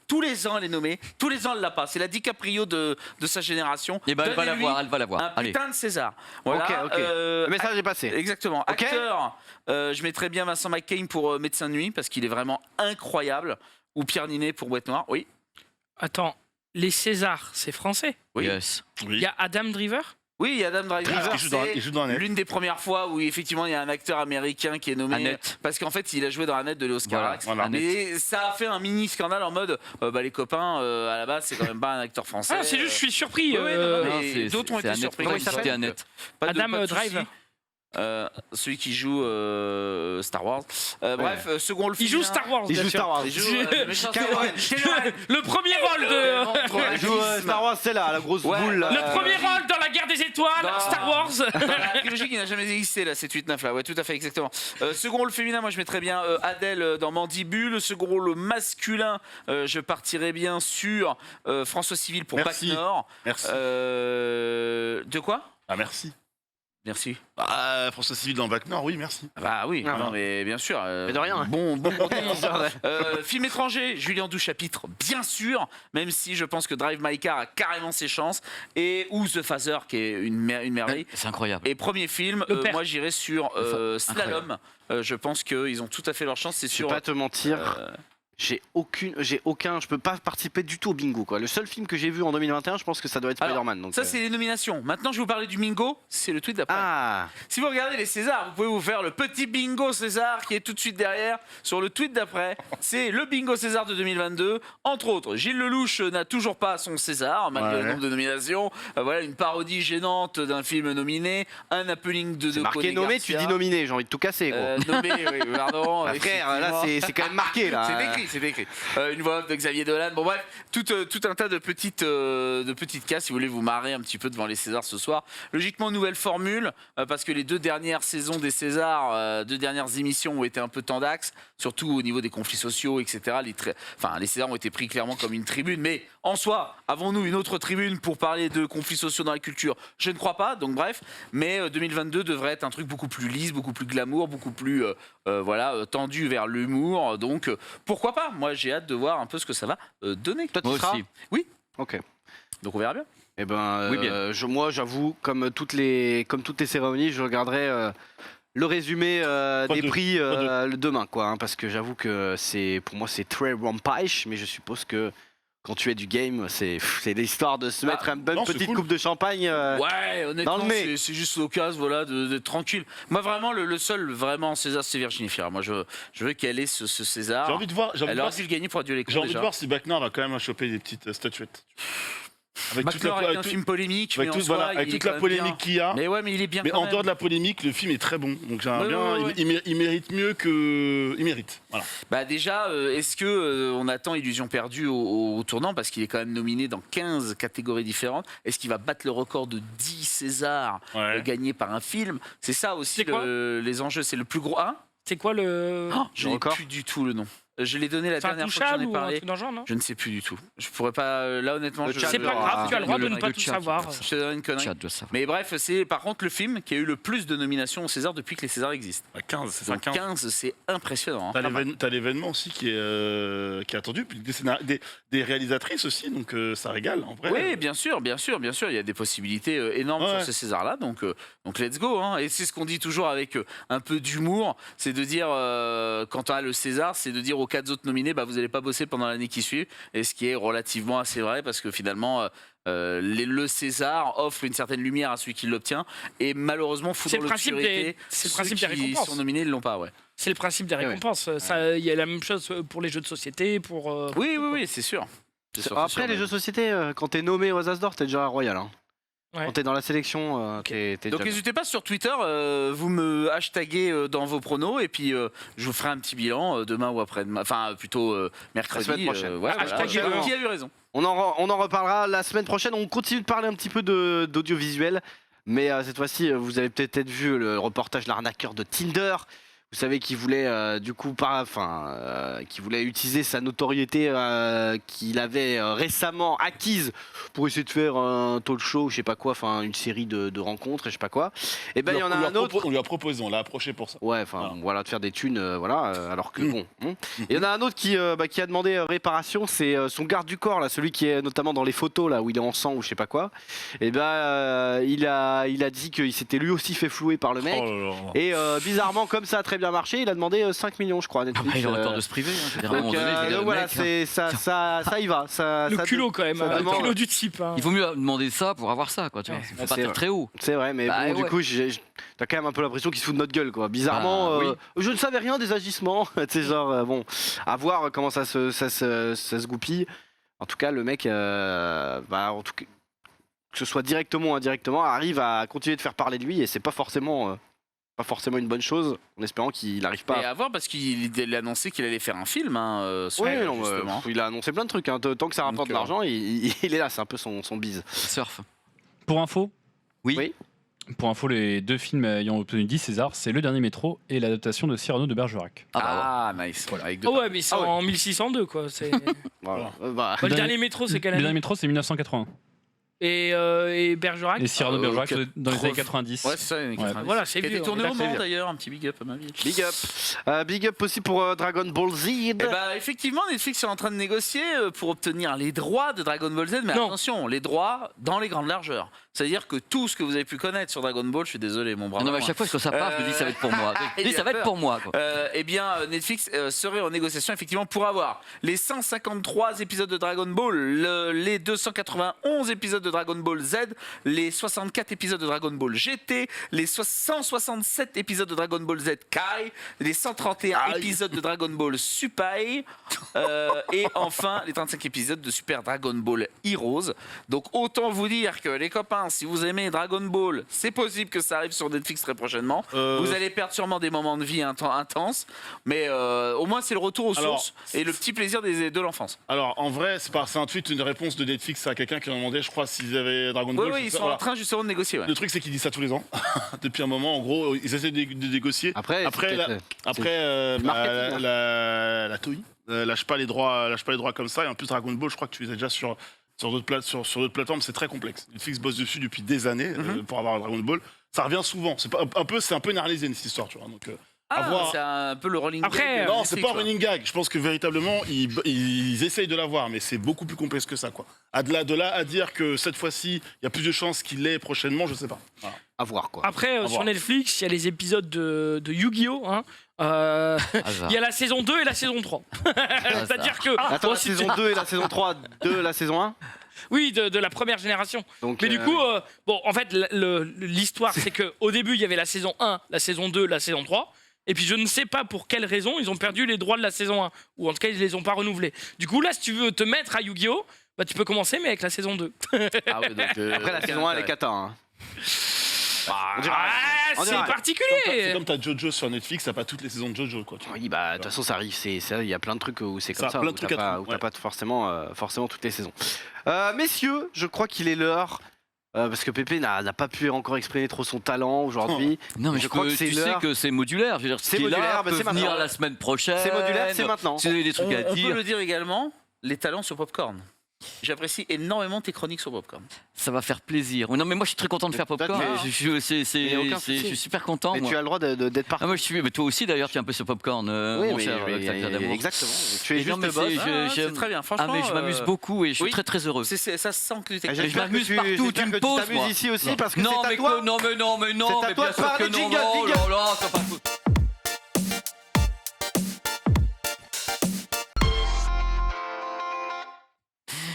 Tous les ans, elle est nommée. Tous les ans, elle l'a pas. C'est la DiCaprio de sa génération. Eh ben, elle va Donnez-lui l'avoir, elle va l'avoir. Un Allez. putain de César. Voilà. Ok, ok. Le message est passé. Exactement. Ok. Acteur, je mettrais bien Vincent McCain pour Médecin de nuit parce qu'il est vraiment incroyable. Ou Pierre Ninet pour Boîte Noire. Oui. Attends, les Césars, c'est français. Oui. Yes. Il Oui. y a Adam Driver. Oui, il y a Adam Driver. Il joue dans Annette. L'une des premières fois où effectivement il y a un acteur américain qui est nommé Annette. parce qu'en fait il a joué dans Annette de Léo Scarax. Voilà. Mais ça a fait un mini scandale en mode les copains à la base c'est quand même pas un acteur français. Ah, c'est juste, je suis surpris. oui, oui, non, non, Non, mais d'autres ont été Annette. surpris. Comment il s'appelle Annette. Pas de- Adam pas de soucis. Driver. Celui qui joue Star Wars. Bref, second rôle Il joue féminin. Star Wars. Il bien joue sûr. Star Wars. Il joue le méchant Star Kylo Wars. Ren. Kylo Ren. Le premier rôle de. Il joue Star Wars, c'est là, la grosse Ouais. boule. là. Le premier rôle dans la guerre des étoiles, Non. Star Wars. Dans la trilogie qui n'a jamais existé, là, c'est 8-9 là, ouais, tout à fait, exactement. Second rôle féminin, moi je mettrais bien Adèle dans Mandibule. Second rôle masculin, je partirais bien sur François Civil pour Bac Merci. Nord. Merci. De quoi? Ah, merci. Merci. Ah, François Civil dans Bac Nord, oui, merci. Bah oui, Ah, non, non. mais bien sûr. Mais de rien. Bon film étranger, Julien Douche-Chapitre, bien sûr, même si je pense que Drive My Car a carrément ses chances. Et ou The Phaser, qui est une merveille. C'est incroyable. Et premier film, Le père. moi j'irais sur Slalom. Je pense qu'ils ont tout à fait leur chance. C'est Je vais sur. pas te mentir, euh, j'ai aucun, je peux pas participer du tout au bingo quoi. Le seul film que j'ai vu en 2021, je pense que ça doit être Alors, Spider-Man. Donc, ça, c'est les nominations. Maintenant, je vais vous parler du bingo. C'est le tweet d'après. Ah, Si vous regardez les Césars, vous pouvez vous faire le petit bingo César qui est tout de suite derrière. Sur le tweet d'après, c'est le bingo César de 2022. Entre autres, Gilles Lelouch n'a toujours pas son César, malgré Ouais. le nombre de nominations. Voilà, une parodie gênante d'un film nominé. Un happening de c'est marqué Coney nommé, Garcia. tu dis nominé, j'ai envie de tout casser gros. Nommé, oui, pardon. Ah, frère, là c'est quand même marqué là. C'est écrit, c'est écrit. Une voix off de Xavier Dolan. Bon bref, tout un tas de petites cas si vous voulez vous marrer un petit peu devant les Césars ce soir. Logiquement, nouvelle formule, parce que les 2 dernières saisons des Césars, 2 dernières émissions ont été un peu tendax, surtout au niveau des conflits sociaux, etc. Les Césars ont été pris clairement comme une tribune, mais en soi, avons-nous une autre tribune pour parler de conflits sociaux dans la culture? Je ne crois pas, donc bref. Mais 2022 devrait être un truc beaucoup plus lisse, beaucoup plus glamour, beaucoup plus tendu vers l'humour. Donc pourquoi pas? Moi j'ai hâte de voir un peu ce que ça va donner. Toi tu Moi seras aussi. Ok. Donc on verra bien. Eh ben, Oui, bien. moi, j'avoue, comme toutes les cérémonies, je regarderai le résumé des de- prix pas le demain, quoi, hein, parce que j'avoue que pour moi, c'est très rampage, mais je suppose que quand tu es du game, c'est l'histoire de se mettre une bonne non, c'est petite cool. coupe de champagne. Ouais, honnêtement, dans le nez. c'est juste l'occasion, voilà, d'être tranquille. Moi, vraiment, le seul vraiment César, c'est Virginie Fira. Moi, je veux qu'elle ait ce César. J'ai envie de voir, Elle aurait dû le gagner pour Adieu les cons, j'ai envie de déjà. voir si Bacnar va quand même choper des petites statuettes. Avec toute Bachelor la, avec un avec film polémique, avec mais en tout- soi, voilà, avec il est toute la quand même polémique bien. qu'il y a. Mais ouais, mais il est bien Mais quand en même. dehors de la polémique, le film est très bon. Donc j'aimerais Ouais, bien. ouais, ouais. Il mérite mieux que. Il mérite. Voilà. Bah déjà, est-ce que on attend Illusion perdue au tournant parce qu'il est quand même nominé dans 15 catégories différentes. Est-ce qu'il va battre le record de 10 Césars gagné par un film? C'est ça aussi C'est quoi les enjeux. C'est le plus gros. Hein C'est quoi le. Je n'ai record plus du tout le nom. Je l'ai donné la C'est dernière fois que j'en intouchable ai ou un parlé. truc dans le genre, non? Je ne sais plus du tout. Je pourrais pas. Là, honnêtement, Le je. chat C'est de pas l'heure, grave, tu as le droit de ne pas tout chat, savoir. Je te donne une connerie. Chat doit savoir. Mais bref, c'est par contre le film qui a eu le plus de nominations au César depuis que les Césars existent. 15, c'est ça, Donc 15, c'est impressionnant. hein. T'as l'événement aussi qui est attendu, puis des réalisatrices aussi, donc ça régale en vrai. Oui, bien sûr, bien sûr, bien sûr. Il y a des possibilités énormes Ouais. sur ces Césars-là, donc let's go. Hein. Et c'est ce qu'on dit toujours avec un peu d'humour, c'est de dire, quand on a le César, c'est de dire aux 4 autres nominés, bah, vous n'allez pas bosser pendant l'année qui suit, et ce qui est relativement assez vrai, parce que finalement, le César offre une certaine lumière à celui qui l'obtient, et malheureusement, fout C'est dans le principe l'obscurité c'est le ceux principe des qui récompenses. sont nominés, ils ne l'ont pas, ouais. C'est le principe des ouais. récompenses. Ça, il y a la même chose pour les jeux de société, pour. Oui, oui, oui, c'est sûr. C'est sûr, c'est Après, sûr, les mais- jeux de société, quand t'es nommé aux As d'Or, t'es déjà royal. Hein. Ouais. Quand t'es dans la sélection, t'es Donc déjà n'hésitez pas sur Twitter, vous me hashtaguez dans vos pronos et puis je vous ferai un petit bilan demain ou après-demain, enfin plutôt mercredi. semaine prochaine. Ouais, Hashtag qui a eu raison. On en reparlera la semaine prochaine. On continue de parler un petit peu d'audiovisuel. Mais cette fois-ci, vous avez peut-être vu le reportage L'arnaqueur de Tinder. Vous savez qu'il voulait qui voulait utiliser sa notoriété qu'il avait récemment acquise pour essayer de faire un talk show, je sais pas quoi, enfin une série de rencontres, et je sais pas quoi. Et ben il y en a un autre. On lui a proposé, on l'a approché pour ça. Ouais, enfin voilà, de faire des thunes, alors que bon. Et il y en a un autre qui a demandé réparation, c'est son garde du corps là, celui qui est notamment dans les photos là où il est en sang ou je sais pas quoi. Et ben il a dit qu'il s'était lui aussi fait flouer par le mec. Oh là là. Et bizarrement, comme ça a très bien marché, il a demandé 5 millions, je crois, à Netflix. Il aurait tort de se priver. Hein. Je veux dire, à un Donc, moment donné, je veux dire, le voilà, mec, c'est ça y va. Le culot quand même, ça le demande- culot du type. hein. il vaut mieux demander ça pour avoir ça, quoi. Tu vois. Ouais. Il faut C'est pas faire vrai. très haut. C'est vrai, mais Bah, bon, du ouais. coup, t'as quand même un peu l'impression qu'il se fout de notre gueule, quoi. Bizarrement, Bah, je ne savais rien des agissements. Tu sais, genre, bon, à voir comment ça se goupille. En tout cas, le mec, en tout cas, que ce soit directement ou indirectement, arrive à continuer de faire parler de lui, et c'est pas forcément une bonne chose, en espérant qu'il n'arrive Et pas. à voir parce qu'il a annoncé qu'il allait faire un film. Sur Oui, elle, non, justement. il a annoncé plein de trucs. Hein. Tant que ça rapporte de Donc, l'argent, il est là. C'est un peu son bise. Surf. Pour info, Oui. pour info, les deux films ayant obtenu 10 Césars, c'est Le Dernier Métro et l'adaptation de Cyrano de Bergerac. Ah, nice. Voilà. Avec deux Oh ouais, mais c'est Ah ouais. en 1602 quoi. C'est... Voilà. Le dernier métro, c'est quelle Le Dernier année? Métro, c'est 1980. Et Bergerac. Et Cyrano de Bergerac, ok. dans les années 90. Ouais, c'est ça, les années 90. Voilà, c'est Qui a été vieux, tourné on est au d'accord, Mans c'est d'ailleurs, un petit big up à ma vie. Big up aussi pour Dragon Ball Z. Eh bah, effectivement, Netflix est en train de négocier pour obtenir les droits de Dragon Ball Z, mais Non. attention, les droits dans les grandes largeurs. C'est-à-dire que tout ce que vous avez pu connaître sur Dragon Ball, je suis désolé, mon brave. Non, mais à chaque fois que ça part, je me dis ça va être pour moi. Je me dis, ça va être pour moi. Quoi. Eh bien, Netflix serait en négociation effectivement pour avoir les 153 épisodes de Dragon Ball, les 291 épisodes de Dragon Ball Z, les 64 épisodes de Dragon Ball GT, les 167 épisodes de Dragon Ball Z Kai, les 131 épisodes de Dragon Ball Super, et enfin les 35 épisodes de Super Dragon Ball Heroes. Donc autant vous dire que les copains, si vous aimez Dragon Ball, c'est possible que ça arrive sur Netflix très prochainement. Vous allez perdre sûrement des moments de vie intenses, mais au moins c'est le retour aux Alors, sources et le petit plaisir de l'enfance. Alors en vrai, c'est un tweet, une réponse de Netflix à quelqu'un qui a demandé, je crois, s'ils avaient Dragon Ball. Oui, c'est ils ça, sont voilà. en train justement de négocier. Ouais. Le truc, c'est qu'ils disent ça tous les ans. Depuis un moment, en gros, ils essaient de négocier. Après, marketing, la Toei lâche pas les droits comme ça. Et en plus, Dragon Ball, je crois que tu les as déjà sur d'autres plateformes. C'est très complexe. Netflix bosse dessus depuis des années pour avoir Dragon Ball. Ça revient souvent. C'est un peu une arlésienne cette histoire, tu vois. Donc Avoir- c'est un peu le rolling Après, gag. Non, c'est pas un quoi. running gag. Je pense que véritablement, ils essayent de l'avoir, mais c'est beaucoup plus complexe que ça, quoi. De là à dire que cette fois-ci, il y a plus de chances qu'il l'ait prochainement, je sais pas. Voilà. À voir quoi. Après, sur voir. Netflix, il y a les épisodes de Yu-Gi-Oh! Hein. Hasard. Il y a la saison 2 et la saison 3. C'est-à-dire que. Attends, bon, la si saison tu- 2 et la saison 3 de la saison 1. Oui, de la première génération. Donc, Mais du coup, bon, en fait, l'histoire, c'est qu'au début, il y avait la saison 1, la saison 2, la saison 3. Et puis, je ne sais pas pour quelle raison, ils ont perdu les droits de la saison 1. Ou en tout cas, ils ne les ont pas renouvelés. Du coup, là, si tu veux te mettre à Yu-Gi-Oh! Bah, tu peux commencer, mais avec la saison 2. Ah ouais, donc, après la saison 1, elle est cata. Hein. On dirait- Ah, on c'est dirait- C'est particulier! comme t'as Jojo sur Netflix, t'as pas toutes les saisons de Jojo, quoi. Tu vois. Oui, bah de toute façon, ça arrive. Il y a plein de trucs où c'est comme Ça, ça, plein où de t'as trucs à pas, trouver, où t'as ouais. pas forcément toutes les saisons. Messieurs, je crois qu'il est l'heure. Parce que Pépé n'a pas pu encore exprimer trop son talent aujourd'hui. Non, mais Je crois que c'est tu sais l'heure. que c'est modulaire. Je veux dire, ce C'est qui est là modulaire, bah, peut c'est venir maintenant. la semaine prochaine. C'est modulaire, c'est maintenant. Si vous avez des trucs à on dire, peut le dire également, les talents sur Popcorn. J'apprécie énormément tes chroniques sur Popcorn. ça va faire plaisir. Non, mais moi, je suis très content de faire Popcorn. Mais- Je Il y a aucun je souci. suis super content. Mais moi. tu as le droit d'être partout. Ah, moi, je suis. Mais toi aussi, d'ailleurs, tu es un peu sur Popcorn, Oui, mon mais- cher mais- Xavier Damour. exactement. Tu es Et non, juste mais le boss. c'est- Ah, c'est j'aime- très bien, Ah, franchement. mais je m'amuse beaucoup et je suis oui. très très heureux. Ça se sent que tu Et t'éclates. je j'espère m'amuse que tu- partout, j'espère tu me que poses, t'amuses moi. ici aussi parce que Non, c'est à mais toi. non, mais non, mais non, C'est à mais toi bien de sûr que parler, non. jingle, Oh jingle. là là, ça va pas-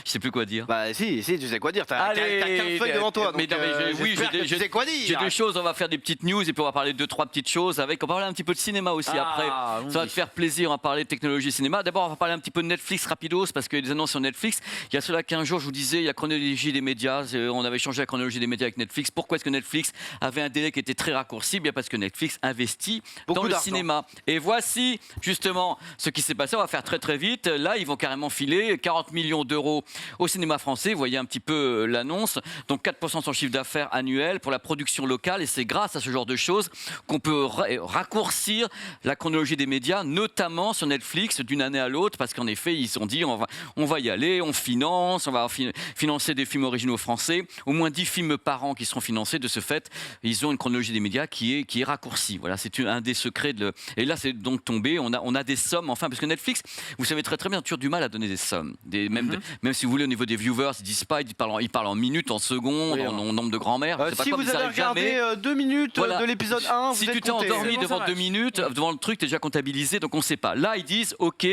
Je sais plus quoi dire. Bah si, tu sais quoi dire. T'as Allez, 15 feuilles devant toi. mais donc, non, mais oui, j'espère que tu sais quoi dire. J'ai des choses, on va faire des petites news et puis on va parler de 2-3 petites choses avec. On va parler un petit peu de cinéma aussi après. Ça va te faire plaisir, on va parler de technologie cinéma. D'abord, on va parler un petit peu de Netflix rapidos parce qu'il y a des annonces sur Netflix. Il y a cela 15 jours, je vous disais, il y a chronologie des médias. On avait changé la chronologie des médias avec Netflix. Pourquoi est-ce que Netflix avait un délai qui était très raccourci? Bien parce que Netflix investit Beaucoup dans le d'argent. cinéma. Et voici justement ce qui s'est passé. On va faire très très vite. Là, ils vont carrément filer 40 millions d'euros au cinéma français. Vous voyez un petit peu l'annonce. Donc 4% de son chiffre d'affaires annuel pour la production locale. Et c'est grâce à ce genre de choses qu'on peut raccourcir la chronologie des médias, notamment sur Netflix d'une année à l'autre. Parce qu'en effet, ils se sont dit on va y aller, on finance, on va financer des films originaux français. Au moins 10 films par an qui seront financés. De ce fait, ils ont une chronologie des médias qui est raccourcie. Voilà, c'est un des secrets. Et là, c'est donc tombé. On a des sommes, enfin, parce que Netflix, vous savez très très bien, a toujours du mal à donner des sommes. Même si vous voulez, au niveau des viewers, ils disent pas, ils parlent en minutes, en secondes, Oui, en nombre de grands-mères. je sais pas Si quoi, mais vous ça avez arrive jamais. regardé 2 minutes Voilà. de l'épisode 1, Si vous tu êtes t'es compté. endormi C'est bon, ça devant marche. 2 minutes, devant le truc, t'es déjà comptabilisé, donc on sait pas. Là, ils disent, ok,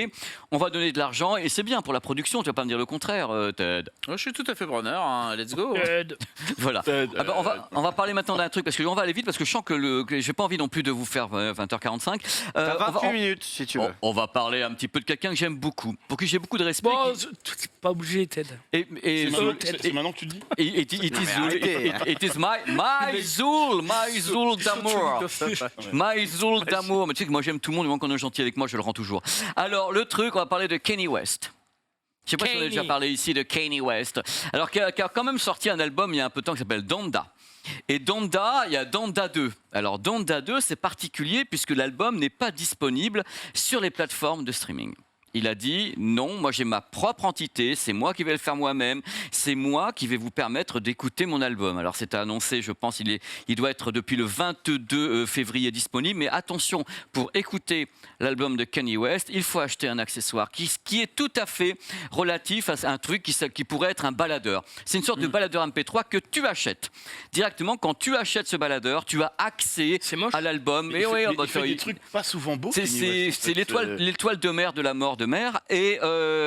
on va donner de l'argent et c'est bien pour la production. Tu vas pas me dire le contraire, Ted. Je suis tout à fait preneur, hein. Let's go. Voilà. Ah bah, on va parler maintenant d'un truc parce qu'on va aller vite parce que je sens que j'ai pas envie non plus de vous faire 20h45. T'as on va- 28 minutes si tu veux. on va parler un petit peu de quelqu'un que j'aime beaucoup, pour qui j'ai beaucoup de respect. Bon, c'est pas obligé, Ted. Et C'est maintenant que tu le dis. it is arrêtez. it is my Zoul d'amour. My Zoul d'amour. Mais tu sais que moi j'aime tout le monde, du moment qu'on est gentil avec moi, je le rends toujours. Alors le truc, on va parler de Kanye West. Je sais pas si on a déjà Kanye. parlé ici de Kanye West. Alors qui a quand même sorti un album il y a un peu de temps qui s'appelle Donda. Et Donda, il y a Donda 2. Alors Donda 2, c'est particulier puisque l'album n'est pas disponible sur les plateformes de streaming. Il a dit non, moi j'ai ma propre entité, c'est moi qui vais le faire moi-même, c'est moi qui vais vous permettre d'écouter mon album. Alors c'est annoncé, je pense, il doit être depuis le 22 février disponible, mais attention, pour écouter l'album de Kanye West, il faut acheter un accessoire qui est tout à fait relatif à un truc qui pourrait être un baladeur. C'est une sorte de baladeur MP3 que tu achètes. Directement, quand tu achètes ce baladeur, tu as accès C'est moche. à l'album. Il fait des trucs pas souvent beaux. Kanye West, en C'est fait. l'étoile de mer de la mort de mer. Et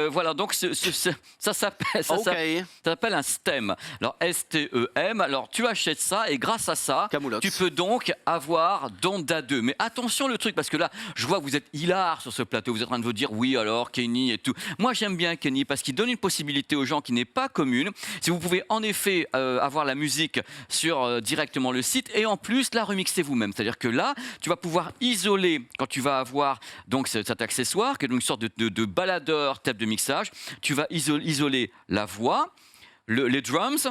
voilà, donc ça s'appelle un STEM. Alors STEM, alors tu achètes ça et grâce à ça, Camoulox. tu peux donc avoir Donda 2. Mais attention le truc, parce que là, je vois que vous êtes hilar sur ce plateau. Vous êtes en train de vous dire, oui alors, Kenny et tout. Moi j'aime bien Kenny parce qu'il donne une possibilité aux gens qui n'est pas commune. Si vous pouvez en effet avoir la musique sur directement le site et en plus la remixer vous-même. C'est-à-dire que là, tu vas pouvoir isoler, quand tu vas avoir donc cet accessoire, qui est donc une sorte de baladeur, table de mixage, tu vas isoler la voix, les drums,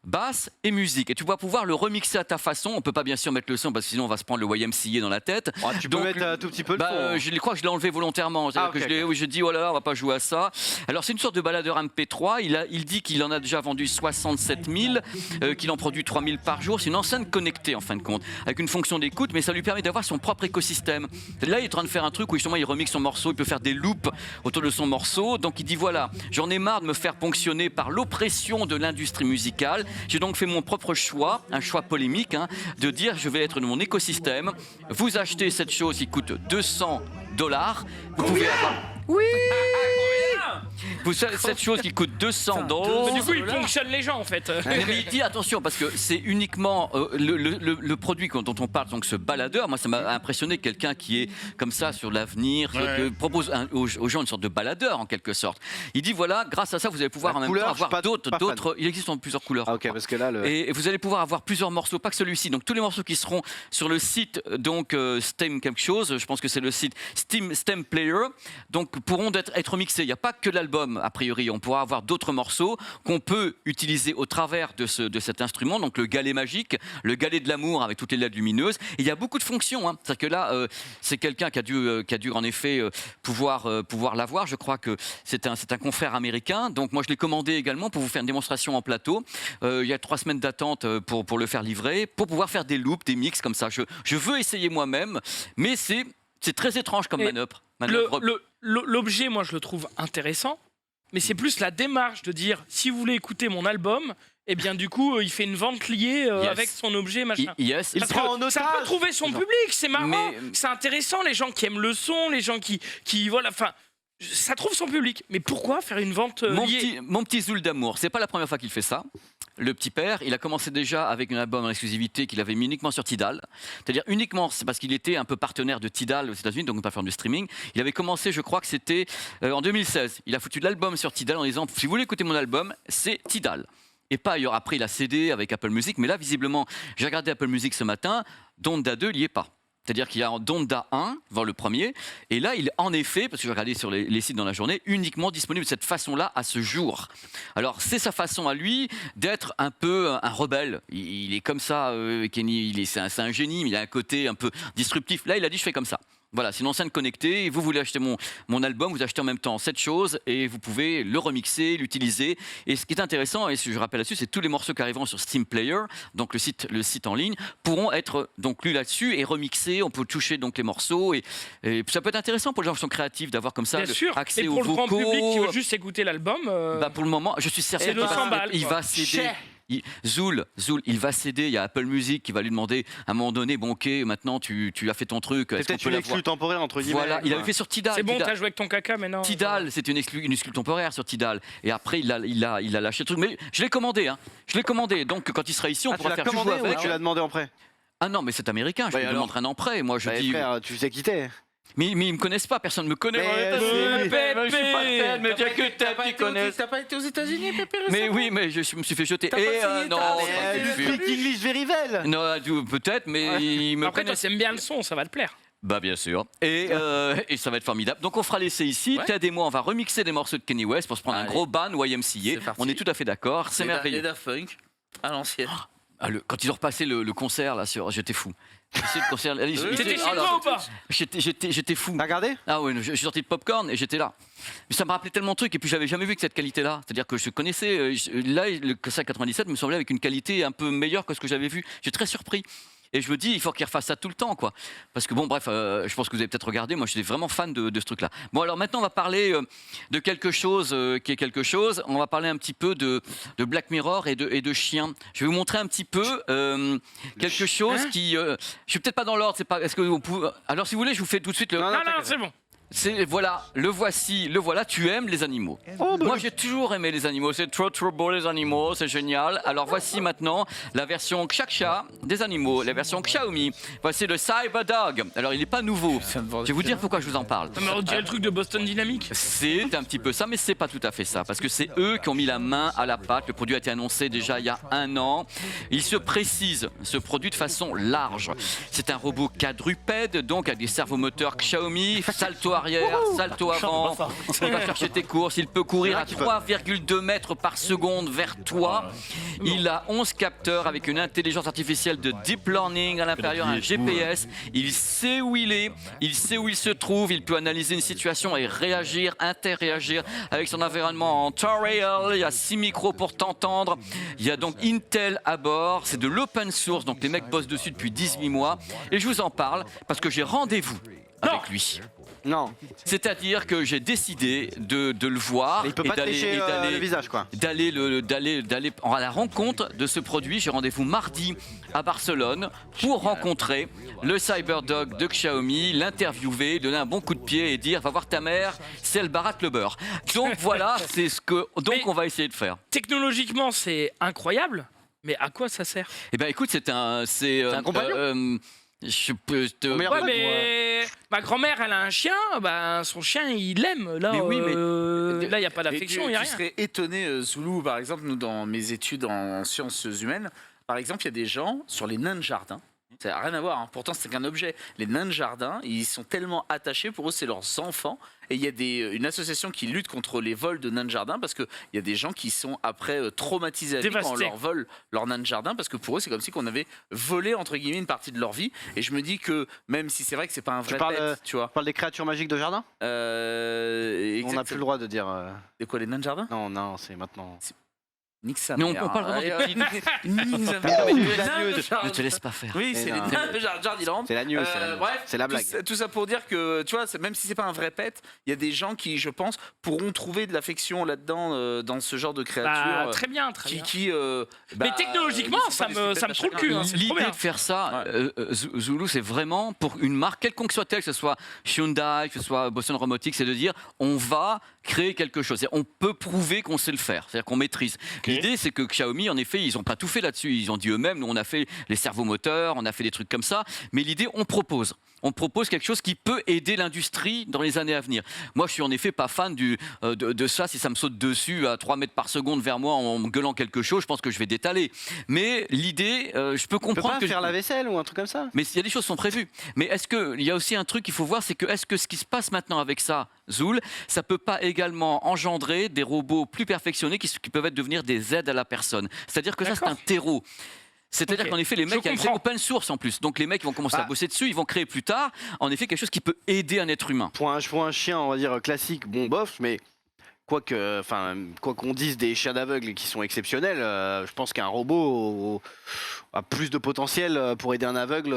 basse et musique. Et tu vas pouvoir le remixer à ta façon. On peut pas bien sûr mettre le son parce que sinon on va se prendre le YMCA dans la tête. Tu peux mettre un tout petit peu le son. Je crois que je l'ai enlevé volontairement. Je dis, oh là là, on va pas jouer à ça. Alors c'est une sorte de baladeur MP3. Il dit qu'il en a déjà vendu 67 000, qu'il en produit 3 000 par jour. C'est une enceinte connectée en fin de compte, avec une fonction d'écoute, mais ça lui permet d'avoir son propre écosystème. Là, il est en train de faire un truc où justement il remixe son morceau, il peut faire des loops autour de son morceau. Donc il dit voilà, j'en ai marre de me faire ponctionner par l'oppression de l'industrie musicale. J'ai donc fait mon propre choix, un choix polémique, de dire je vais être dans mon écosystème. Vous achetez cette chose qui coûte $200. Vous pouvez avoir. Oui. Cette chose qui coûte $200. Mais du coup, il ponctionne les gens en fait. Mais il dit attention parce que c'est uniquement le produit dont on parle, donc ce baladeur. Moi, ça m'a impressionné, quelqu'un qui est comme ça sur l'avenir, qui propose aux gens une sorte de baladeur en quelque sorte. Il dit voilà, grâce à ça, vous allez pouvoir en même temps avoir d'autres. Il existe en plusieurs couleurs. Ah, ok, parce que là, et vous allez pouvoir avoir plusieurs morceaux, pas que celui-ci. Donc tous les morceaux qui seront sur le site, donc Steam quelque chose. Je pense que c'est le site Steam Player. Donc pourront être mixés. Il n'y a pas que l'album a priori. On pourra avoir d'autres morceaux qu'on peut utiliser au travers de cet instrument. Donc le galet magique, le galet de l'amour avec toutes les LED lumineuses. Et il y a beaucoup de fonctions. C'est-à-dire que là, c'est quelqu'un qui a dû en effet pouvoir l'avoir. Je crois que c'est un confrère américain. Donc moi je l'ai commandé également pour vous faire une démonstration en plateau. Il y a 3 semaines d'attente pour le faire livrer, pour pouvoir faire des loops, des mix comme ça. Je veux essayer moi-même, mais c'est très étrange comme manœuvre. L'objet, moi, je le trouve intéressant, mais c'est plus la démarche de dire si vous voulez écouter mon album, et bien du coup, il fait une vente liée avec son objet, machin. Il prend en otage. Ça peut trouver son public, c'est marrant, c'est intéressant, les gens qui aiment le son, les gens qui voilà, enfin. Ça trouve son public, mais pourquoi faire une vente liée ? Mon petit Zoul d'amour, c'est pas la première fois qu'il fait ça. Le petit père, il a commencé déjà avec un album en exclusivité qu'il avait mis uniquement sur Tidal. C'est-à-dire uniquement, c'est parce qu'il était un peu partenaire de Tidal aux États-Unis, donc on peut pas faire du streaming. Il avait commencé, je crois que c'était en 2016. Il a foutu l'album sur Tidal en disant si vous voulez écouter mon album, c'est Tidal. Et pas ailleurs. Après, il a cédé avec Apple Music, mais là, visiblement, j'ai regardé Apple Music ce matin, Donda 2, il n'y est pas. C'est-à-dire qu'il y a Donda 1, voir le premier, et là, il est en effet, parce que j'ai regardé sur les sites dans la journée, uniquement disponible de cette façon-là à ce jour. Alors, c'est sa façon à lui d'être un peu un rebelle. Il est comme ça, Kenny, c'est un génie, mais il a un côté un peu disruptif. Là, il a dit, je fais comme ça. Voilà, c'est une enceinte connectée. Vous voulez acheter mon album, vous achetez en même temps cette chose et vous pouvez le remixer, l'utiliser. Et ce qui est intéressant, et ce que je rappelle là-dessus, c'est que tous les morceaux qui arriveront sur Steam Player, donc le site en ligne, pourront être donc lus là-dessus et remixés. On peut toucher donc les morceaux et ça peut être intéressant pour les gens qui sont créatifs d'avoir comme ça accès aux vocaux. Et pour le grand public qui veut juste écouter l'album, pour le moment, je suis certain qu'il va céder. Zoul, il va céder. Il y a Apple Music qui va lui demander à un moment donné, bon ok, maintenant tu as fait ton truc. C'est peut-être une exclue temporaire entre guillemets. Voilà, il avait fait sur Tidal. C'est bon, t'as joué avec ton caca maintenant. Tidal, c'était une exclue temporaire sur Tidal. Et après, il a lâché le truc. Mais je l'ai commandé. Je l'ai commandé. Donc quand il sera ici, on pourra faire jouer avec. Tu l'as demandé en prêt. Ah non, mais c'est américain. Je lui demande un en prêt. Moi, je dis. Frère, tu sais qui t'es. Mais ils me connaissent pas, personne me connaît. Je suis pas tel, mais bien que t'as connaissent. T'as pas été aux États-Unis, Pépé, Mais oui, mais je me suis fait jeter. Non, Speak English very well. Non, peut-être, mais ils me après, toi, connaissent. t'aimes bien le son, ça va te plaire. Bah bien sûr. Et ça va être formidable. Donc on fera l'essai ici. Ted et moi, on va remixer des morceaux de Kanye West pour se prendre un gros ban YMCA. On est tout à fait d'accord. C'est merveilleux. Les Daft Punk, à l'ancienne. Quand ils ont repassé le concert là, j'étais fou. Le concert, T'étais chez toi ou pas? J'étais fou. T'as regardé? Ah oui, je suis sorti de popcorn et j'étais là. Mais ça me rappelait tellement de trucs et puis j'avais jamais vu que cette qualité-là. C'est-à-dire que je connaissais là le concert 97 me semblait avec une qualité un peu meilleure que ce que j'avais vu. J'étais très surpris. Et je me dis, il faut qu'ils refassent ça tout le temps, quoi. Parce que bon, bref, je pense que vous avez peut-être regardé. Moi, j'étais vraiment fan de ce truc-là. Bon, alors maintenant, on va parler de quelque chose qui est quelque chose. On va parler un petit peu de Black Mirror et de chiens. Je vais vous montrer un petit peu quelque chose qui. Je suis peut-être pas dans l'ordre. C'est pas. Est-ce que vous pouvez... Alors, si vous voulez, je vous fais tout de suite le. Non, c'est bon. Voilà, le voilà, tu aimes les animaux. Moi j'ai toujours aimé les animaux, c'est trop beau les animaux, c'est génial. Alors voici maintenant la version Kshaksha des animaux, la version Xiaomi. Voici le Cyberdog. Alors il n'est pas nouveau, je vais vous dire pourquoi je vous en parle. Mais on dirait le truc de Boston Dynamics. C'est un petit peu ça, mais c'est pas tout à fait ça, parce que c'est eux qui ont mis la main à la pâte. Le produit a été annoncé déjà il y a 1 an. Il se précise, ce produit de façon large. C'est un robot quadrupède, donc avec des servomoteurs Xiaomi, salto arrière, salto avant, pas il va chercher tes courses, il peut courir à 3,2 mètres par seconde vers toi. Il a 11 capteurs avec une intelligence artificielle de deep learning à l'intérieur, un GPS. Il sait où il est, il sait où il se trouve, il peut analyser une situation et réagir, interréagir avec son environnement en Tauriel. Il y a 6 micros pour t'entendre. Il y a donc Intel à bord. C'est de l'open source, donc les mecs bossent dessus depuis 18 mois. Et je vous en parle parce que j'ai rendez-vous avec lui. Non, C'est-à-dire que j'ai décidé de le voir il peut pas te lécher le visage, quoi. d'aller à la rencontre de ce produit. J'ai rendez-vous mardi à Barcelone pour rencontrer le Cyberdog de Xiaomi, l'interviewer, donner un bon coup de pied et dire va voir ta mère, c'est elle baratte le beurre. Donc voilà, c'est ce que on va essayer de faire. Technologiquement, c'est incroyable, mais à quoi ça sert? Eh ben écoute, c'est un compagnon je peux te Combien Ouais, mais ma grand-mère, elle a un chien, ben, son chien, il l'aime. Là, Mais oui, mais- là, il n'y a pas Et d'affection, il tu n'y a rien. serais étonné, Zoulou, par exemple, nous, dans mes études en sciences humaines, par exemple, il y a des gens sur les nains de jardin. Ça n'a rien à voir, hein. Pourtant c'est qu'un objet. Les nains de jardin, ils sont tellement attachés, pour eux c'est leurs enfants. Et il y a une association qui lutte contre les vols de nains de jardin parce qu'il y a des gens qui sont après traumatisés à vie quand on Dévastés. leur vole leur nain de jardin parce que pour eux c'est comme si on avait volé entre guillemets une partie de leur vie. Et je me dis que même si c'est vrai que c'est pas un vrai parles, pet, tu vois. On parle des créatures magiques de jardin. On n'a Exactement. plus le droit de dire. De quoi, les nains de jardin? Non, non, c'est maintenant. Nique sa Mais on mère, parle hein. vraiment des Nique sa Mais mère. non, mais Les la nains news. de jardin. Ne te laisse pas faire. Oui, Mais c'est les non. nains de Jardiland. C'est la news, c'est la news. Bref, C'est la blague. Tout ça pour dire que, tu vois, même si c'est pas un vrai pet, il y a des gens qui, je pense, pourront trouver de l'affection là-dedans, dans ce genre de créatures. Bah, très bien, très bien. Mais technologiquement, ça me trouve le cul, hein. c'est trop L'idée bien. de faire ça, Zulu, c'est vraiment pour une marque, quelle que soit-elle, que ce soit Hyundai, que ce soit Boston Robotics, c'est de dire on va créer quelque chose. C'est-à-dire, on peut prouver qu'on sait le faire, c'est-à-dire qu'on maîtrise. L'idée, c'est que Xiaomi, en effet, ils n'ont pas tout fait là-dessus. Ils ont dit eux-mêmes, nous, on a fait les servomoteurs, on a fait des trucs comme ça. Mais l'idée, on propose. On propose quelque chose qui peut aider l'industrie dans les années à venir. Moi, je suis en effet pas fan de ça. Si ça me saute dessus à 3 mètres par seconde vers moi en me gueulant quelque chose, je pense que je vais détaler. Mais l'idée, je peux On peut comprendre pas que faire la vaisselle ou un truc comme ça. mais il y a des choses qui sont prévues. Mais est-ce qu'il y a aussi un truc qu'il faut voir, c'est que est-ce que ce qui se passe maintenant avec ça, Zoul, ça peut pas également engendrer des robots plus perfectionnés qui peuvent devenir des aides à la personne. C'est-à-dire que ça, c'est un terreau. C'est-à-dire Ok. qu'en effet, les mecs, Je c'est comprends. open source en plus. Donc les mecs ils vont commencer à bosser dessus, ils vont créer plus tard, en effet, quelque chose qui peut aider un être humain. Pour un chien, on va dire classique, bon bof, mais quoi qu'on dise des chiens d'aveugles qui sont exceptionnels, je pense qu'un robot a plus de potentiel pour aider un aveugle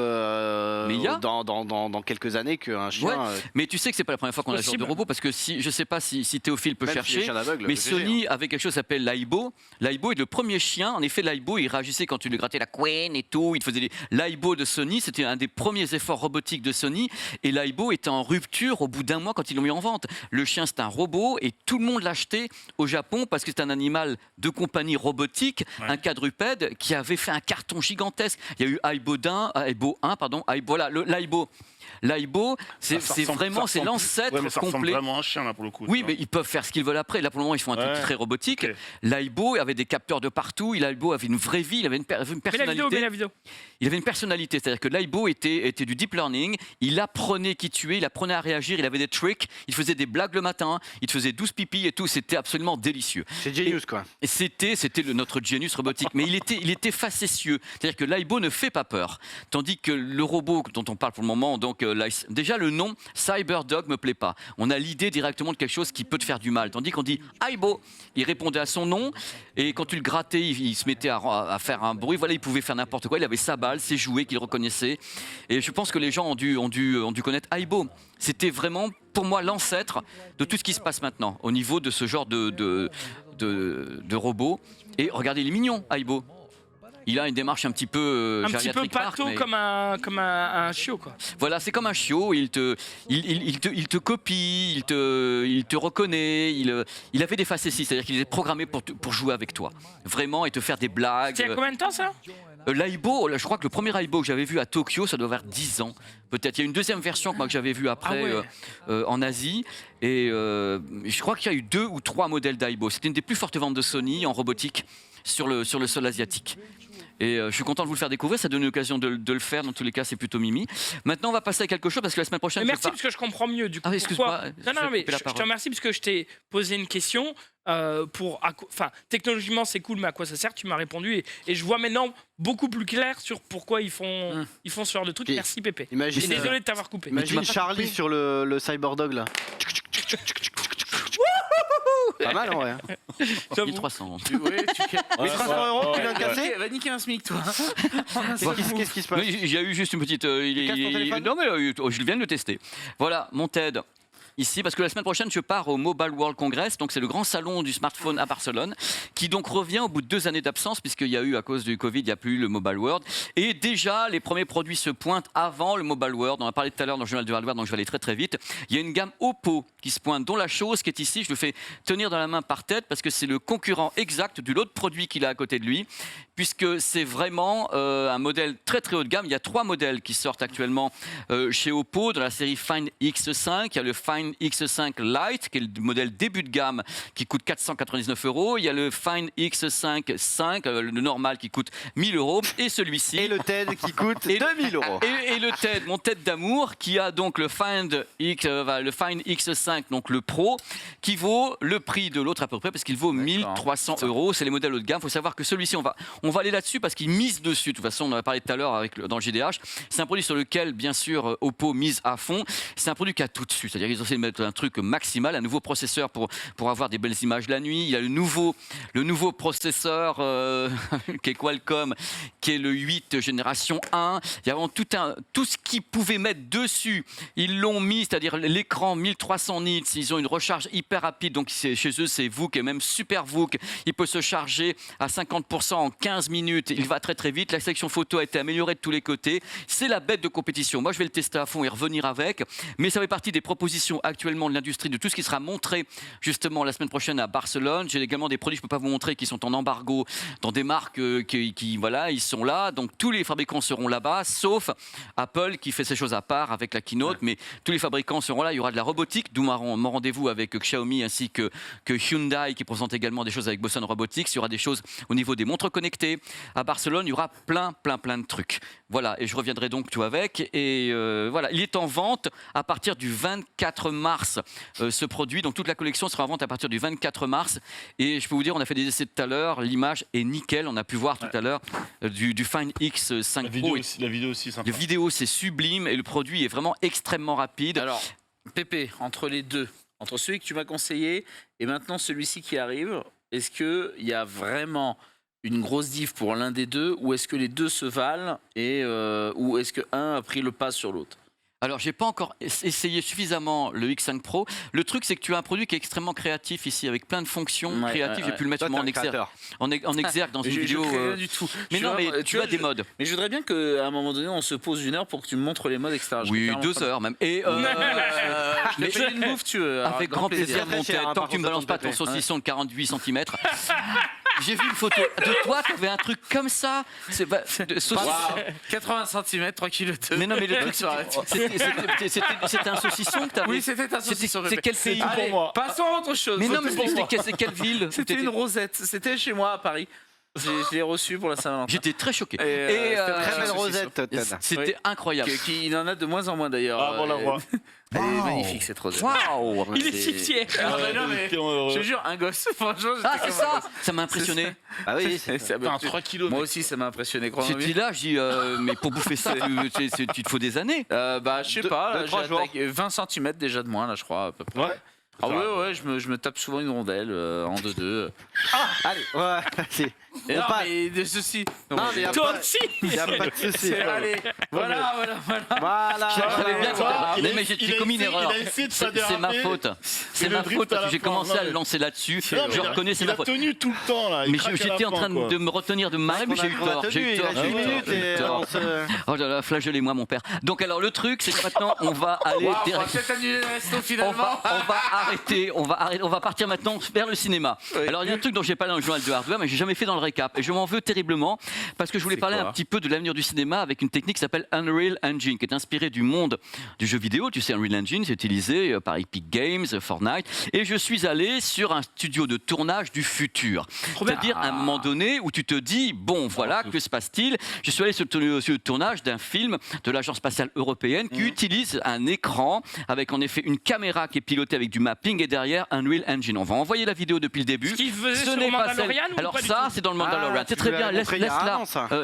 Mais il y a. dans quelques années qu'un chien. Ouais. Mais tu sais que c'est pas la première fois qu'on a ce genre de Possible. robot, parce que si, je sais pas si Théophile peut même si les chercher. chiens d'aveugles, Mais GG, Sony avait quelque chose qui s'appelle l'Aibo. L'Aibo est le premier chien. En effet, l'Aibo, il réagissait quand tu lui grattais la couenne et tout. Il faisait l'Aibo de Sony. C'était un des premiers efforts robotiques de Sony. Et l'Aibo était en rupture au bout d'un mois quand ils l'ont mis en vente. Le chien, c'est un robot et tout le monde l'achetait au Japon parce que c'est un animal de compagnie robotique, un quadrupède qui avait fait un carton gigantesque. Il y a eu Aibo 1, pardon. Voilà, l'Aibo. L'Aibo, c'est vraiment c'est l'ancêtre Ouais, mais ça ressemble complet. vraiment à un chien là pour le coup. Oui, tu mais vois. ils peuvent faire ce qu'ils veulent après. Là, pour le moment, ils font un truc Ouais. très robotique. Ok. L'Aibo avait des capteurs de partout. L'Aibo avait une vraie vie. Il avait une Mets la vidéo, personnalité. mets la vidéo. Il avait une personnalité. C'est-à-dire que l'Aibo était du deep learning. Il apprenait qui tuer. Il apprenait à réagir. Il avait des tricks. Il faisait des blagues le matin. Il te faisait 12 pipis et tout. C'était absolument délicieux. C'est genius quoi. Et c'était notre Genius robotique. Mais il était facétieux. C'est-à-dire que l'Aibo ne fait pas peur. Tandis que le robot dont on parle pour le moment, donc déjà le nom Cyberdog me plaît pas. On a l'idée directement de quelque chose qui peut te faire du mal. Tandis qu'on dit Aibo, il répondait à son nom et quand tu le grattais, il se mettait à faire un bruit. Voilà, il pouvait faire n'importe quoi. Il avait sa balle, ses jouets qu'il reconnaissait. Et je pense que les gens ont dû connaître Aibo. C'était vraiment pour moi l'ancêtre de tout ce qui se passe maintenant au niveau de ce genre de robot. Et regardez, il est mignon, Aibo. Il a une démarche un petit peu Un petit peu gériatrique, pâteau mais- comme un chiot, quoi. Voilà, c'est comme un chiot. Il te copie, il te reconnaît. Il avait des facéties, c'est-à-dire qu'il est programmé pour jouer avec toi, vraiment, et te faire des blagues. C'était il y a combien de temps, ça? L'Aibo, je crois que le premier Aibo que j'avais vu à Tokyo, ça doit avoir 10 ans. Peut-être. Il y a une deuxième version que j'avais vue après Ah ouais. en Asie. Et je crois qu'il y a eu 2 ou 3 modèles d'Aibo. C'était une des plus fortes ventes de Sony en robotique sur le sol asiatique. Et je suis content de vous le faire découvrir. Ça donne l'occasion de le faire. Dans tous les cas, c'est plutôt Mimi. Maintenant, on va passer à quelque chose parce que la semaine prochaine. Mais merci parce que je comprends mieux du coup. Ah oui, excuse-moi. Non, mais je te remercie parce que je t'ai posé une question. Enfin, technologiquement c'est cool, mais à quoi ça sert? Tu m'as répondu et je vois maintenant beaucoup plus clair sur pourquoi ils font ce genre de truc. Puis, Merci Pépé. imagine, Et désolé de t'avoir coupé. Imagine Charlie sur le Cyberdog là. Pas mal en vrai. hein. 1300. Ouais, tu... 1300 €, tu viens de casser. Va niquer un SMIC, toi. Qu'est-ce qui se passe? Oui, j'ai eu juste une petite. casses ton téléphone non, mais je viens de le tester. Voilà, mon TED. Ici, parce que la semaine prochaine, je pars au Mobile World Congress, donc c'est le grand salon du smartphone à Barcelone, qui donc revient au bout de 2 années d'absence, puisqu'il y a eu, à cause du Covid, il n'y a plus eu le Mobile World. Et déjà, les premiers produits se pointent avant le Mobile World. On en a parlé tout à l'heure dans le journal du hardware, donc je vais aller très très vite. Il y a une gamme Oppo qui se pointe, dont la chose qui est ici, je le fais tenir dans la main par tête, parce que c'est le concurrent exact de l'autre produit qu'il a à côté de lui, puisque c'est vraiment un modèle très très haut de gamme. Il y a 3 modèles qui sortent actuellement chez Oppo, dans la série Find X5. Il y a le Find X5 Lite, qui est le modèle début de gamme, qui coûte 499 €. Il y a le Find X5 5, le normal, qui coûte 1000 €. Et celui-ci. Et le TED qui coûte 2000 €. Et le TED, mon TED d'amour, qui a donc le Find X5, donc le Pro, qui vaut le prix de l'autre à peu près, parce qu'il vaut 1300 €. C'est les modèles haut de gamme. Il faut savoir que celui-ci, on va aller là-dessus parce qu'il mise dessus. De toute façon, on en a parlé tout à l'heure dans le GDH. C'est un produit sur lequel, bien sûr, Oppo mise à fond. C'est un produit qui a tout dessus. C'est-à-dire qu'ils ont essayé de mettre un truc maximal, un nouveau processeur pour avoir des belles images la nuit. Il y a le nouveau processeur qui est Qualcomm, qui est le 8 génération 1. Il y a vraiment tout ce qu'ils pouvaient mettre dessus. Ils l'ont mis, c'est-à-dire l'écran 1300 nits. Ils ont une recharge hyper rapide. Donc chez eux, c'est VOOC et même super VOOC. Il peut se charger à 50% en 15 minutes. Il va très très vite. La sélection photo a été améliorée de tous les côtés. C'est la bête de compétition. Moi, je vais le tester à fond et revenir avec. Mais ça fait partie des propositions actuellement de l'industrie, de tout ce qui sera montré justement la semaine prochaine à Barcelone. J'ai également des produits que je ne peux pas vous montrer qui sont en embargo dans des marques qui voilà, ils sont là. Donc tous les fabricants seront là-bas, sauf Apple qui fait ses choses à part avec la keynote. Mais tous les fabricants seront là. Il y aura de la robotique, d'où mon rendez-vous avec Xiaomi ainsi que Hyundai qui présente également des choses avec Boston Robotics. Il y aura des choses au niveau des montres connectées. À Barcelone, il y aura plein de trucs. Voilà, et je reviendrai donc tout avec. Et voilà, il est en vente à partir du 24 mars, ce produit. Donc toute la collection sera en vente à partir du 24 mars. Et je peux vous dire, on a fait des essais tout à l'heure. L'image est nickel. On a pu voir tout à l'heure du Find X5 Pro. La vidéo aussi, sympa. La vidéo, c'est sublime. Et le produit est vraiment extrêmement rapide. Alors, Pépé, entre les deux, entre celui que tu m'as conseillé et maintenant celui-ci qui arrive, est-ce qu'il y a vraiment une grosse diff pour l'un des deux ou est-ce que les deux se valent ou est-ce qu'un a pris le pas sur l'autre? Alors, j'ai pas encore essayé suffisamment le X5 Pro. Le truc, c'est que tu as un produit qui est extrêmement créatif ici, avec plein de fonctions créatives. J'ai pu le mettre Toi, en t'es un exergue, créateur. en exergue dans une vidéo. Je crée rien du tout. Mais non, mais tu as des modes. Mais je voudrais bien qu'à un moment donné, on se pose 1 heure pour que tu me montres les modes, etc. Oui, 2 heures même. Et Je te paye une bouffe, tu veux. avec grand plaisir, Très mon cher, tête, hein, tant par que tu me contre, balances pas ton Pépé. saucisson de 48 cm. J'ai vu une photo de toi, tu avais un truc comme ça. Wow. 80 cm, 3 kg. Mais non, mais le truc, c'était un saucisson que tu avais. Oui, c'était un saucisson. C'est quel pays Allez, pour moi. passons à autre chose. Mais non, mais c'est quelle ville? C'était une rosette. C'était chez moi à Paris. Je l'ai reçu pour la Saint-Valentin. J'étais très choqué. Et, Très belle saucisson. rosette, Ted. C'était Oui. incroyable. Il en a de moins en moins d'ailleurs. Ah, bon, la voix. Elle est magnifique cette rosette. Waouh! Il est si fier. Ah, bah non, mais je te jure, un gosse. Franchement, j'étais Ah, c'est comme un ça! gosse. Ça m'a impressionné. Ah oui, C'est- c'est- Putain, 3 kilos. Moi aussi, ça m'a impressionné. crois-moi J'étais bien. là, je dis, mais pour bouffer ça, tu te faut des années. Bah, je sais pas, là, 2-3 j'ai jours. attaqué 20 cm déjà de moins, là, je crois, à peu près. Ouais. Ah ouais, je me tape souvent une rondelle en 2-2. Allez, ouais, c'est. Et On non, passe. mais de ceci. Non, mais y a Toi pas, aussi. y a pas de souci. Allez, voilà. Voilà. J'avais bien Toi, compris. il a- Mais il j'ai a commis une essayé- erreur. il a essayé de faire C'est ma déraper. faute. C'est le ma drift faute à parce la que j'ai fin. commencé Non, à le mais- lancer là-dessus. Non, mais Je reconnais, c'est il ma a faute. tenu tout le temps là. Il Mais craque à la j'étais en fin, train quoi. de me retenir de m'arrêter, mais j'ai eu tort. J'ai eu tort. Il a 10 minutes et on se. Oh là là, flagellez-moi, mon père. Donc, alors, le truc, c'est que maintenant, on va aller On va direct. peut-être annuler le resto On finalement. va arrêter, on va partir maintenant vers le cinéma. Oui. Alors il y a un truc dont j'ai parlé dans le journal de hardware, mais j'ai jamais fait dans le récap. Et je m'en veux terriblement parce que je voulais C'est parler quoi un petit peu de l'avenir du cinéma avec une technique qui s'appelle Unreal Engine, qui est inspirée du monde du jeu vidéo. Tu sais, Unreal Engine, c'est utilisé par Epic Games, Fortnite. Et je suis allé sur un studio de tournage du futur. C'est-à-dire à un moment donné où tu te dis, bon, voilà, que se passe-t-il? Je suis allé sur le tournage d'un film de l'Agence spatiale européenne qui utilise un écran avec en effet une caméra qui est pilotée avec du mapping et derrière Unreal Engine. On va envoyer la vidéo depuis le début. Ce qu'il faisait Ce sur n'est pas celle- Mandalorian ou Alors pas du ça, tout c'est dans le Mandalorian. C'est très bien.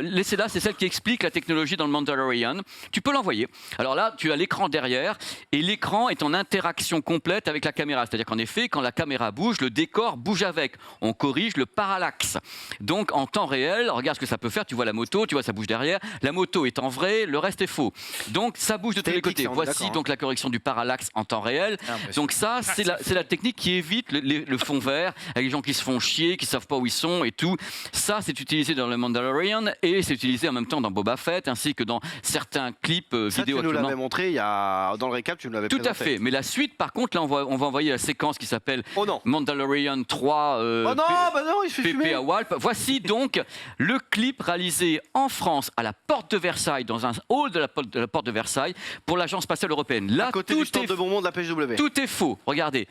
Laissez-la. C'est celle qui explique la technologie dans le Mandalorian. Tu peux l'envoyer. Alors là, tu as l'écran derrière et l'écran est en interaction complète avec la caméra. C'est-à-dire qu'en effet, quand la caméra bouge, le décor bouge avec. On corrige le parallaxe. Donc en temps réel, regarde ce que ça peut faire. Tu vois la moto, tu vois ça bouge derrière. La moto est en vrai, le reste est faux. Donc ça bouge de tous les côtés. Voici donc la correction du parallaxe en temps réel. Donc ça, c'est la technique qui évite le fond vert avec les gens qui se font chier, qui savent pas où ils sont et tout. Ça, c'est utilisé dans le Mandalorian et c'est utilisé en même temps dans Boba Fett ainsi que dans certains clips Ça, vidéo tu nous actuellement. l'avais montré dans le récap, tu nous l'avais Tout à présenté. fait. Mais la suite, par contre, là, on va envoyer la séquence qui s'appelle Oh non. Mandalorian 3. Oh non, bah non, il se fait PP fumer. à Walp. Voici donc le clip réalisé en France à la porte de Versailles, dans un hall de la porte de Versailles, pour l'Agence spatiale européenne. Là, À côté tout du stand est de bonbons de la PSW. tout est faux. Regardez.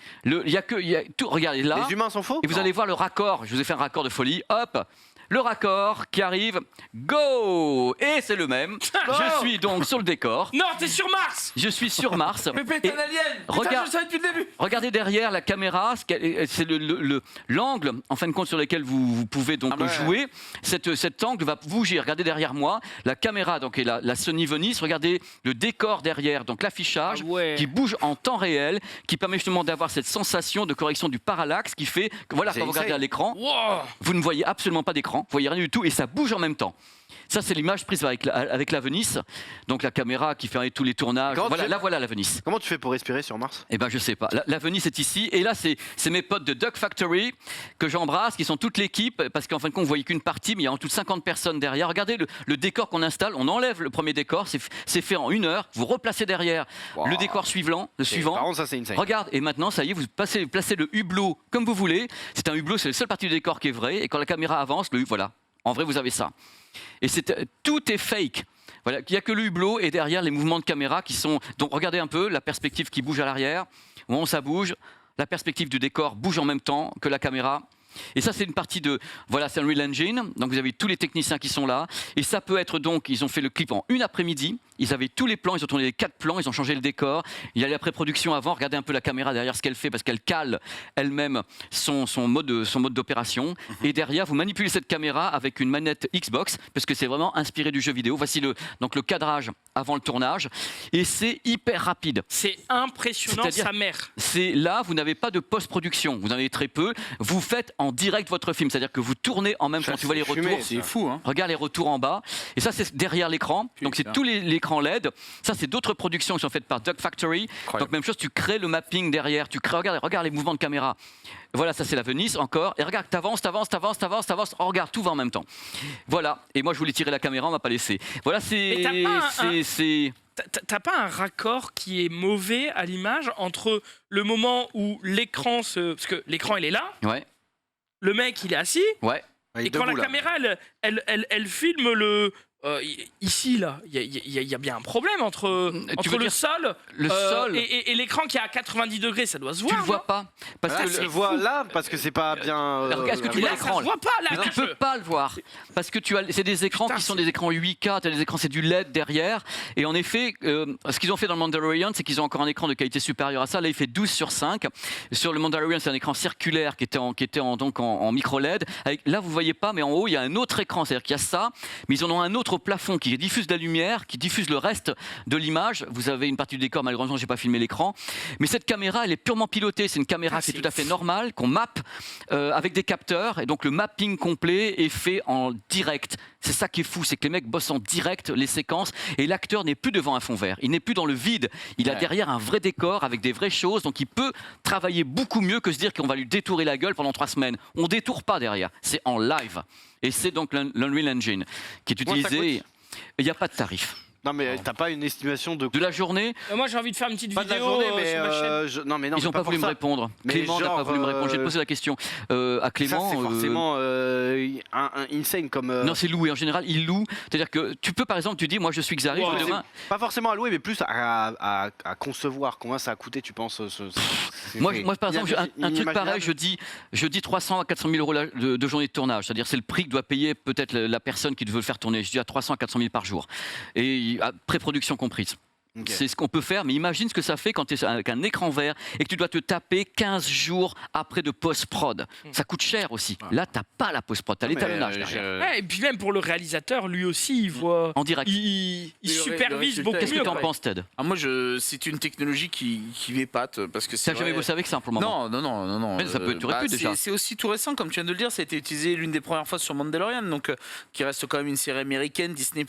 Regardez là. Les humains sont faux. Et vous Non. allez voir le raccord. Je vous ai fait un raccord de folie. Hop. Le raccord qui arrive. Go. Et c'est le même. Je suis donc sur le décor. Non, t'es sur Mars. Je suis sur Mars. Pépé, Et t'es un alien. regarde- Putain, je le savais depuis le début. regardez derrière la caméra, c'est l'angle en fin de compte sur lequel vous pouvez donc Ah ouais. jouer. Cet angle va bouger. Regardez derrière moi, la caméra donc est la Sony Venice. Regardez le décor derrière, donc l'affichage Ah ouais. qui bouge en temps réel, qui permet justement d'avoir cette sensation de correction du parallaxe qui fait que voilà, C'est quand vous regardez insane. à l'écran, Wow. vous ne voyez absolument pas d'écran, vous voyez rien du tout et ça bouge en même temps. Ça, c'est l'image prise avec la Venice, donc la caméra qui fait tous les tournages. Quand Voilà, tu- là voilà la Venice. Comment tu fais pour respirer sur Mars? Eh ben je sais pas. La Venise est ici et là c'est mes potes de Duck Factory que j'embrasse, qui sont toute l'équipe parce qu'en fin de compte on voyait qu'une partie, mais il y a en tout 50 personnes derrière. Regardez le décor qu'on installe. On enlève le premier décor, c'est fait en 1 heure. Vous replacez derrière Wow. le décor suivant, le suivant. Par contre, ça c'est insane. Regarde, et maintenant, ça y est, vous placez le hublot comme vous voulez. C'est un hublot, c'est la seule partie du décor qui est vraie. Et quand la caméra avance, voilà. En vrai, vous avez ça. Et tout est fake. Voilà, il n'y a que le hublot et derrière les mouvements de caméra qui sont. Donc regardez un peu la perspective qui bouge à l'arrière. Au moment où ça bouge, la perspective du décor bouge en même temps que la caméra. Et ça, c'est une partie de. Voilà, c'est Unreal Engine. Donc vous avez tous les techniciens qui sont là. Et ça peut être donc. Ils ont fait le clip en 1 après-midi. Ils avaient tous les plans. Ils ont tourné les 4 plans. Ils ont changé le décor. Il y a la pré-production avant. Regardez un peu la caméra derrière ce qu'elle fait parce qu'elle cale elle-même son mode d'opération. Et derrière, vous manipulez cette caméra avec une manette Xbox parce que c'est vraiment inspiré du jeu vidéo. Voici donc le cadrage avant le tournage. Et c'est hyper rapide. C'est impressionnant, C'est-à-dire- sa mère. C'est là, vous n'avez pas de post-production, vous en avez très peu. Vous faites en direct votre film, c'est-à-dire que vous tournez en même temps. Tu vois les fumé, retours. c'est fou, hein. Regarde les retours en bas. Et ça, c'est derrière l'écran. Donc, c'est Putain. tous l'écran LED. Ça, c'est d'autres productions qui sont faites par Duck Factory. Incroyable. Donc, même chose, tu crées le mapping derrière. Regarde les mouvements de caméra. Voilà, ça, c'est la Venise encore. Et regarde, t'avances. Oh, regarde, tout va en même temps. Voilà. Et moi, je voulais tirer la caméra, on m'a pas laissé. Voilà, Mais t'as pas c'est. T'as pas un raccord qui est mauvais à l'image entre le moment où l'écran se. Parce que l'écran, il est là, Ouais, le mec, il est assis, ouais. Il est et quand la debout, là. caméra, elle filme le. Ici, là, il y a bien un problème entre veux le dire sol, Le sol. et l'écran qui est à 90 degrés, ça doit se voir. Tu le non vois pas. Parce Là, que tu le vois là parce que c'est pas bien. Regarde, est-ce que tu Et vois là, ça l'écran, se voit pas, là. Mais tu je- peux pas le voir parce que c'est des écrans Putain, qui sont des écrans 8K, t'as des écrans c'est du LED derrière et en effet ce qu'ils ont fait dans le Mandalorian c'est qu'ils ont encore un écran de qualité supérieure à ça, là il fait 12/5. Sur le Mandalorian c'est un écran circulaire qui était en micro LED. Là vous voyez pas mais en haut il y a un autre écran, c'est-à-dire qu'il y a ça mais ils en ont un autre au plafond qui diffuse de la lumière, qui diffuse le reste de l'image. Vous avez une partie du décor, malheureusement j'ai pas filmé l'écran, mais cette caméra elle est purement pilotée, c'est une caméra qui est c'est tout à fait normale, qu'on mappe avec des capteurs et donc le mapping complet est fait en direct. C'est ça qui est fou, c'est que les mecs bossent en direct les séquences et l'acteur n'est plus devant un fond vert, il n'est plus dans le vide, il a derrière un vrai décor avec des vraies choses, donc il peut travailler beaucoup mieux que se dire qu'on va lui détourer la gueule pendant 3 semaines. On détourne pas derrière, c'est en live et c'est donc l'Unreal Engine qui est Combien ça utilisé. Il n'y a pas de tarif. Non, mais t'as pas une estimation de. De la journée, Moi, j'ai envie de faire une petite Pas de la vidéo journée, mais. sur ma chaîne. Non, mais non, ils mais n'ont pas pour voulu me ça. répondre. Mais Clément n'a pas genre, voulu me répondre. J'ai posé la question à Clément. Ça, c'est forcément un insane comme. Non, c'est loué. En général, ils louent. C'est-à-dire que tu peux, par exemple, tu dis, moi, je suis Xari, Ouais, je veux c'est demain. Pas forcément à louer, mais plus à concevoir. Combien ça a coûté, tu penses Moi, par exemple, un truc inimaginable. pareil, je dis 300 à 400 000 euros de journée de tournage. C'est-à-dire, c'est le prix que doit payer peut-être la personne qui veut le faire tourner. Je dis à 300 à 400 000 par jour. Et pré-production comprise. Ok. C'est ce qu'on peut faire, mais imagine ce que ça fait quand tu es avec un écran vert et que tu dois te taper 15 jours après de post-prod. Ça coûte cher aussi. Là, tu n'as pas la post-prod, tu as l'étalonnage derrière. Ouais, et puis même pour le réalisateur, lui aussi, il voit. En direct. Il Le supervise résultat, beaucoup Qu'est-ce que mieux. tu en quoi. penses, Ted? Moi, c'est une technologie qui m'épate parce que Tu c'est n'as jamais vrai- bossé avec ça pour le moment? Non. Mais ça peut- tu aurais pu, déjà. C'est aussi tout récent, comme tu viens de le dire. Ça a été utilisé l'une des premières fois sur Mandalorian, donc qui reste quand même une série américaine, Disney+.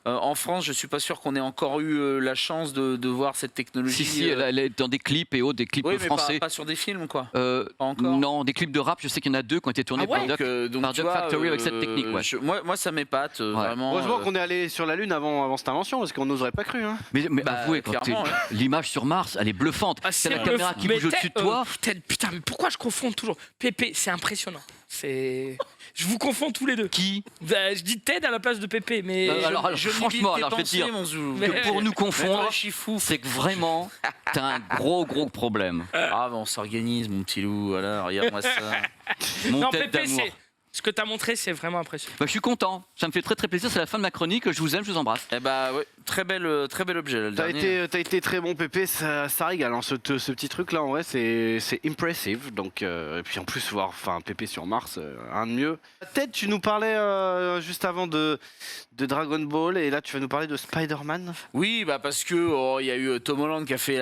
En France, je suis pas sûr qu'on ait encore eu la chance de voir cette technologie. Si, elle est dans des clips et autres, des clips oui, mais français. pas sur des films, quoi. Euh, Pas encore. non, des clips de rap, je sais qu'il y en a 2 qui ont été tournés Ah ouais, par Duck. Donc, par tu Duck vois, Factory avec cette technique, ouais. Moi, ça m'épate vraiment. Heureusement qu'on est allé sur la Lune avant cette invention, parce qu'on n'aurait pas cru. Hein. Mais Bah, avouez, quand clairement, l'image sur Mars, elle est bluffante. Ah, c'est la bluffant. caméra qui Mais bouge au-dessus de Ted, toi. Putain, mais pourquoi je confonds toujours Pépé, c'est impressionnant. Je vous confonds tous les deux. Qui Bah, je dis Ted à la place de Pépé, mais. alors, franchement, alors, je vais te dire, Mais- pour nous confondre, Chifou. c'est que vraiment, t'as un gros problème. Ah, on s'organise, mon petit loup. Voilà, regarde-moi ça. Mon Non, tête Pépé, d'amour. ce que t'as montré, c'est vraiment impressionnant. Bah, je suis content. Ça me fait très plaisir. C'est la fin de ma chronique. Je vous aime, je vous embrasse. Eh bah, ouais, très bel objet. Là, le T'as dernier. été très bon, Pépé, ça régale. Hein. Ce petit truc là, en vrai, c'est impressive. Donc, et puis en plus, voir Pépé sur Mars, un de mieux. Ted, tu nous parlais juste avant de Dragon Ball, et là, tu vas nous parler de Spider-Man. Oui, bah parce que il y a eu Tom Holland qui a fait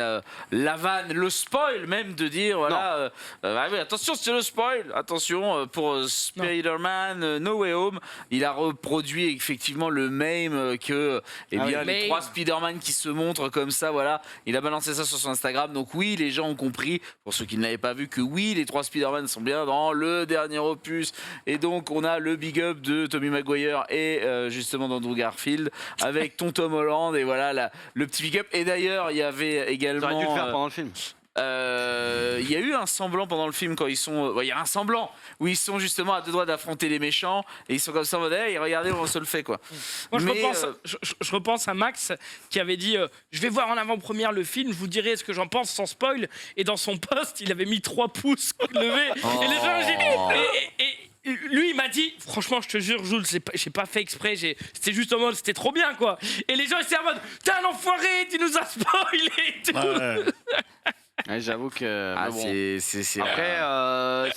la vanne, le spoil même de dire voilà. Ah oui, attention, c'est le spoil. Attention pour Spider-Man No Way Home, il a reproduit effectivement le meme que Ah oui, les mais- 3 Spider-Man qui se montrent comme ça, voilà. Il a balancé ça sur son Instagram. Donc oui, les gens ont compris, pour ceux qui ne l'avaient pas vu, que oui, les 3 Spider-Man sont bien dans le dernier opus. Et donc on a le big up de Tobey Maguire et justement d'Andrew Garfield avec ton Tom Holland, et voilà le petit big up. Et d'ailleurs, il y avait également. T'aurais dû le faire pendant le film. Il y a eu un semblant pendant le film quand ils sont. Il y a un semblant où ils sont justement à 2 doigts d'affronter les méchants et ils sont comme ça en mode hey, regardez, on se le fait quoi. Moi, Mais, je repense à Max qui avait dit je vais voir en avant-première le film, je vous dirai ce que j'en pense sans spoil. Et dans son post, il avait mis 3 pouces levés. Et les gens, et lui, il m'a dit, franchement, je te jure, Jules, j'ai pas fait exprès, c'était juste en mode, c'était trop bien, quoi. Et les gens, ils étaient en mode, t'es un enfoiré, tu nous as spoilé et tout. Ouais. Ouais, j'avoue que. Ah, mais bon. c'est. Après,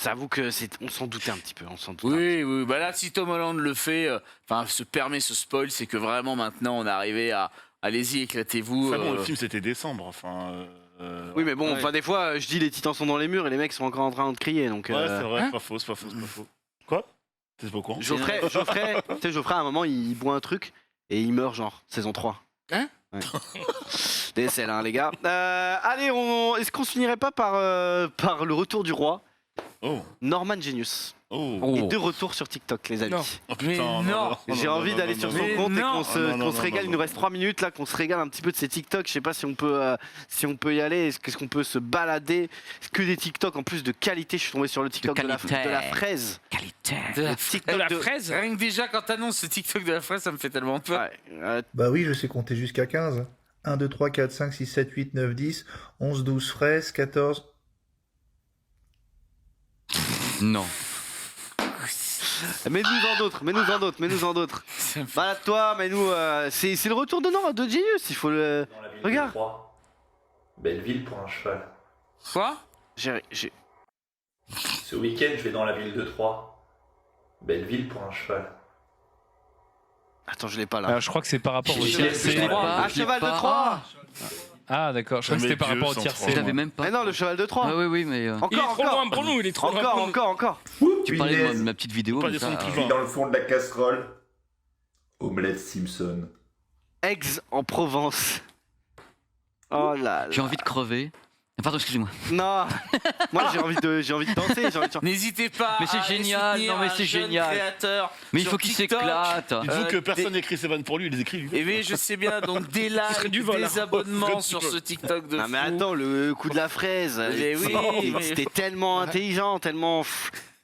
j'avoue que on s'en doutait un petit peu. On s'en doutait. Oui. Bah là, si Tom Holland le fait, se permet ce spoil, c'est que vraiment maintenant on est arrivé à. Allez-y, éclatez-vous. Enfin bon, le film c'était décembre. Enfin. Oui, mais bon, Ouais. des fois, je dis les titans sont dans les murs et les mecs sont encore en train de crier. Donc, Ouais, c'est vrai, Hein c'est pas faux, c'est pas faux. Quoi? C'est pas au courant? Geoffrey, tu sais, Geoffrey, à un moment, il boit un truc et il meurt, genre, saison 3. Hein? Ouais. DSL, hein, les gars. Allez, est-ce qu'on se finirait pas par le retour du roi, Oh. Norman Genius? Oh. Oh. Et de retour sur TikTok, les amis. Non. Oh Mais putain, non. J'ai envie d'aller sur son Mais compte et non. qu'on se, Non, qu'on non, se non, régale. non, Il nous non. reste 3 minutes là, qu'on se régale un petit peu de ces TikTok. Je sais pas si on peut y aller. Est-ce qu'on peut se balader? Est-ce que des TikTok en plus de qualité? Je suis tombé sur le TikTok de la fraise. Qualité. Le TikTok De la fraise. Rien que déjà, quand t'annonces ce TikTok de la fraise, ça me fait tellement peur. Ouais, Bah oui, je sais compter jusqu'à 15. 1, 2, 3, 4, 5, 6, 7, 8, 9, 10, 11, 12 fraises, 14... Non. Mets-nous en d'autres. Balade-toi, mets-nous. C'est le retour de Genius. Il faut le. Dans la ville Regarde. de Troyes. Belle ville pour un cheval. Quoi? J'ai- Ce week-end, je vais dans la ville de Troyes. Belle ville pour un cheval. Attends, je l'ai pas là. Alors, je crois que c'est par rapport au Je l'ai tiercé. pas. Ah, cheval de Troyes. Ah, d'accord. Je crois que Mais c'était par Dieu, rapport au sans tiercé. Je Troyes. l'avais même pas. Mais non, le cheval de Troyes. Ah oui, mais Il est trop loin pour nous, il est trop loin pour nous. Encore. tu parlais de ma petite vidéo. Pas mais ça, descendre plus Je suis loin. dans le fond de la casserole. Omelette Simpson. Eggs en Provence. Oh là là. j'ai envie de crever. Pardon, excusez-moi. Non, moi j'ai envie de danser, j'ai envie de N'hésitez pas Mais c'est à aller génial, soutenir non, mais un c'est jeune génial. créateur Mais il sur faut qu'il TikTok. s'éclate. Dites-vous que des- personne n'écrit ses vannes pour lui, il les écrit lui. Et oui, je sais bien, donc des serait likes, du vol, des hein. abonnements Du sur vol. ce TikTok de Non mais fou. attends, le coup de la fraise, Mais oui, mais- c'était tellement intelligent, tellement...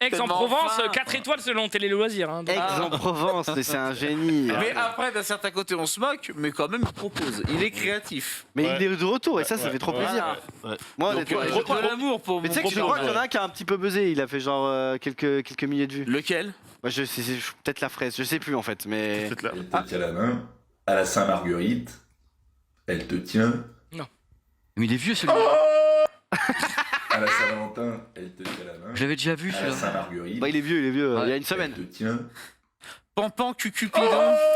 Aix-en-Provence, Enfin. 4 étoiles selon Télé Loisirs. Hein, donc. Aix-en-Provence, c'est un génie. Mais après, d'un certain côté, on se moque, mais quand même, il propose. Il est créatif. Mais Ouais. il est de retour et ça fait trop plaisir. Ouais. Moi, Donc, honnêtement, Ouais, pro- j'ai de l'amour pour mais mon tu sais que je propos. crois qu'il y en a un qui a un petit peu buzzé, il a fait genre quelques milliers de vues. Lequel? Moi, peut-être la fraise, je sais plus en fait, mais... Faites là. Elle te tient la main. À la Saint-Marguerite, elle te tient. Mais il est vieux celui-là. À la Saint-Valentin, elle te tient la main. Je l'avais déjà vu À la celui-là. Saint-Marguerite, Bah, il est vieux, il y a une elle semaine. te tient. Pampan Cucupidon.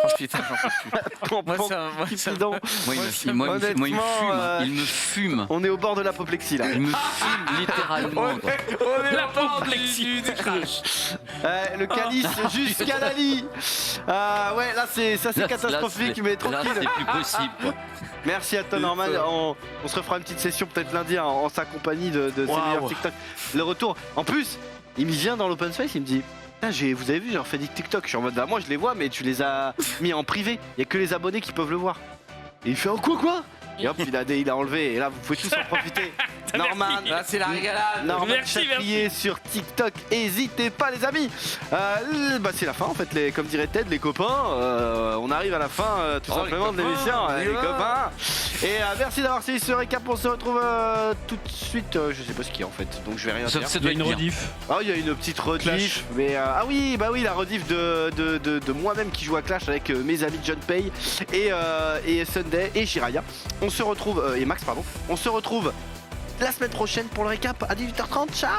Oh putain, j'en peux plus. Pampan, Moi, moi, Cupidon. Moi, il me Honnêtement, fume. Il me fume. On est au bord de l'apoplexie là. Il me fume littéralement. quoi. On est La au bord apoplexie. du crash. Le calice jusqu'à la lie. Ouais, là c'est Là, catastrophique, mais là, tranquille. c'est plus possible. quoi. Merci à toi Norman. On se refera une petite session peut-être lundi en sa compagnie de ses Waouh. meilleurs TikTok. Le retour. En plus, il me vient dans l'open space, il me dit. Putain, vous avez vu, j'ai refait des TikTok. Je suis en mode, bah moi je les vois, mais tu les as mis en privé. Il y a que les abonnés qui peuvent le voir. Et il fait, oh quoi? Et hop, il a enlevé. Et là, vous pouvez tous en profiter. Norman, Là, c'est la régalade. Norman Merci, Chatrier sur TikTok, n'hésitez pas les amis. Bah c'est la fin en fait, comme dirait Ted, les copains. On arrive à la fin tout Oh, simplement les de l'émission, copains, les on y va. copains. Et merci d'avoir suivi ce récap. On se retrouve tout de suite. Je sais pas ce qu'il y a en fait, donc je vais rien Ça, dire. ça Il y a doit une être bien. rediff. Ah, il y a une petite rediff, Clash. mais ah oui, bah oui, la rediff de moi-même qui joue à Clash avec mes amis John Pay et Sunday et Shiraya. On se retrouve et Max pardon. On se retrouve la semaine prochaine pour le récap à 18h30. Ciao.